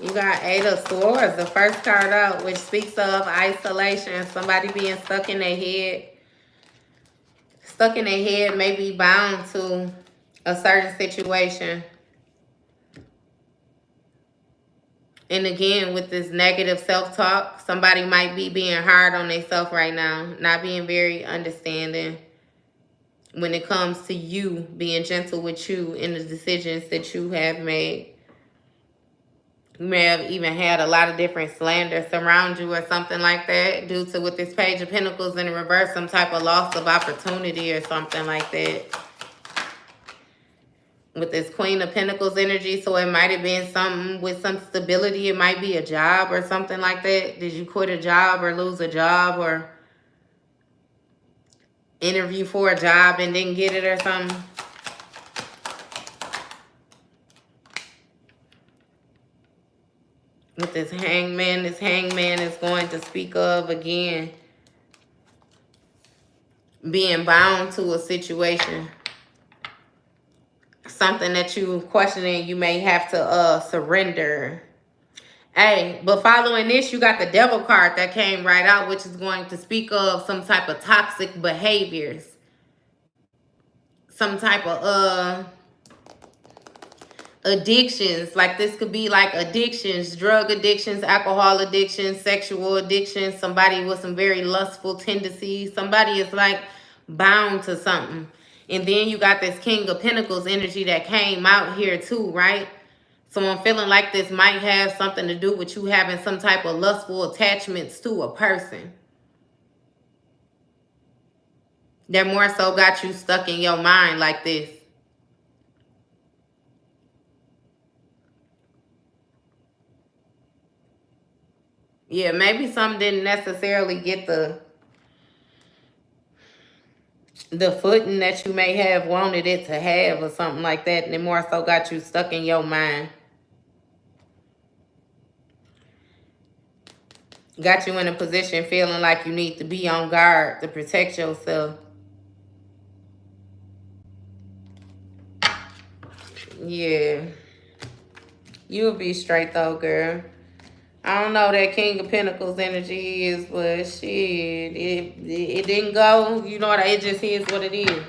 You got Eight of Swords, the first card out, which speaks of isolation. Somebody being stuck in their head. Stuck in their head, may be bound to a certain situation. And again, with this negative self-talk, somebody might be being hard on themselves right now. Not being very understanding when it comes to you, being gentle with you in the decisions that you have made. You may have even had a lot of different slander surround you or something like that due to, with this Page of Pentacles in reverse, some type of loss of opportunity or something like that. With this Queen of Pentacles energy, so it might have been something with some stability. It might be a job or something like that. Did you quit a job or lose a job or interview for a job and didn't get it or something? With this hangman is going to speak of, again, being bound to a situation. Something that you questioning, you may have to surrender. Hey, but following this, you got the Devil card that came right out, which is going to speak of some type of toxic behaviors. Some type of addictions. Like this could be like addictions, drug addictions, alcohol addictions, sexual addictions. Somebody with some very lustful tendencies. Somebody is like bound to something. And then you got this King of Pentacles energy that came out here too, right? So I'm feeling like this might have something to do with you having some type of lustful attachments to a person. That more so got you stuck in your mind like this. Yeah, maybe some didn't necessarily get the footing that you may have wanted it to have or something like that. And it more so got you stuck in your mind. Got you in a position feeling like you need to be on guard to protect yourself. Yeah. You'll be straight though, girl. I don't know, that King of Pentacles energy is, but shit, it didn't go. You know what? It just is what it is.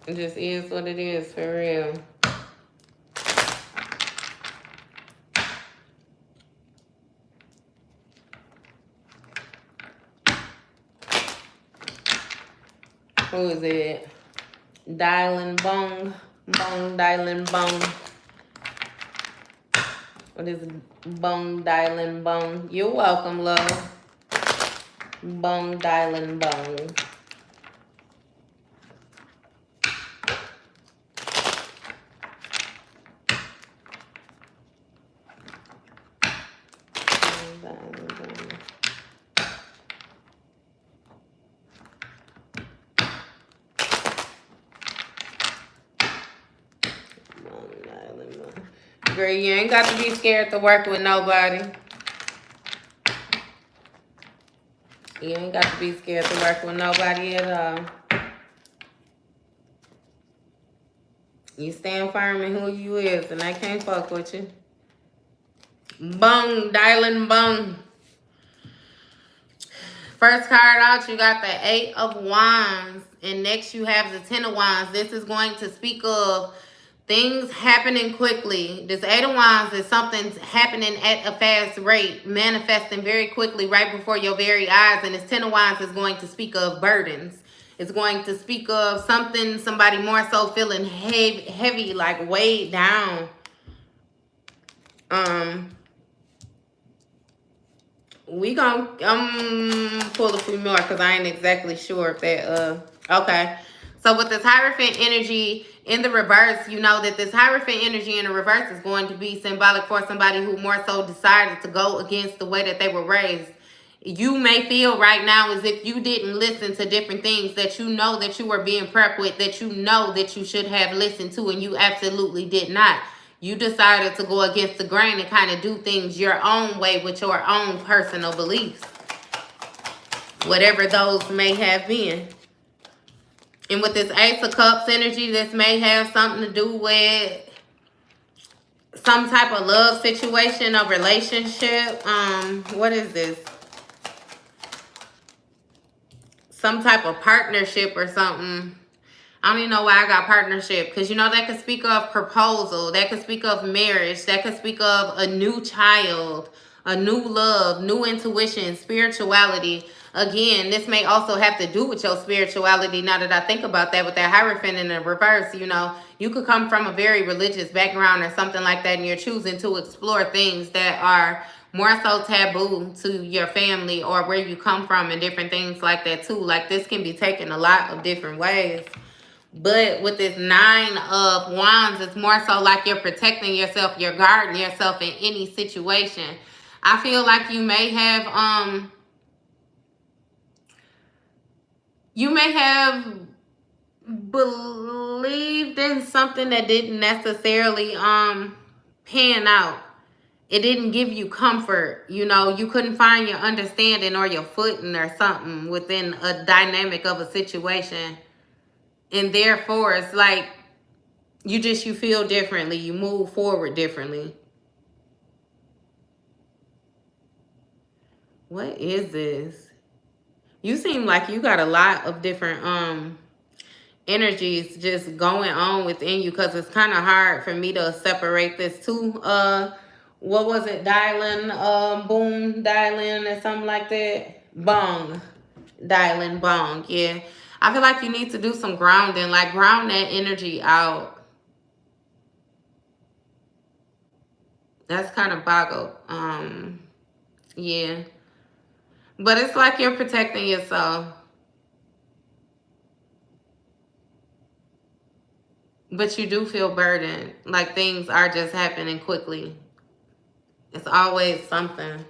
It just is what it is, for real. Who is it? Dialing Bong. Bong Dialing Bong. What is Bong Dialing Bong? You're welcome, love. Bong Dialing Bong. Girl, you ain't got to be scared to work with nobody. You ain't got to be scared to work with nobody at all. You stand firm in who you is, and I can't fuck with you. Bung, dialing bung. First card out, you got the 8 of Wands. And next you have the 10 of Wands. This is going to speak of things happening quickly. This 8 of Wands is something happening at a fast rate, manifesting very quickly right before your very eyes. And this 10 of Wands is going to speak of burdens. It's going to speak of something, somebody more so feeling heavy, like weighed down. We gonna pull a few more because I ain't exactly sure if that okay. So with this Hierophant energy in the reverse, you know that this Hierophant energy in the reverse is going to be symbolic for somebody who more so decided to go against the way that they were raised. You may feel right now as if you didn't listen to different things that you know that you were being prepped with, that you know that you should have listened to, and you absolutely did not. You decided to go against the grain and kind of do things your own way with your own personal beliefs. Whatever those may have been. And with this Ace of Cups energy, this may have something to do with some type of love situation or relationship. What is this? Some type of partnership or something. I don't even know why I got partnership. Because, you know, that could speak of proposal. That could speak of marriage. That could speak of a new child, a new love, new intuition, spirituality. Again, this may also have to do with your spirituality. Now that I think about that, with that Hierophant in the reverse, you know, you could come from a very religious background or something like that, and you're choosing to explore things that are more so taboo to your family or where you come from and different things like that too. Like, this can be taken a lot of different ways. But with this 9 of Wands, it's more so like you're protecting yourself, you're guarding yourself in any situation. I feel like you may have believed in something that didn't necessarily pan out. It didn't give you comfort. You know, you couldn't find your understanding or your footing or something within a dynamic of a situation. And therefore, it's like you feel differently. You move forward differently. What is this? You seem like you got a lot of different energies just going on within you, because it's kind of hard for me to separate this too. What was it? Dialing, boom, dialing or something like that. Bong. Dialing, bong. Yeah. I feel like you need to do some grounding, like ground that energy out. That's kind of boggled. Yeah. But it's like you're protecting yourself. But you do feel burdened. Like things are just happening quickly. It's always something.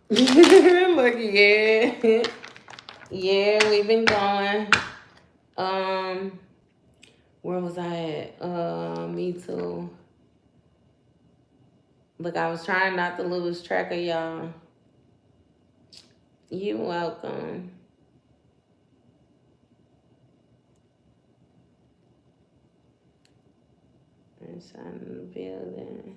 Look, yeah. Yeah, we've been going. Where was I at? Me too. Look, I was trying not to lose track of y'all. You're welcome. Inside the building.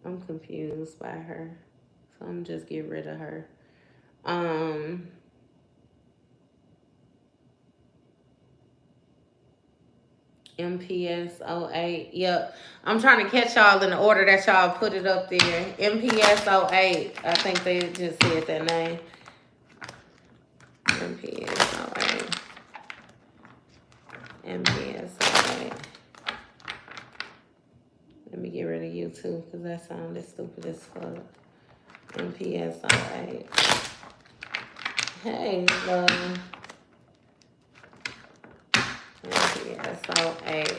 I'm confused by her, so I'm just get rid of her. MPS 08. Yep. I'm trying to catch y'all in the order that y'all put it up there. MPS 08. I think they just said that name. MPS 08. MPS 08. Let me get rid of you too, because that sounded stupid as fuck. MPS 08. Hey, love. MPSO8.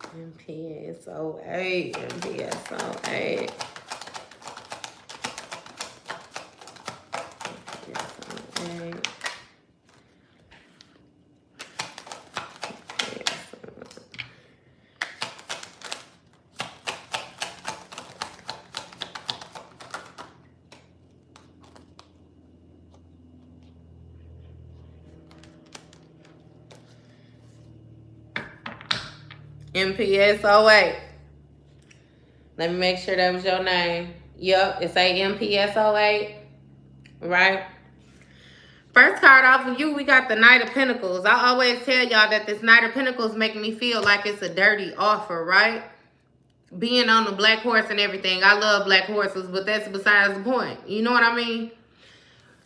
MPSO8. MPSO8. MPSO8. MPSO8. Let me make sure that was your name. Yep, it's a MPSO8, right? First card off of you, we got the Knight of Pentacles. I always tell y'all that this Knight of Pentacles making me feel like it's a dirty offer, right? Being on the black horse and everything. I love black horses, but that's besides the point. You know what I mean?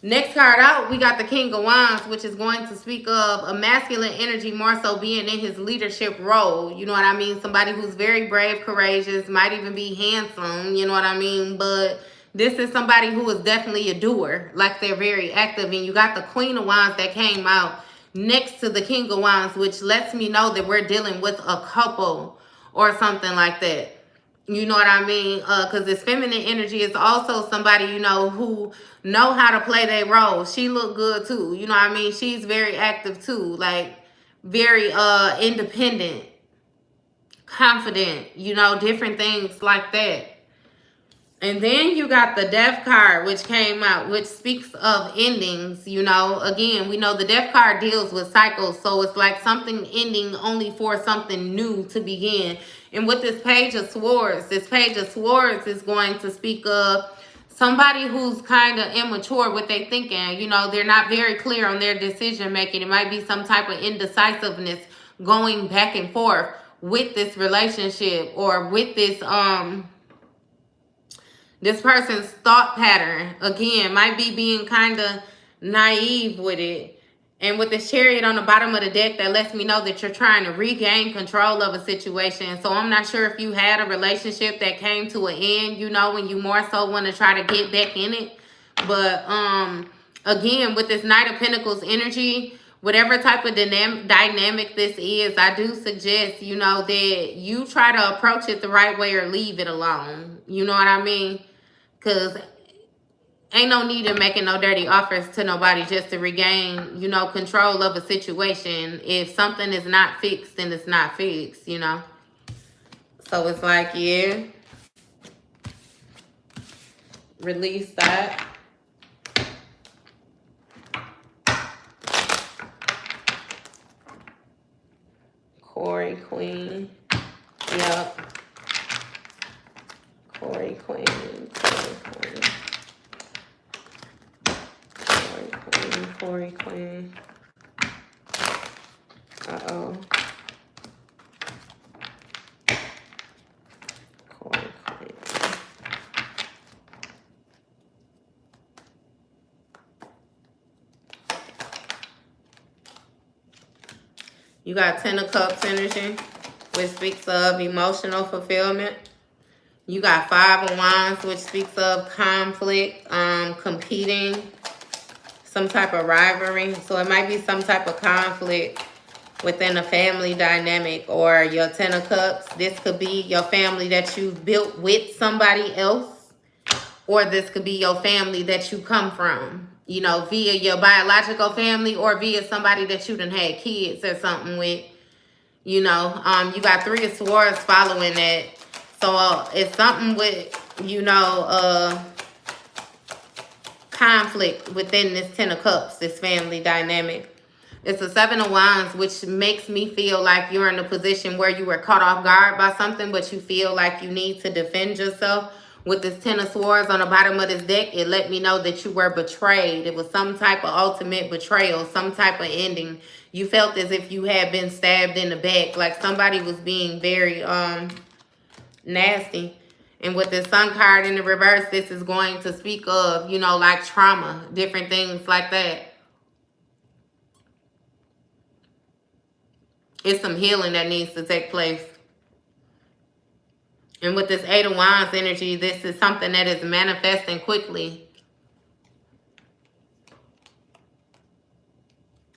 Next card out, we got the King of Wands, which is going to speak of a masculine energy, more so being in his leadership role. You know what I mean? Somebody who's very brave, courageous, might even be handsome. You know what I mean? But this is somebody who is definitely a doer. Like, they're very active. And you got the Queen of Wands that came out next to the King of Wands, which lets me know that we're dealing with a couple or something like that. You know what I mean? Because this feminine energy is also somebody, you know, who know how to play their role. She look good too. You know what I mean? She's very active too. Like, very independent, confident, you know, different things like that. And then you got the Death card, which came out, which speaks of endings. You know, again, we know the Death card deals with cycles. So it's like something ending only for something new to begin. And with this Page of Swords, this Page of Swords is going to speak of somebody who's kind of immature with their thinking. You know, they're not very clear on their decision making. It might be some type of indecisiveness going back and forth with this relationship or with this person's thought pattern. Again, might be being kind of naive with it. And with the Chariot on the bottom of the deck, that lets me know that you're trying to regain control of a situation. So I'm not sure if you had a relationship that came to an end, you know, when you more so want to try to get back in it. But again, with this Knight of Pentacles energy, whatever type of dynamic this is, I do suggest, you know, that you try to approach it the right way or leave it alone. You know what I mean? Because ain't no need in making no dirty offers to nobody just to regain, you know, control of a situation. If something is not fixed, then it's not fixed, you know. So it's like, yeah, release that. Corey Queen. Yep. Corey Queen. Corey Queen. Uh-oh. Corey Queen. You got Ten of Cups energy, which speaks of emotional fulfillment. You got Five of Wands, which speaks of conflict, competing, some type of rivalry. So it might be some type of conflict within a family dynamic. Or your Ten of Cups, this could be your family that you've built with somebody else. Or this could be your family that you come from, you know, via your biological family or via somebody that you done had kids or something with. You know, you got Three of Swords following that. So it's something with, you know, conflict within this Ten of Cups, this family dynamic. It's a Seven of Wands, which makes me feel like you're in a position where you were caught off guard by something, but you feel like you need to defend yourself. With this Ten of Swords on the bottom of this deck, it let me know that you were betrayed. It was some type of ultimate betrayal, some type of ending. You felt as if you had been stabbed in the back, like somebody was being very nasty. And with the Sun card in the reverse, this is going to speak of, you know, like trauma, different things like that. It's some healing that needs to take place. And with this Eight of Wands energy, this is something that is manifesting quickly.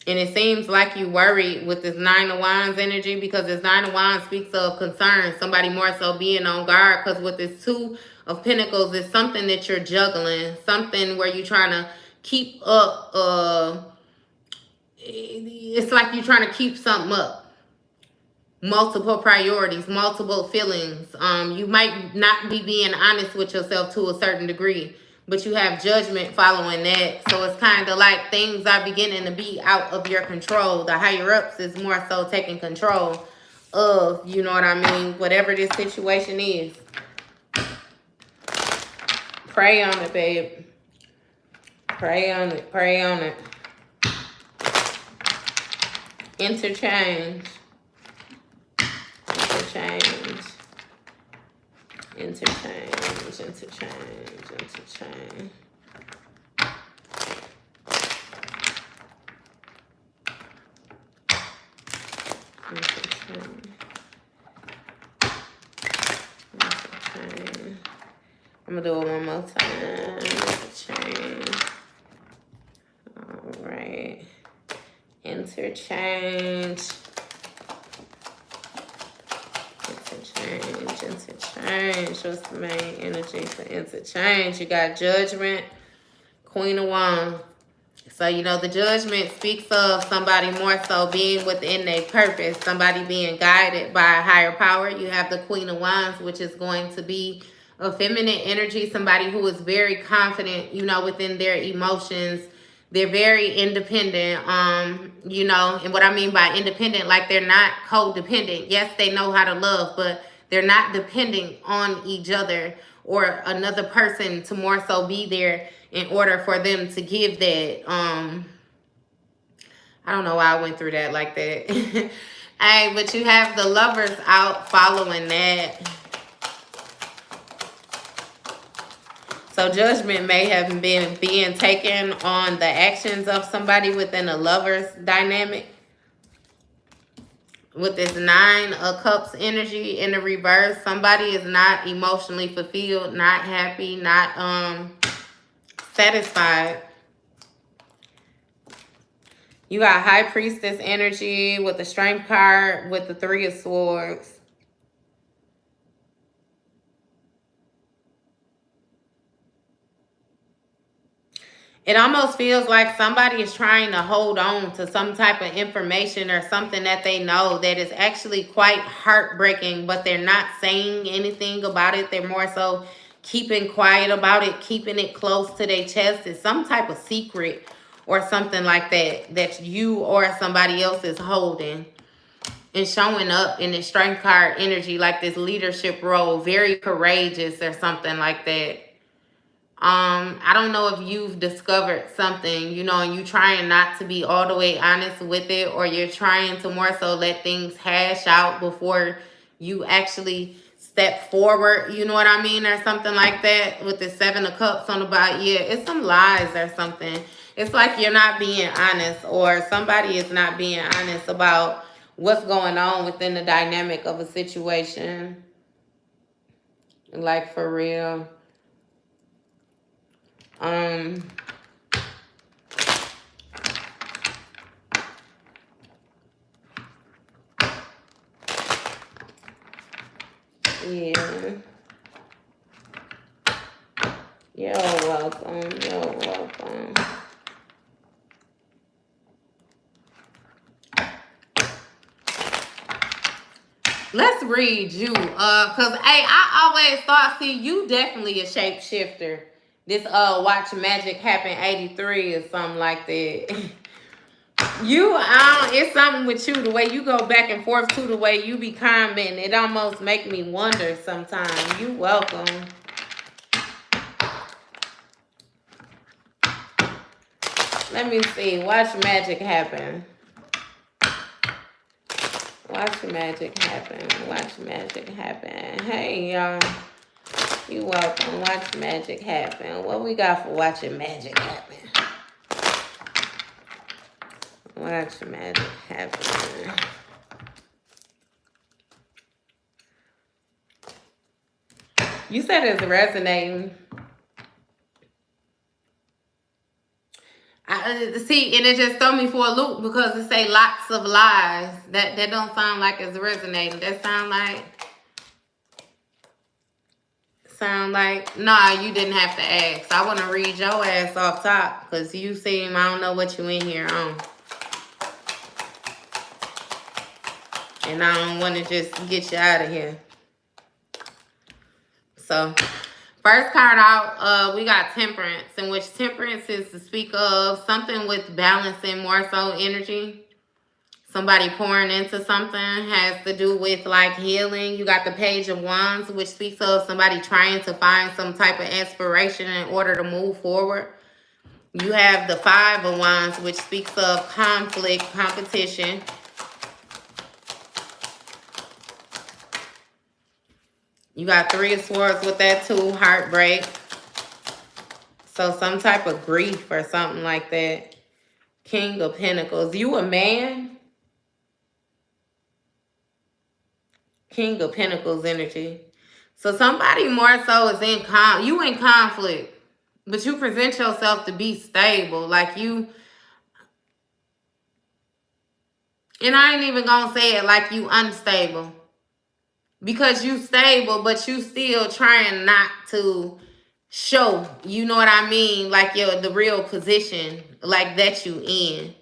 And it seems like you worried with this Nine of Wands energy, because this Nine of Wands speaks of concern. Somebody more so being on guard, because with this Two of Pentacles, it's something that you're juggling. Something where you're trying to keep up. It's like you're trying to keep something up. Multiple priorities, multiple feelings. You might not be being honest with yourself to a certain degree, but you have judgment following that. So it's kind of like things are beginning to be out of your control. The higher ups is more so taking control of, you know what I mean, whatever this situation is. Pray on it, babe. Pray on it. Pray on it. Interchange. Interchange. Interchange. Interchange. Interchange. I'm gonna do it one more time. Interchange. All right. Interchange. Interchange. Interchange. What's the main energy for interchange? You got Judgment, Queen of Wands. So, you know, the Judgment speaks of somebody more so being within their purpose, somebody being guided by a higher power. You have the Queen of Wands, which is going to be a feminine energy, somebody who is very confident, you know, within their emotions. They're very independent, you know, and what I mean by independent, like they're not codependent. Yes, they know how to love, but they're not depending on each other or another person to more so be there in order for them to give that. I don't know why I went through that like that. Hey, but you have the Lovers out following that. So judgment may have been being taken on the actions of somebody within a Lovers dynamic. With this Nine of Cups energy in the reverse, somebody is not emotionally fulfilled, not happy, not satisfied. You got High Priestess energy with the Strength card, with the Three of Swords. It almost feels like somebody is trying to hold on to some type of information or something that they know that is actually quite heartbreaking, but they're not saying anything about it. They're more so keeping quiet about it, keeping it close to their chest. It's some type of secret or something like that that you or somebody else is holding and showing up in the Strength card energy, like this leadership role, very courageous or something like that. I don't know if you've discovered something, you know, and you're trying not to be all the way honest with it, or you're trying to more so let things hash out before you actually step forward, you know what I mean, or something like that. With the Seven of Cups on the bottom, yeah, it's some lies or something. It's like you're not being honest, or somebody is not being honest about what's going on within the dynamic of a situation. Like, for real. Yeah. You're welcome. You're welcome. Let's read you. Cause hey, I always thought, see, you definitely a shapeshifter. This Watch Magic Happen 83 or something like that. You it's something with you, the way you go back and forth to the way you be commenting. It almost make me wonder sometimes. You welcome. Let me see. Watch magic happen. Watch magic happen. Watch magic happen. Hey, y'all. You welcome. Watch magic happen. What we got for watching magic happen? Watch magic happen. You said it's resonating. see, and it just threw me for a loop because it say lots of lies. That don't sound like it's resonating. That sound like nah, you didn't have to ask. I want to read your ass off top because you seem, I don't know what you in here on. And I don't want to just get you out of here. So, first card out, we got Temperance, in which Temperance is to speak of something with balancing more so energy. Somebody pouring into something has to do with like healing. You got the Page of Wands, which speaks of somebody trying to find some type of inspiration in order to move forward. You have the Five of Wands, which speaks of conflict, competition. You got Three of Swords with that too, heartbreak. So some type of grief or something like that. King of Pentacles. You a man? King of Pentacles energy. So somebody more so is in conflict, but you present yourself to be stable. Like you, and I ain't even gonna say it like you unstable. Because you stable, but you still trying not to show, you know what I mean? Like the real position, like that you in.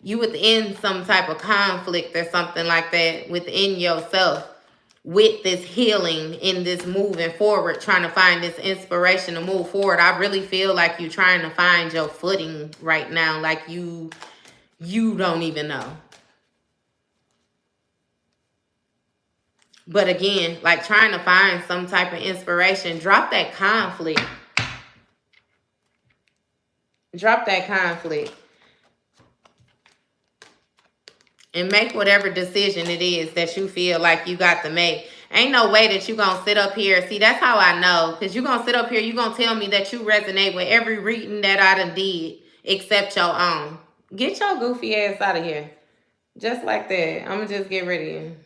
You within some type of conflict or something like that within yourself with this healing in this moving forward, trying to find this inspiration to move forward. I really feel like you're trying to find your footing right now. Like you don't even know. But again, like trying to find some type of inspiration. Drop that conflict. Drop that conflict. And make whatever decision it is that you feel like you got to make. Ain't no way that you going to sit up here. See, that's how I know. Because you going to sit up here, you going to tell me that you resonate with every reading that I done did except your own. Get your goofy ass out of here. Just like that. I'm going to just get rid of you.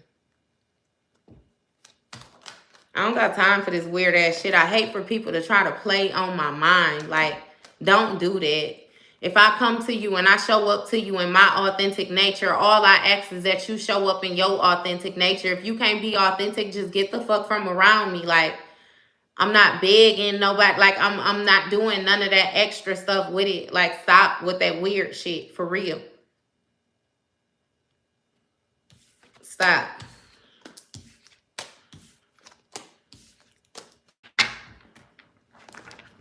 I don't got time for this weird ass shit. I hate for people to try to play on my mind. Like, don't do that. If I come to you and I show up to you in my authentic nature, all I ask is that you show up in your authentic nature. If you can't be authentic, just get the fuck from around me. Like, I'm not begging nobody. Like, I'm not doing none of that extra stuff with it. Like, stop with that weird shit. For real. Stop.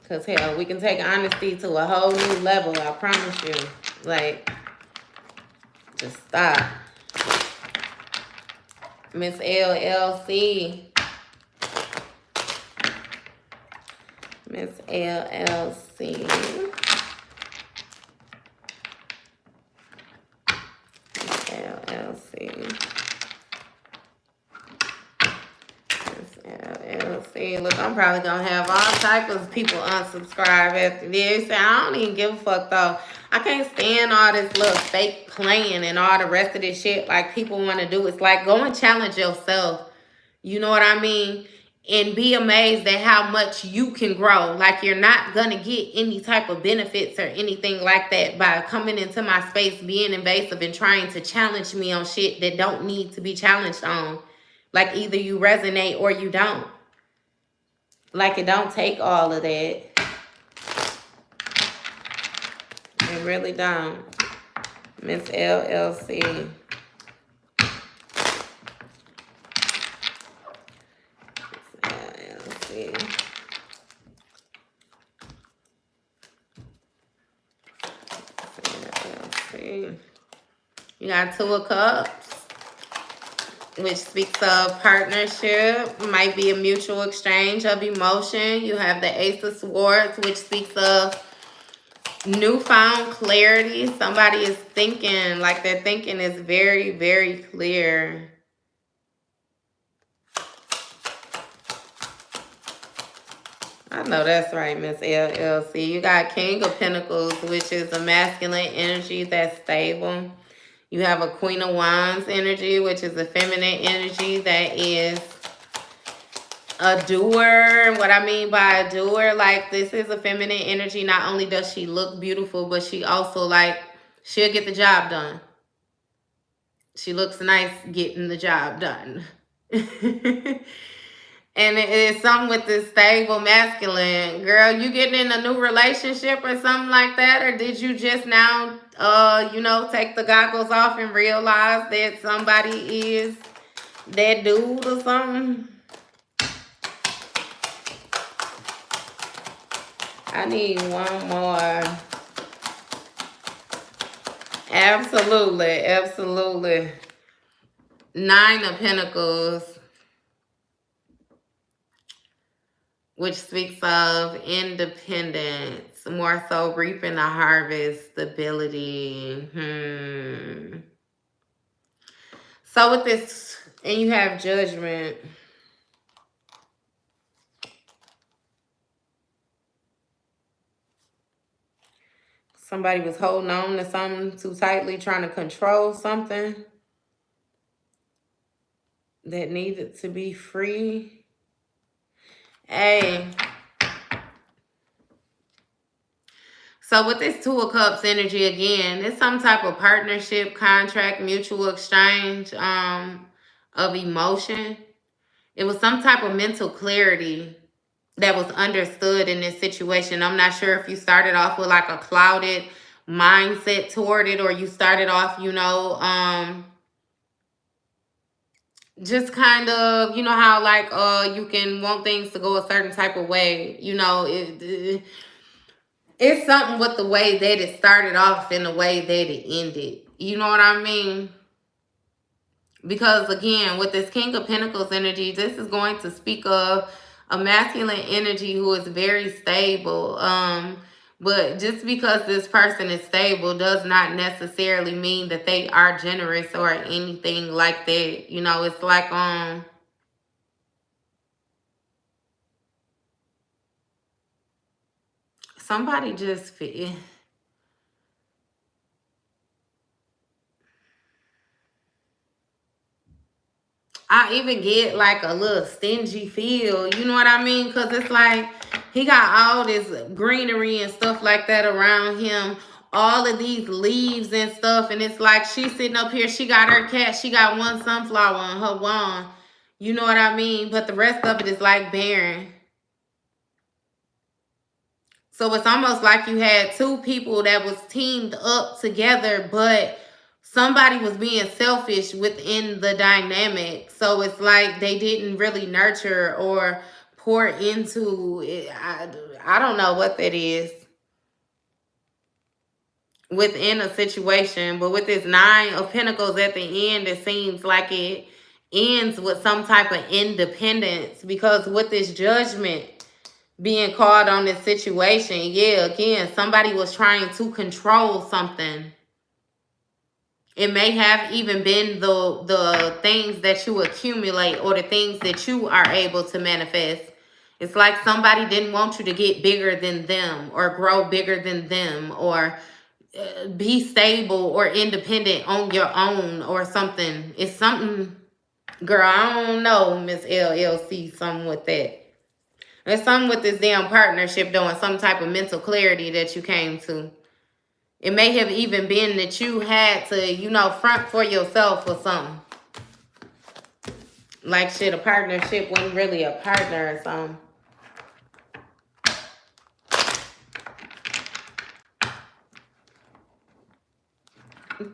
Because, hell, we can take honesty to a whole new level. I promise you. Like, just stop. Miss LLC. Miss LLC. Miss LLC. Look, I'm probably gonna have all types of people unsubscribe after this. I don't even give a fuck though. I can't stand all this little fake playing and all the rest of this shit like people want to do. It's like, go and challenge yourself. You know what I mean? And be amazed at how much you can grow. Like, you're not gonna get any type of benefits or anything like that by coming into my space, being invasive and trying to challenge me on shit that don't need to be challenged on. Like, either you resonate or you don't. Like, it don't take all of that. It really don't. Miss LLC. LLC. You got Two of Cups, which speaks of partnership, might be a mutual exchange of emotion. You have the Ace of Swords, which speaks of newfound clarity. Somebody is thinking, like their thinking is very, very clear. I know that's right, Miss LLC. You got King of Pentacles, which is a masculine energy that's stable. You have a Queen of Wands energy, which is a feminine energy that is a doer. What I mean by a doer, like, this is a feminine energy. Not only does she look beautiful, but she also, like, she'll get the job done. She looks nice getting the job done. And it is something with this stable masculine. Girl, you getting in a new relationship or something like that? Or did you just now, take the goggles off and realize that somebody is that dude or something? I need one more. Absolutely, absolutely. 9 of Pentacles, which speaks of independence, more so reaping the harvest, stability. So with this, and you have Judgment. Somebody was holding on to something too tightly, trying to control something that needed to be free. Hey. So with this 2 of Cups energy, again, it's some type of partnership, contract, mutual exchange of emotion. It was some type of mental clarity that was understood in this situation. I'm not sure if you started off with like a clouded mindset toward it, or you started off, just kind of, how like you can want things to go a certain type of way. It's something with the way that it started off and the way that it ended. You know what I mean? Because again, with this King of Pentacles energy, this is going to speak of a masculine energy who is very stable. But just because this person is stable does not necessarily mean that they are generous or anything like that. It's like somebody just I even get like a little stingy feel, you know what I mean? Because it's like he got all this greenery and stuff like that around him, all of these leaves and stuff, and it's like she's sitting up here, she got her cat, she got one sunflower on her wand, you know what I mean? But the rest of it is like barren. So it's almost like you had 2 people that was teamed up together, but somebody was being selfish within the dynamic. So it's like they didn't really nurture or pour into it. I don't know what that is within a situation. But with this 9 of Pentacles at the end, it seems like it ends with some type of independence. Because with this Judgment being called on this situation, yeah, again, somebody was trying to control something. It may have even been the things that you accumulate or the things that you are able to manifest. It's like somebody didn't want you to get bigger than them or grow bigger than them or be stable or independent on your own or something. It's something, girl, I don't know, Miss LLC, something with that. There's something with this damn partnership doing some type of mental clarity that you came to. It may have even been that you had to, front for yourself or something. Like shit, a partnership wasn't really a partner or something.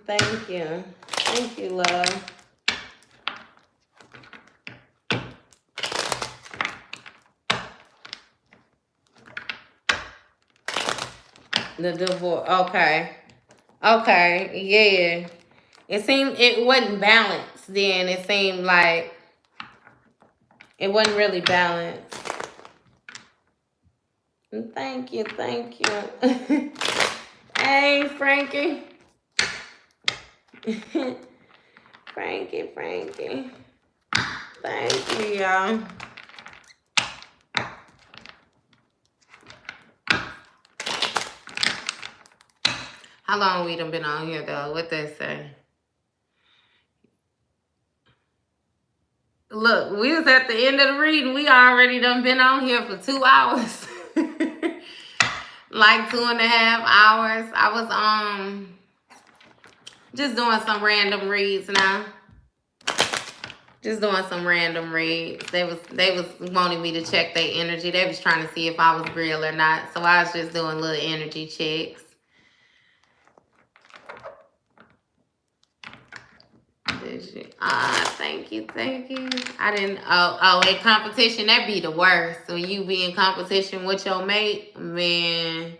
Thank you. Thank you, love. The divorce. Okay. Okay. Yeah. It seemed it wasn't balanced then. It seemed like it wasn't really balanced. Thank you. Thank you. Hey, Frankie. Frankie. Thank you, y'all. How long we done been on here, though? What they say? Look, we was at the end of the reading. We already done been on here for 2 hours. Like 2.5 hours. I was just doing some random reads now. Just doing some random reads. They was wanting me to check their energy. They was trying to see if I was real or not. So I was just doing little energy checks. Thank you. I didn't. In competition, that'd be the worst. When you be in competition with your mate, man,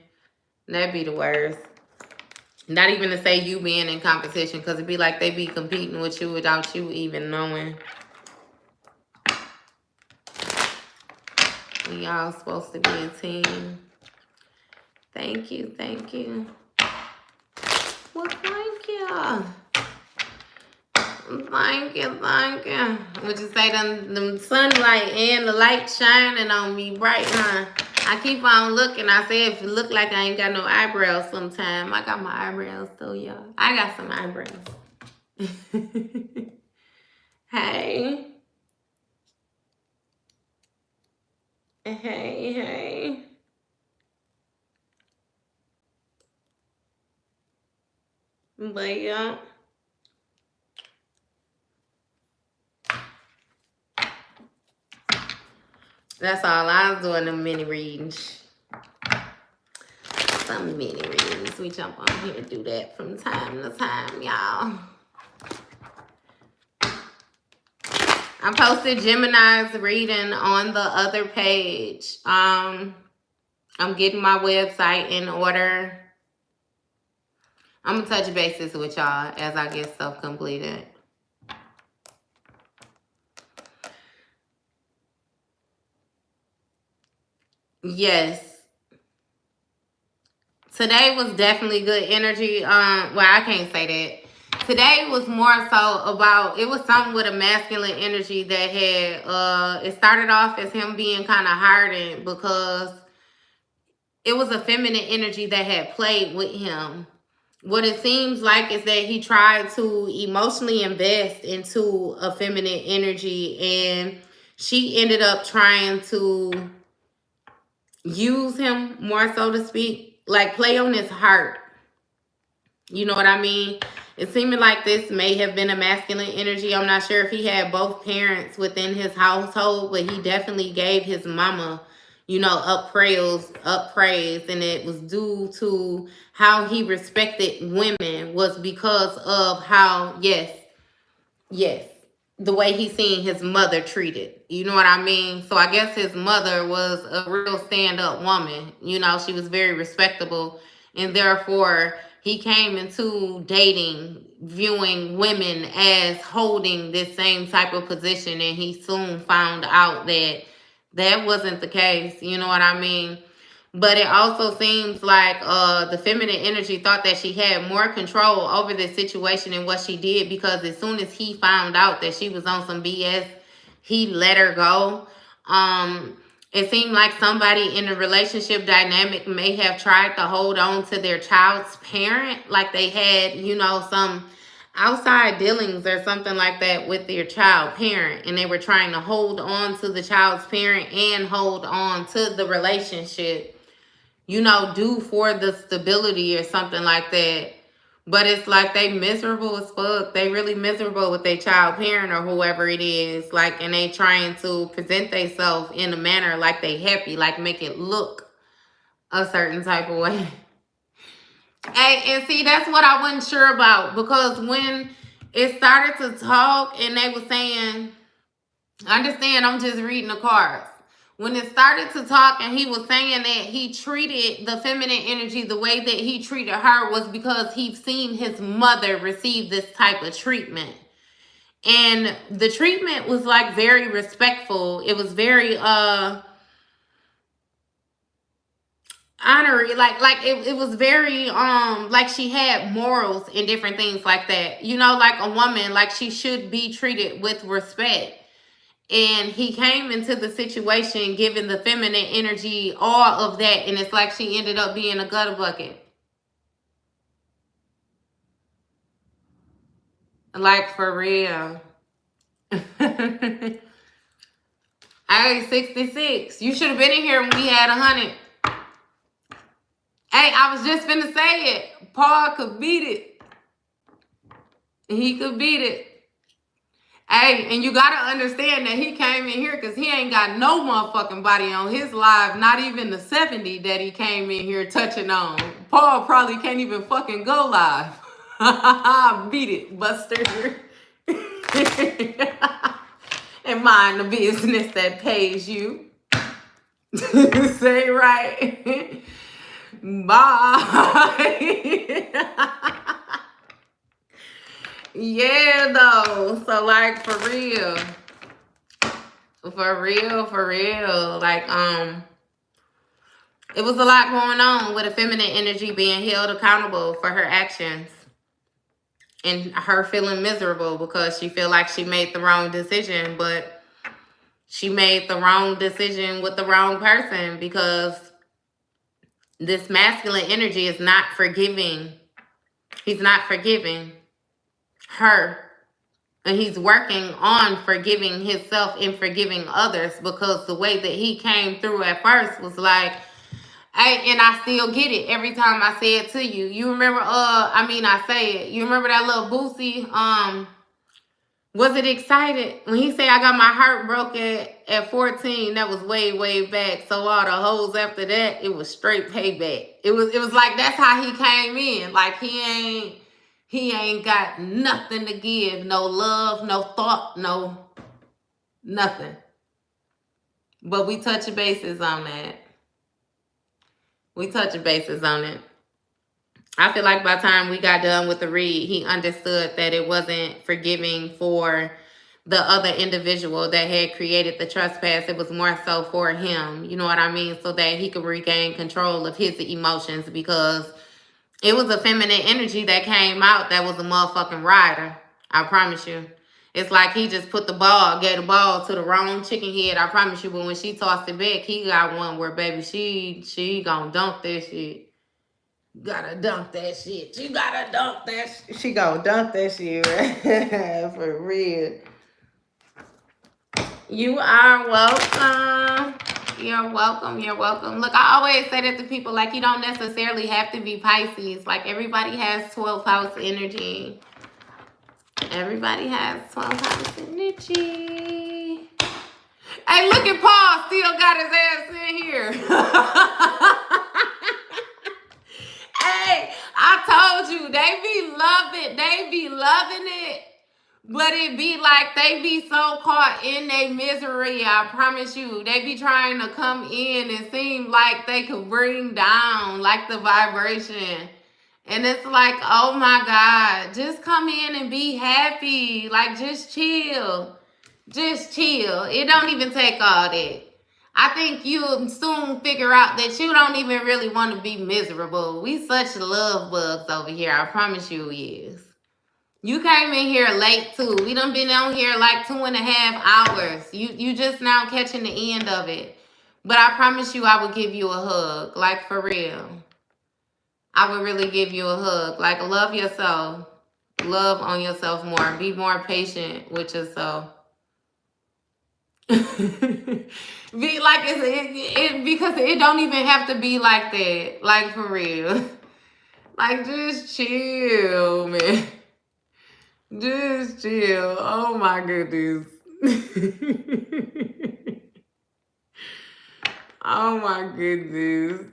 that'd be the worst. Not even to say you being in competition, because it'd be like they be competing with you without you even knowing. We all supposed to be a team. Thank you. Well, thank you. Thank you. Would you say them sunlight and the light shining on me bright, huh? I keep on looking. I say if it look like I ain't got no eyebrows sometime. I got my eyebrows though, y'all. I got some eyebrows. Hey. But yeah. That's all I was doing, them mini readings. Some mini readings. We jump on here and do that from time to time, y'all. I posted Gemini's reading on the other page. I'm getting my website in order. I'm going to touch bases with y'all as I get stuff completed. Yes. Today was definitely good energy. Well, I can't say that. Today was more so about, it was something with a masculine energy that had, it started off as him being kind of hardened because it was a feminine energy that had played with him. What it seems like is that he tried to emotionally invest into a feminine energy, and she ended up trying to use him more, so to speak, like play on his heart. You know what I mean? It seemed like this may have been a masculine energy. I'm not sure if he had both parents within his household, but he definitely gave his mama, you know, up praise, and it was due to how he respected women, was because of how, yes, the way he seen his mother treated. You know what I mean? So I guess his mother was a real stand-up woman. You know, she was very respectable, and therefore he came into dating, viewing women as holding this same type of position, and he soon found out that that wasn't the case. You know what I mean? But it also seems like the feminine energy thought that she had more control over this situation than what she did, because as soon as he found out that she was on some BS, he let her go. It seemed like somebody in the relationship dynamic may have tried to hold on to their child's parent, like they had, you know, some outside dealings or something like that with their child parent, and they were trying to hold on to the child's parent and hold on to the relationship, you know, due for the stability or something like that. But it's like they miserable as fuck. They really miserable with their child parent or whoever it is. Like, and they trying to present themselves in a manner like they happy, like make it look a certain type of way. Hey, and see, that's what I wasn't sure about, because when it started to talk and they were saying, understand, I'm just reading the cards. When it started to talk and he was saying that he treated the feminine energy the way that he treated her was because he's seen his mother receive this type of treatment. And the treatment was like very respectful. It was very honorary, like it was very like she had morals and different things like that. You know, like a woman, like she should be treated with respect. And he came into the situation giving the feminine energy all of that, and it's like she ended up being a gutter bucket. Like, for real. Hey, 66. You should have been in here when we had 100. Hey, I was just finna say it. Paul could beat it. He could beat it. Hey, and you gotta understand that he came in here because he ain't got no motherfucking body on his live, not even the 70 that he came in here touching on. Paul probably can't even fucking go live. Beat it, Buster. And mind the business that pays you. Say right. Bye. Yeah, though. So, like, for real. Like, it was a lot going on with a feminine energy being held accountable for her actions. And her feeling miserable because she feel like she made the wrong decision, but she made the wrong decision with the wrong person because this masculine energy is not forgiving. He's not forgiving her. And he's working on forgiving himself and forgiving others because the way that he came through at first was like, hey, and I still get it every time I say it to you. You remember, I say it. You remember that little Boosie, was it excited? When he said I got my heart broken at 14, that was way, way back. So all the hoes after that, it was straight payback. It was like that's how he came in. Like he ain't got nothing to give. No love, no thought, no nothing. But we touch bases on that. We touch bases on it. I feel like by the time we got done with the read, he understood that it wasn't forgiving for the other individual that had created the trespass. It was more so for him, you know what I mean? So that he could regain control of his emotions because it was a feminine energy that came out that was a motherfucking rider. I promise you. It's like he just gave the ball to the wrong chicken head. I promise you. But when she tossed it back, he got one where, baby, she gonna dunk that shit. Gotta dunk that shit. You gotta dunk that shit. She gonna dunk that shit, right? For real. You are welcome. You're welcome. You're welcome. Look, I always say that to people, like, you don't necessarily have to be Pisces. Like, everybody has 12th house energy. Everybody has 12th house energy. Hey, look at Paul. Still got his ass in here. Hey, I told you, they be loving it, but it be like they be so caught in their misery. I promise you, they be trying to come in and seem like they could bring down like the vibration. And it's like, oh my God, just come in and be happy. Like, just chill. Just chill. It don't even take all that. I think you'll soon figure out that you don't even really want to be miserable. We such love bugs over here. I promise you is. You came in here late too. We done been on here like 2.5 hours. You just now catching the end of it. But I promise you I would give you a hug. Like, for real. I would really give you a hug. Like, love yourself. Love on yourself more. Be more patient with yourself. Be like it because it don't even have to be like that. Like, for real. Like, just chill, man. Just chill. Oh my goodness. Oh my goodness.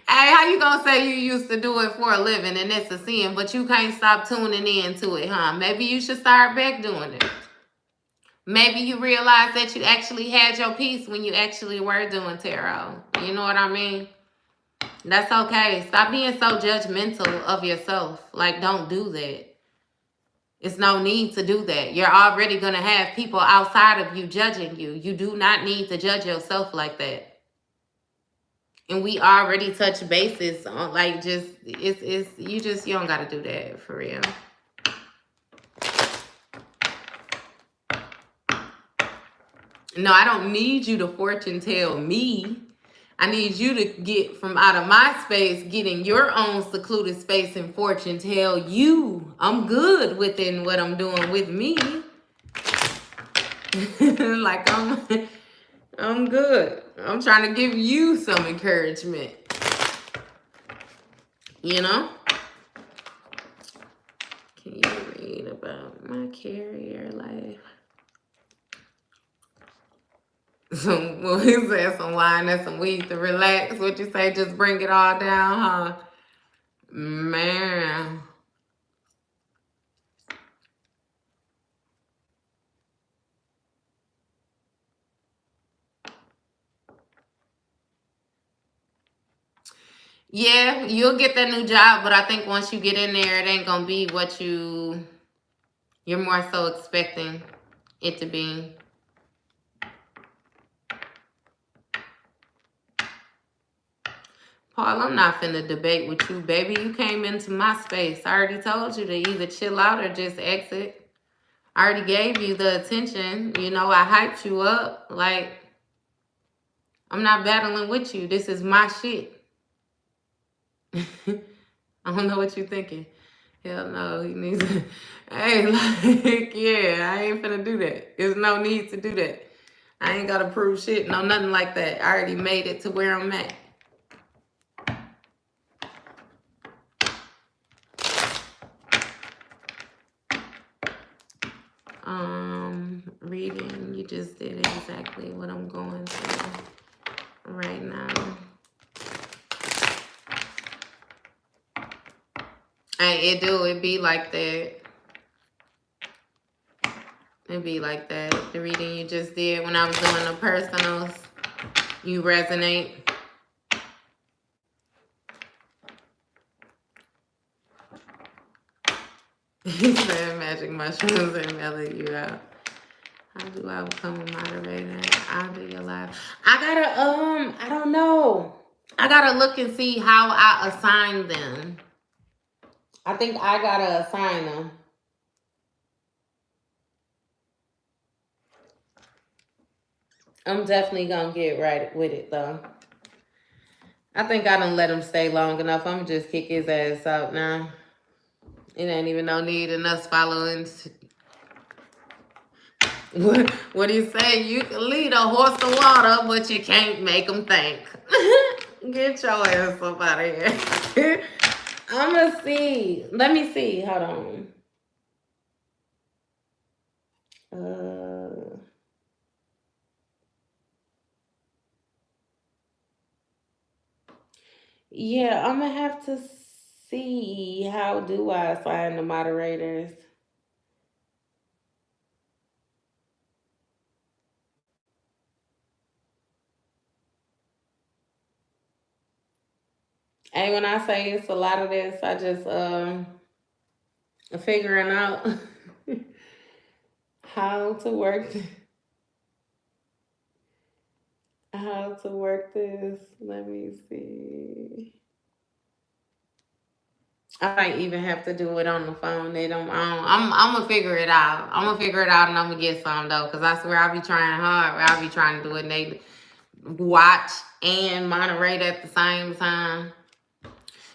Hey, how you gonna say you used to do it for a living and it's a sin, but you can't stop tuning into it, huh? Maybe you should start back doing it. Maybe you realize that you actually had your peace when you actually were doing tarot. You know what I mean? That's okay. Stop being so judgmental of yourself. Like, don't do that. It's no need to do that. You're already going to have people outside of you judging you. You do not need to judge yourself like that. And we already touched bases on, like, just, you don't got to do that, for real. No, I don't need you to fortune tell me. I need you to get from out of my space, get in your own secluded space and fortune tell you I'm good within what I'm doing with me. Like I'm good. I'm trying to give you some encouragement. You know? Can you read about my carrier life? Well, he said some wine and some weed to relax. What you say? Just bring it all down, huh? Man. Yeah, you'll get that new job, but I think once you get in there, it ain't gonna be what you're more so expecting it to be. Paul, I'm not finna debate with you, baby. You came into my space. I already told you to either chill out or just exit. I already gave you the attention. You know, I hyped you up. Like, I'm not battling with you. This is my shit. I don't know what you're thinking. Hell no, he needs to. Hey, like, yeah, I ain't finna do that. There's no need to do that. I ain't gotta prove shit. No, nothing like that. I already made it to where I'm at. Reading, you just did exactly what I'm going through right now. It be like that. It be like that. The reading you just did when I was doing the personals, you resonate. He said magic mushrooms and mellow you out. How do I become a moderator? I'll do your live. I don't know. I gotta look and see how I assign them. I think I gotta assign them. I'm definitely gonna get right with it though. I think I done let him stay long enough. I'm just kick his ass out now. It ain't even no need in us following. What do you say? You can lead a horse to water, but you can't make him think. Get your ass up out of here. I'm gonna see. Let me see. Hold on. Yeah, I'm gonna have to see how do I assign the moderators. And when I say it's a lot of this, I just figuring out how to work this. Let me see. I might even have to do it on the phone. I'm gonna figure it out. I'm gonna figure it out and I'm gonna get some though, because I swear I'll be trying hard. I'll be trying to do it and they watch and moderate at the same time.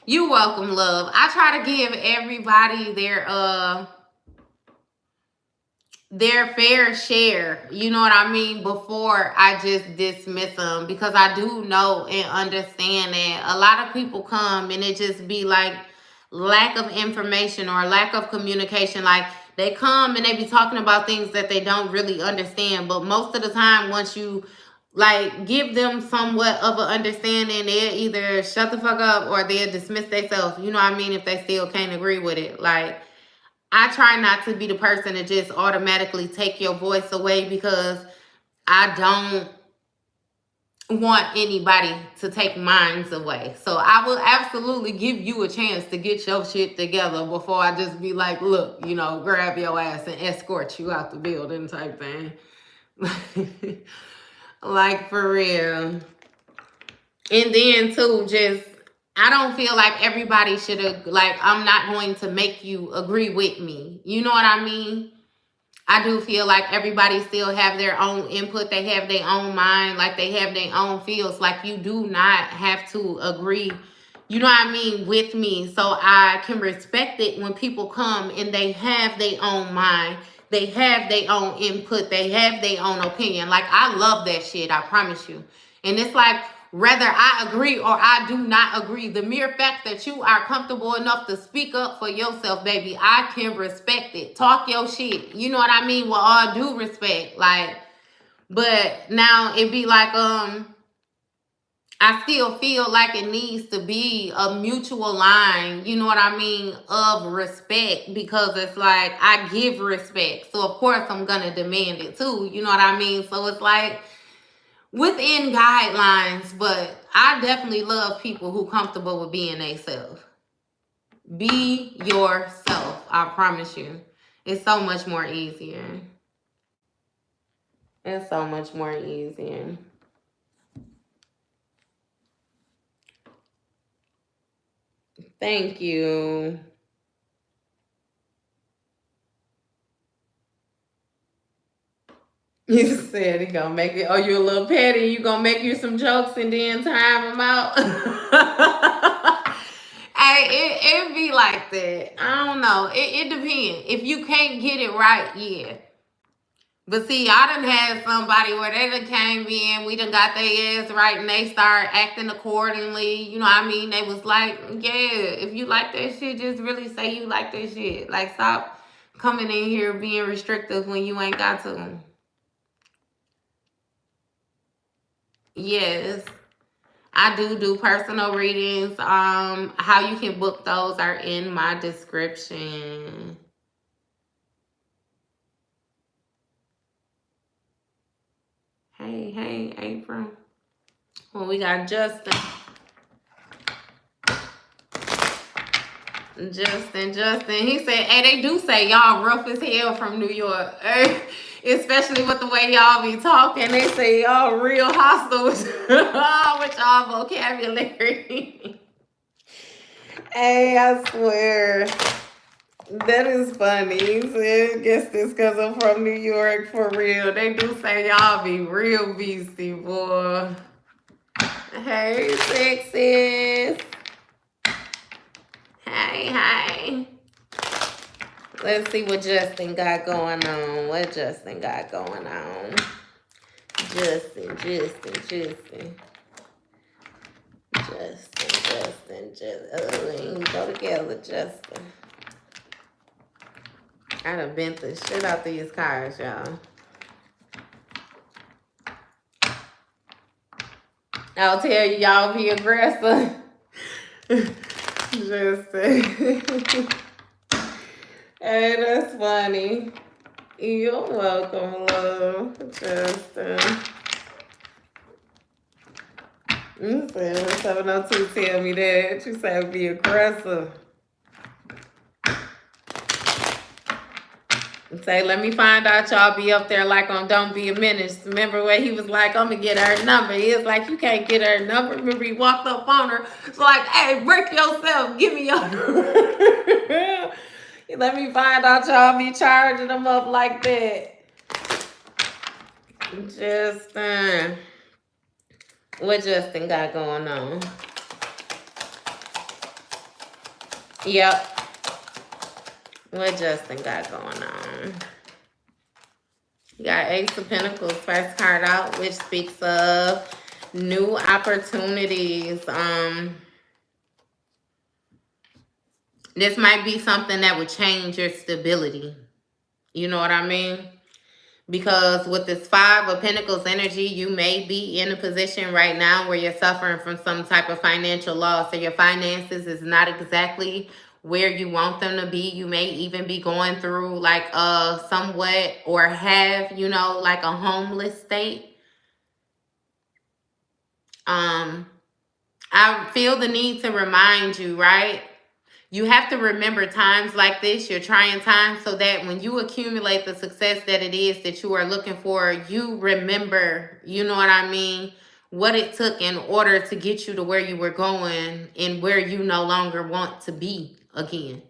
You're welcome, love. I try to give everybody their fair share, you know what I mean, before I just dismiss them, because I do know and understand that a lot of people come and it just be like lack of information or lack of communication. Like they come and they be talking about things that they don't really understand, but most of the time once you like give them somewhat of an understanding, they'll either shut the fuck up or they'll dismiss themselves, you know what I mean, if they still can't agree with it. Like I try not to be the person to just automatically take your voice away, because I don't want anybody to take mine away. So I will absolutely give you a chance to get your shit together before I just be like, look, you know, grab your ass and escort you out the building type thing. Like for real. And then too, just I don't feel like everybody should, like, I'm not going to make you agree with me. You know what I mean? I do feel like everybody still have their own input. They have their own mind, like they have their own feels. Like you do not have to agree, you know what I mean, with me. So I can respect it when people come and they have their own mind. They have their own input. They have their own opinion. Like I love that shit, I promise you. And it's like, whether I agree or I do not agree, the mere fact that you are comfortable enough to speak up for yourself, baby, I can respect it. Talk your shit. You know what I mean? With all due respect. Like, but now it be like, I still feel like it needs to be a mutual line, you know what I mean, of respect, because it's like I give respect. So of course I'm gonna demand it too, you know what I mean? So it's like within guidelines, but I definitely love people who comfortable with being themselves. Be yourself, I promise you. It's so much more easier. It's so much more easier. Thank you. You said he gonna make it. Oh, you a little petty. You gonna make you some jokes and then time them out. Hey, it be like that. I don't know. It depends. If you can't get it right, yeah. But see, I done had somebody where they done came in, we done got their ass right, and they start acting accordingly. You know what I mean? They was like, yeah, if you like that shit, just really say you like that shit. Like, stop coming in here being restrictive when you ain't got to. Yes, I do personal readings. How you can book those are in my description. Hey, April. Well, we got Justin. Justin. He said, hey, they do say y'all rough as hell from New York. Especially with the way y'all be talking. They say y'all real hostile with y'all vocabulary. Hey, I swear. That is funny. He said, guess this because I'm from New York for real. They do say y'all be real beastie, boy. Hey, sexes. Hey. Let's see what Justin got going on. Justin. We go together, Justin. I done bent the shit out these cars, y'all. I'll tell you, y'all be aggressive. Justin. Hey, that's funny. You're welcome, love. Justin. You said 702 tell me that. You said be aggressive. Say, let me find out y'all be up there like on Don't Be a Menace. Remember when he was like, I'm going to get her number. He was like, you can't get her number. Remember he walked up on her. It's like, hey, break yourself. Give me your number. Let me find out y'all be charging them up like that. Justin. What Justin got going on? Yep. What Justin got going on? You got Ace of Pentacles, first card out, which speaks of new opportunities. This might be something that would change your stability. You know what I mean? Because with this 5 of Pentacles energy, you may be in a position right now where you're suffering from some type of financial loss, or your finances is not exactly where you want them to be. You may even be going through like somewhat, or have, you know, like a homeless state. I feel the need to remind you, right? You have to remember times like this, your trying times, so that when you accumulate the success that it is that you are looking for, you remember, you know what I mean, what it took in order to get you to where you were going and where you no longer want to be again.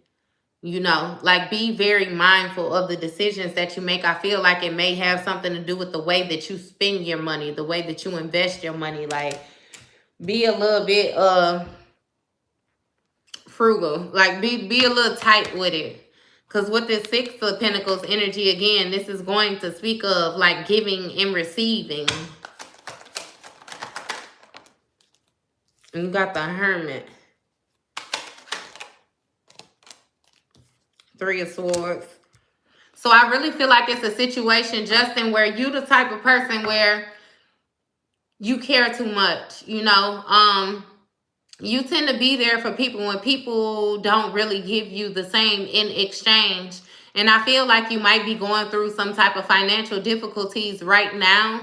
You know, like, be very mindful of the decisions that you make. I feel like it may have something to do with the way that you spend your money, the way that you invest your money. Like, be a little bit frugal. Like, be a little tight with it. Because with this Six of Pentacles energy, again, this is going to speak of like giving and receiving. And you got the Hermit. Three of Swords. So I really feel like it's a situation, Justin, where you the type of person where you care too much, you know. You tend to be there for people when people don't really give you the same in exchange. And I feel like you might be going through some type of financial difficulties right now.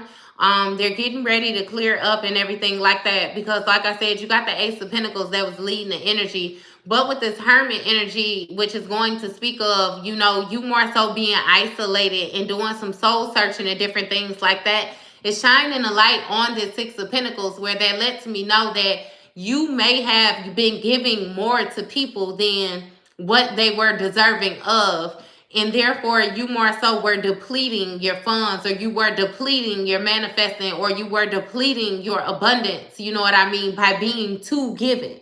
They're getting ready to clear up and everything like that. Because like I said, you got the Ace of Pentacles that was leading the energy. But with this Hermit energy, which is going to speak of, you know, you more so being isolated and doing some soul searching and different things like that, it's shining a light on this Six of Pentacles, where that lets me know that you may have been giving more to people than what they were deserving of. And therefore, you more so were depleting your funds, or you were depleting your manifesting, or you were depleting your abundance, you know what I mean, by being too giving.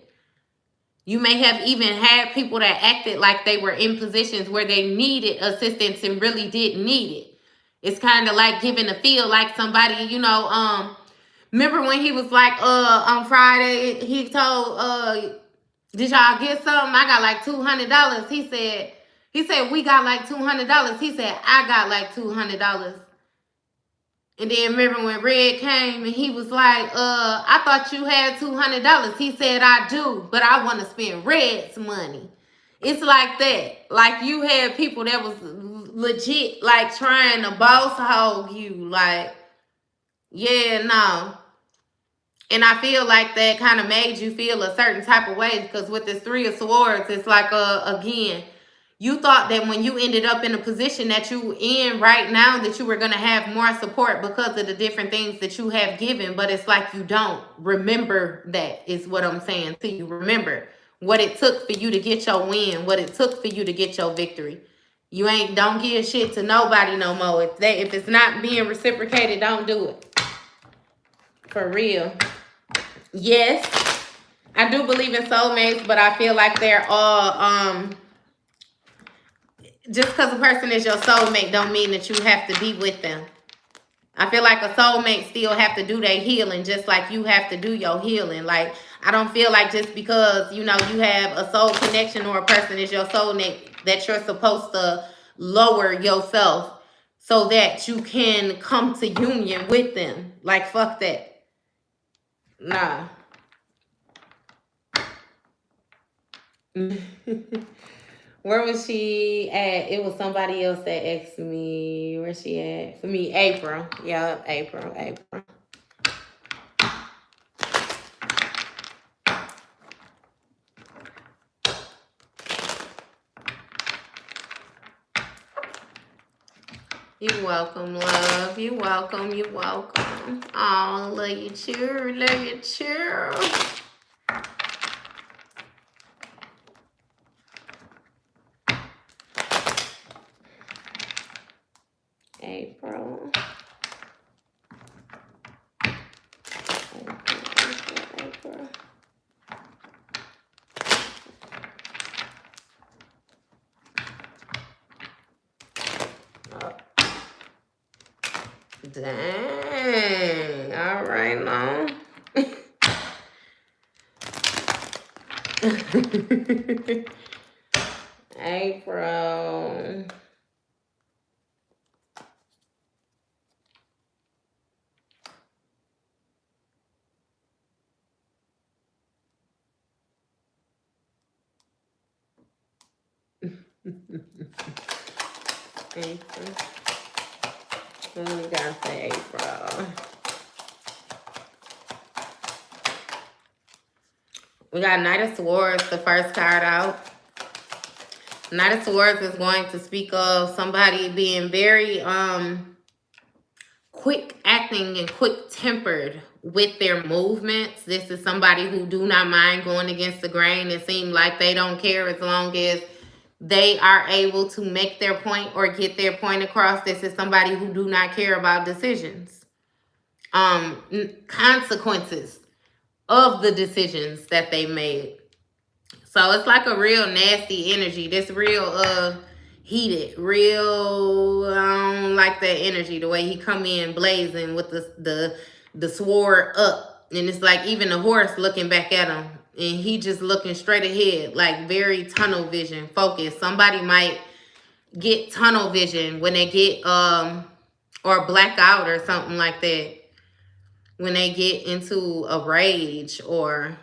You may have even had people that acted like they were in positions where they needed assistance and really didn't need it. It's kind of like giving a feel like somebody, you know, remember when he was like, on Friday, he told, did y'all get something? I got like $200. He said, we got like $200. He said, I got like $200. And then remember when Red came and he was like, I thought you had $200. He said, I do, but I want to spend Red's money. It's like that. Like, you had people that was legit, like, trying to boss hog you. Like, yeah, no. And I feel like that kind of made you feel a certain type of way, because with this Three of Swords, it's like, again, you thought that when you ended up in a position that you in right now, that you were going to have more support because of the different things that you have given. But it's like you don't remember that, is what I'm saying to you. Remember what it took for you to get your win, what it took for you to get your victory. You don't give shit to nobody no more. If it's not being reciprocated, don't do it. For real. Yes, I do believe in soulmates, but I feel like they're all, just because a person is your soulmate don't mean that you have to be with them. I feel like a soulmate still have to do their healing, just like you have to do your healing. Like, I don't feel like just because, you know, you have a soul connection or a person is your soulmate, that you're supposed to lower yourself so that you can come to union with them. Like, fuck that. Nah. Where was she at? It was somebody else that asked me. Where's she at? For me, April. Yeah, April. You're welcome, love. You're welcome. You're welcome. Oh, love you too. Love you too. April. Oh. Dang. All right, now. April. April. What we got for April? We got Knight of Swords, the first card out. Knight of Swords is going to speak of somebody being very quick acting and quick tempered with their movements. This is somebody who do not mind going against the grain. It seems like they don't care as long as they are able to make their point or get their point across. This is somebody who do not care about decisions, consequences of the decisions that they made. So it's like a real nasty energy. This real heated, real, I don't like that energy, the way he come in blazing with the sword up. And it's like even the horse looking back at him. And he just looking straight ahead, like very tunnel vision, focused. Somebody might get tunnel vision when they get or black out or something like that. When they get into a rage or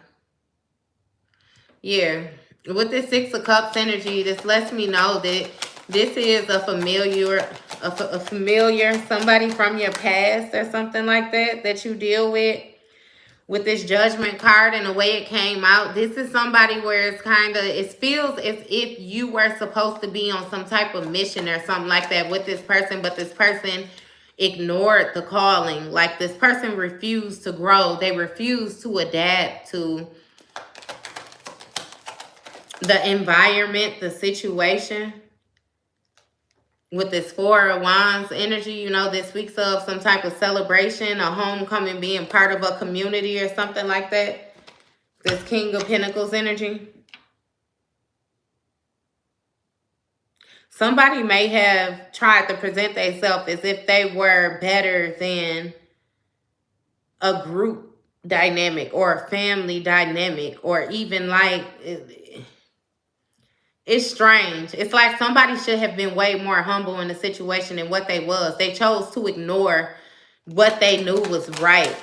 yeah. With this Six of Cups energy, this lets me know that this is a familiar, somebody from your past or something like that that you deal with. With this Judgment card and the way it came out, this is somebody where it's kind of, it feels as if you were supposed to be on some type of mission or something like that with this person, but this person ignored the calling. Like this person refused to grow. They refused to adapt to the environment, the situation. With this Four of Wands energy, you know, this speaks of some type of celebration, a homecoming, being part of a community or something like that. This King of Pentacles energy. Somebody may have tried to present themselves as if they were better than a group dynamic or a family dynamic, or even like, it's strange. It's like somebody should have been way more humble in the situation than what they was. They chose to ignore what they knew was right.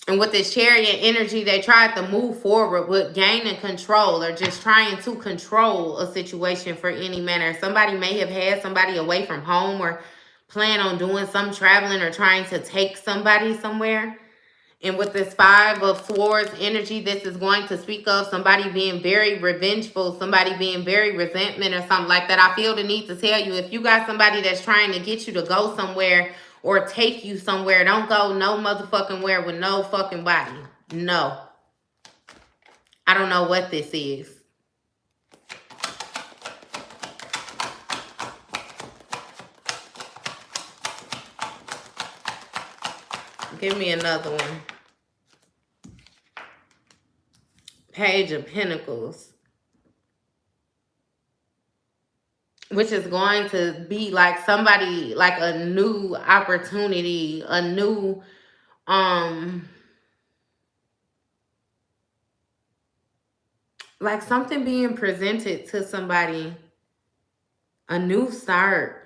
And with this Chariot energy, they tried to move forward with gaining control or just trying to control a situation for any manner. Somebody may have had somebody away from home or plan on doing some traveling or trying to take somebody somewhere. And with this Five of Swords energy, this is going to speak of somebody being very revengeful, somebody being very resentment or something like that. I feel the need to tell you, if you got somebody that's trying to get you to go somewhere or take you somewhere, don't go no motherfucking where with no fucking body. No. I don't know what this is. Give me another one. Page of Pentacles. Which is going to be like somebody, like a new opportunity, a new, like something being presented to somebody, a new start,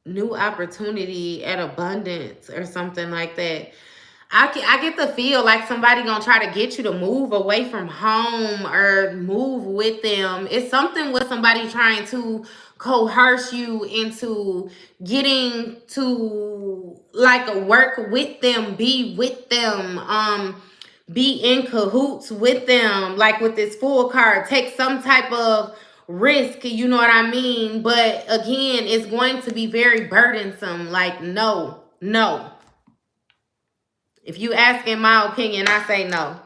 new opportunity and abundance or something like that. I get the feel like somebody gonna try to get you to move away from home or move with them. It's something with somebody trying to coerce you into getting to like work with them, be with them, be in cahoots with them. Like with this Fool card, take some type of risk, you know what I mean? But again, it's going to be very burdensome. Like, no. If you ask in my opinion, I say no.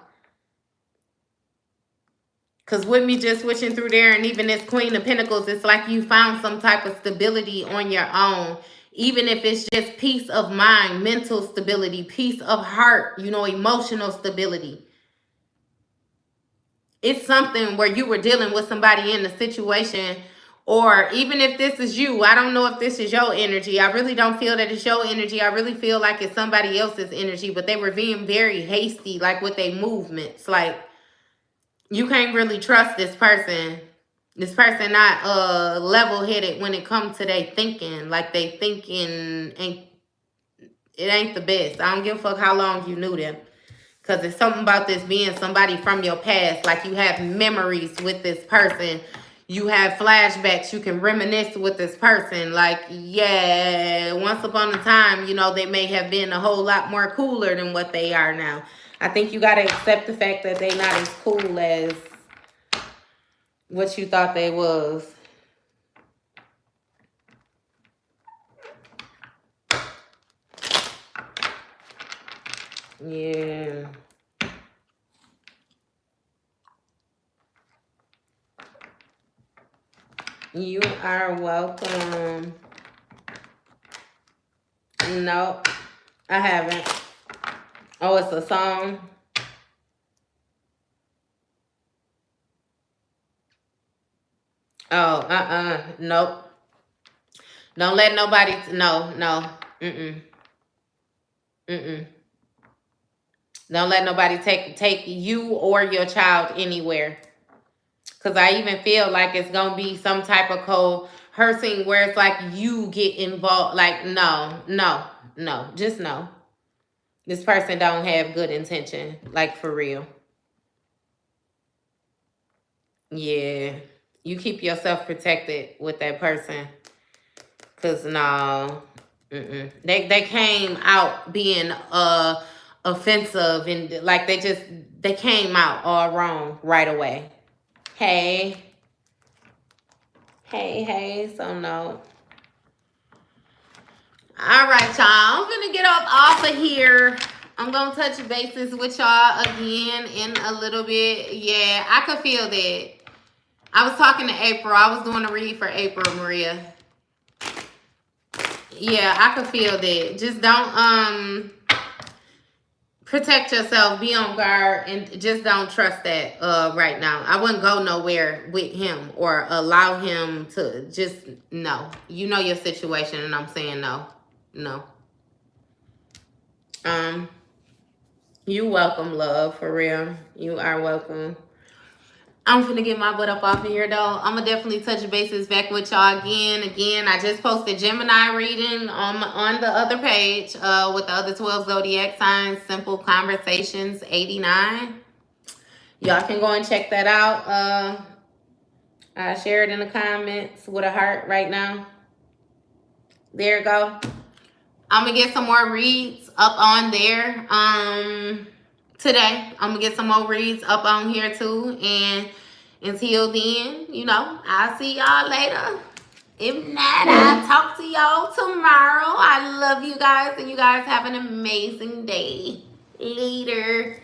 Because with me just switching through there and even this Queen of Pentacles, it's like you found some type of stability on your own. Even if it's just peace of mind, mental stability, peace of heart, you know, emotional stability. It's something where you were dealing with somebody in a situation, or even if this is you, I don't know if this is your energy. I really don't feel that it's your energy. I really feel like it's somebody else's energy, but they were being very hasty, like with their movements. Like, you can't really trust this person. This person not level-headed when it comes to their thinking. Like, they thinking it ain't the best. I don't give a fuck how long you knew them. Because it's something about this being somebody from your past. Like, you have memories with this person. You have flashbacks. You can reminisce with this person. Like, yeah, once upon a time, you know, they may have been a whole lot more cooler than what they are now. I think you got to accept the fact that they're not as cool as what you thought they was. Yeah. You are welcome. No, I haven't. Oh, it's a song. Oh, nope. Don't let nobody, no. Mm-mm. Don't let nobody take you or your child anywhere. Because I even feel like it's going to be some type of coercing where it's like you get involved. Like, no. Just no. This person don't have good intention. Like, for real. Yeah. You keep yourself protected with that person. Because, no. They came out being offensive. And, like, they came out all wrong right away. Hey, so no. All right, y'all. I'm gonna get off of here. I'm gonna touch bases with y'all again in a little bit. Yeah, I could feel that. I was talking to April. I was doing a read for April, Maria. Yeah, I could feel that. Just don't protect yourself, be on guard, and just don't trust that right now. I wouldn't go nowhere with him or allow him to. Just no. You know your situation, and I'm saying no. You welcome, love, for real. You are welcome. I'm finna get my butt up off of here, though. I'm gonna definitely touch bases back with y'all again. I just posted Gemini reading on the other page with the other 12 zodiac signs, Simple Conversations 89. Y'all can go and check that out. I share it in the comments with a heart right now. There you go. I'm gonna get some more reads up on there today. I'm gonna get some more reads up on here too. And until then, I'll see y'all later. If not, I'll talk to y'all tomorrow. I love you guys, and you guys have an amazing day. Later.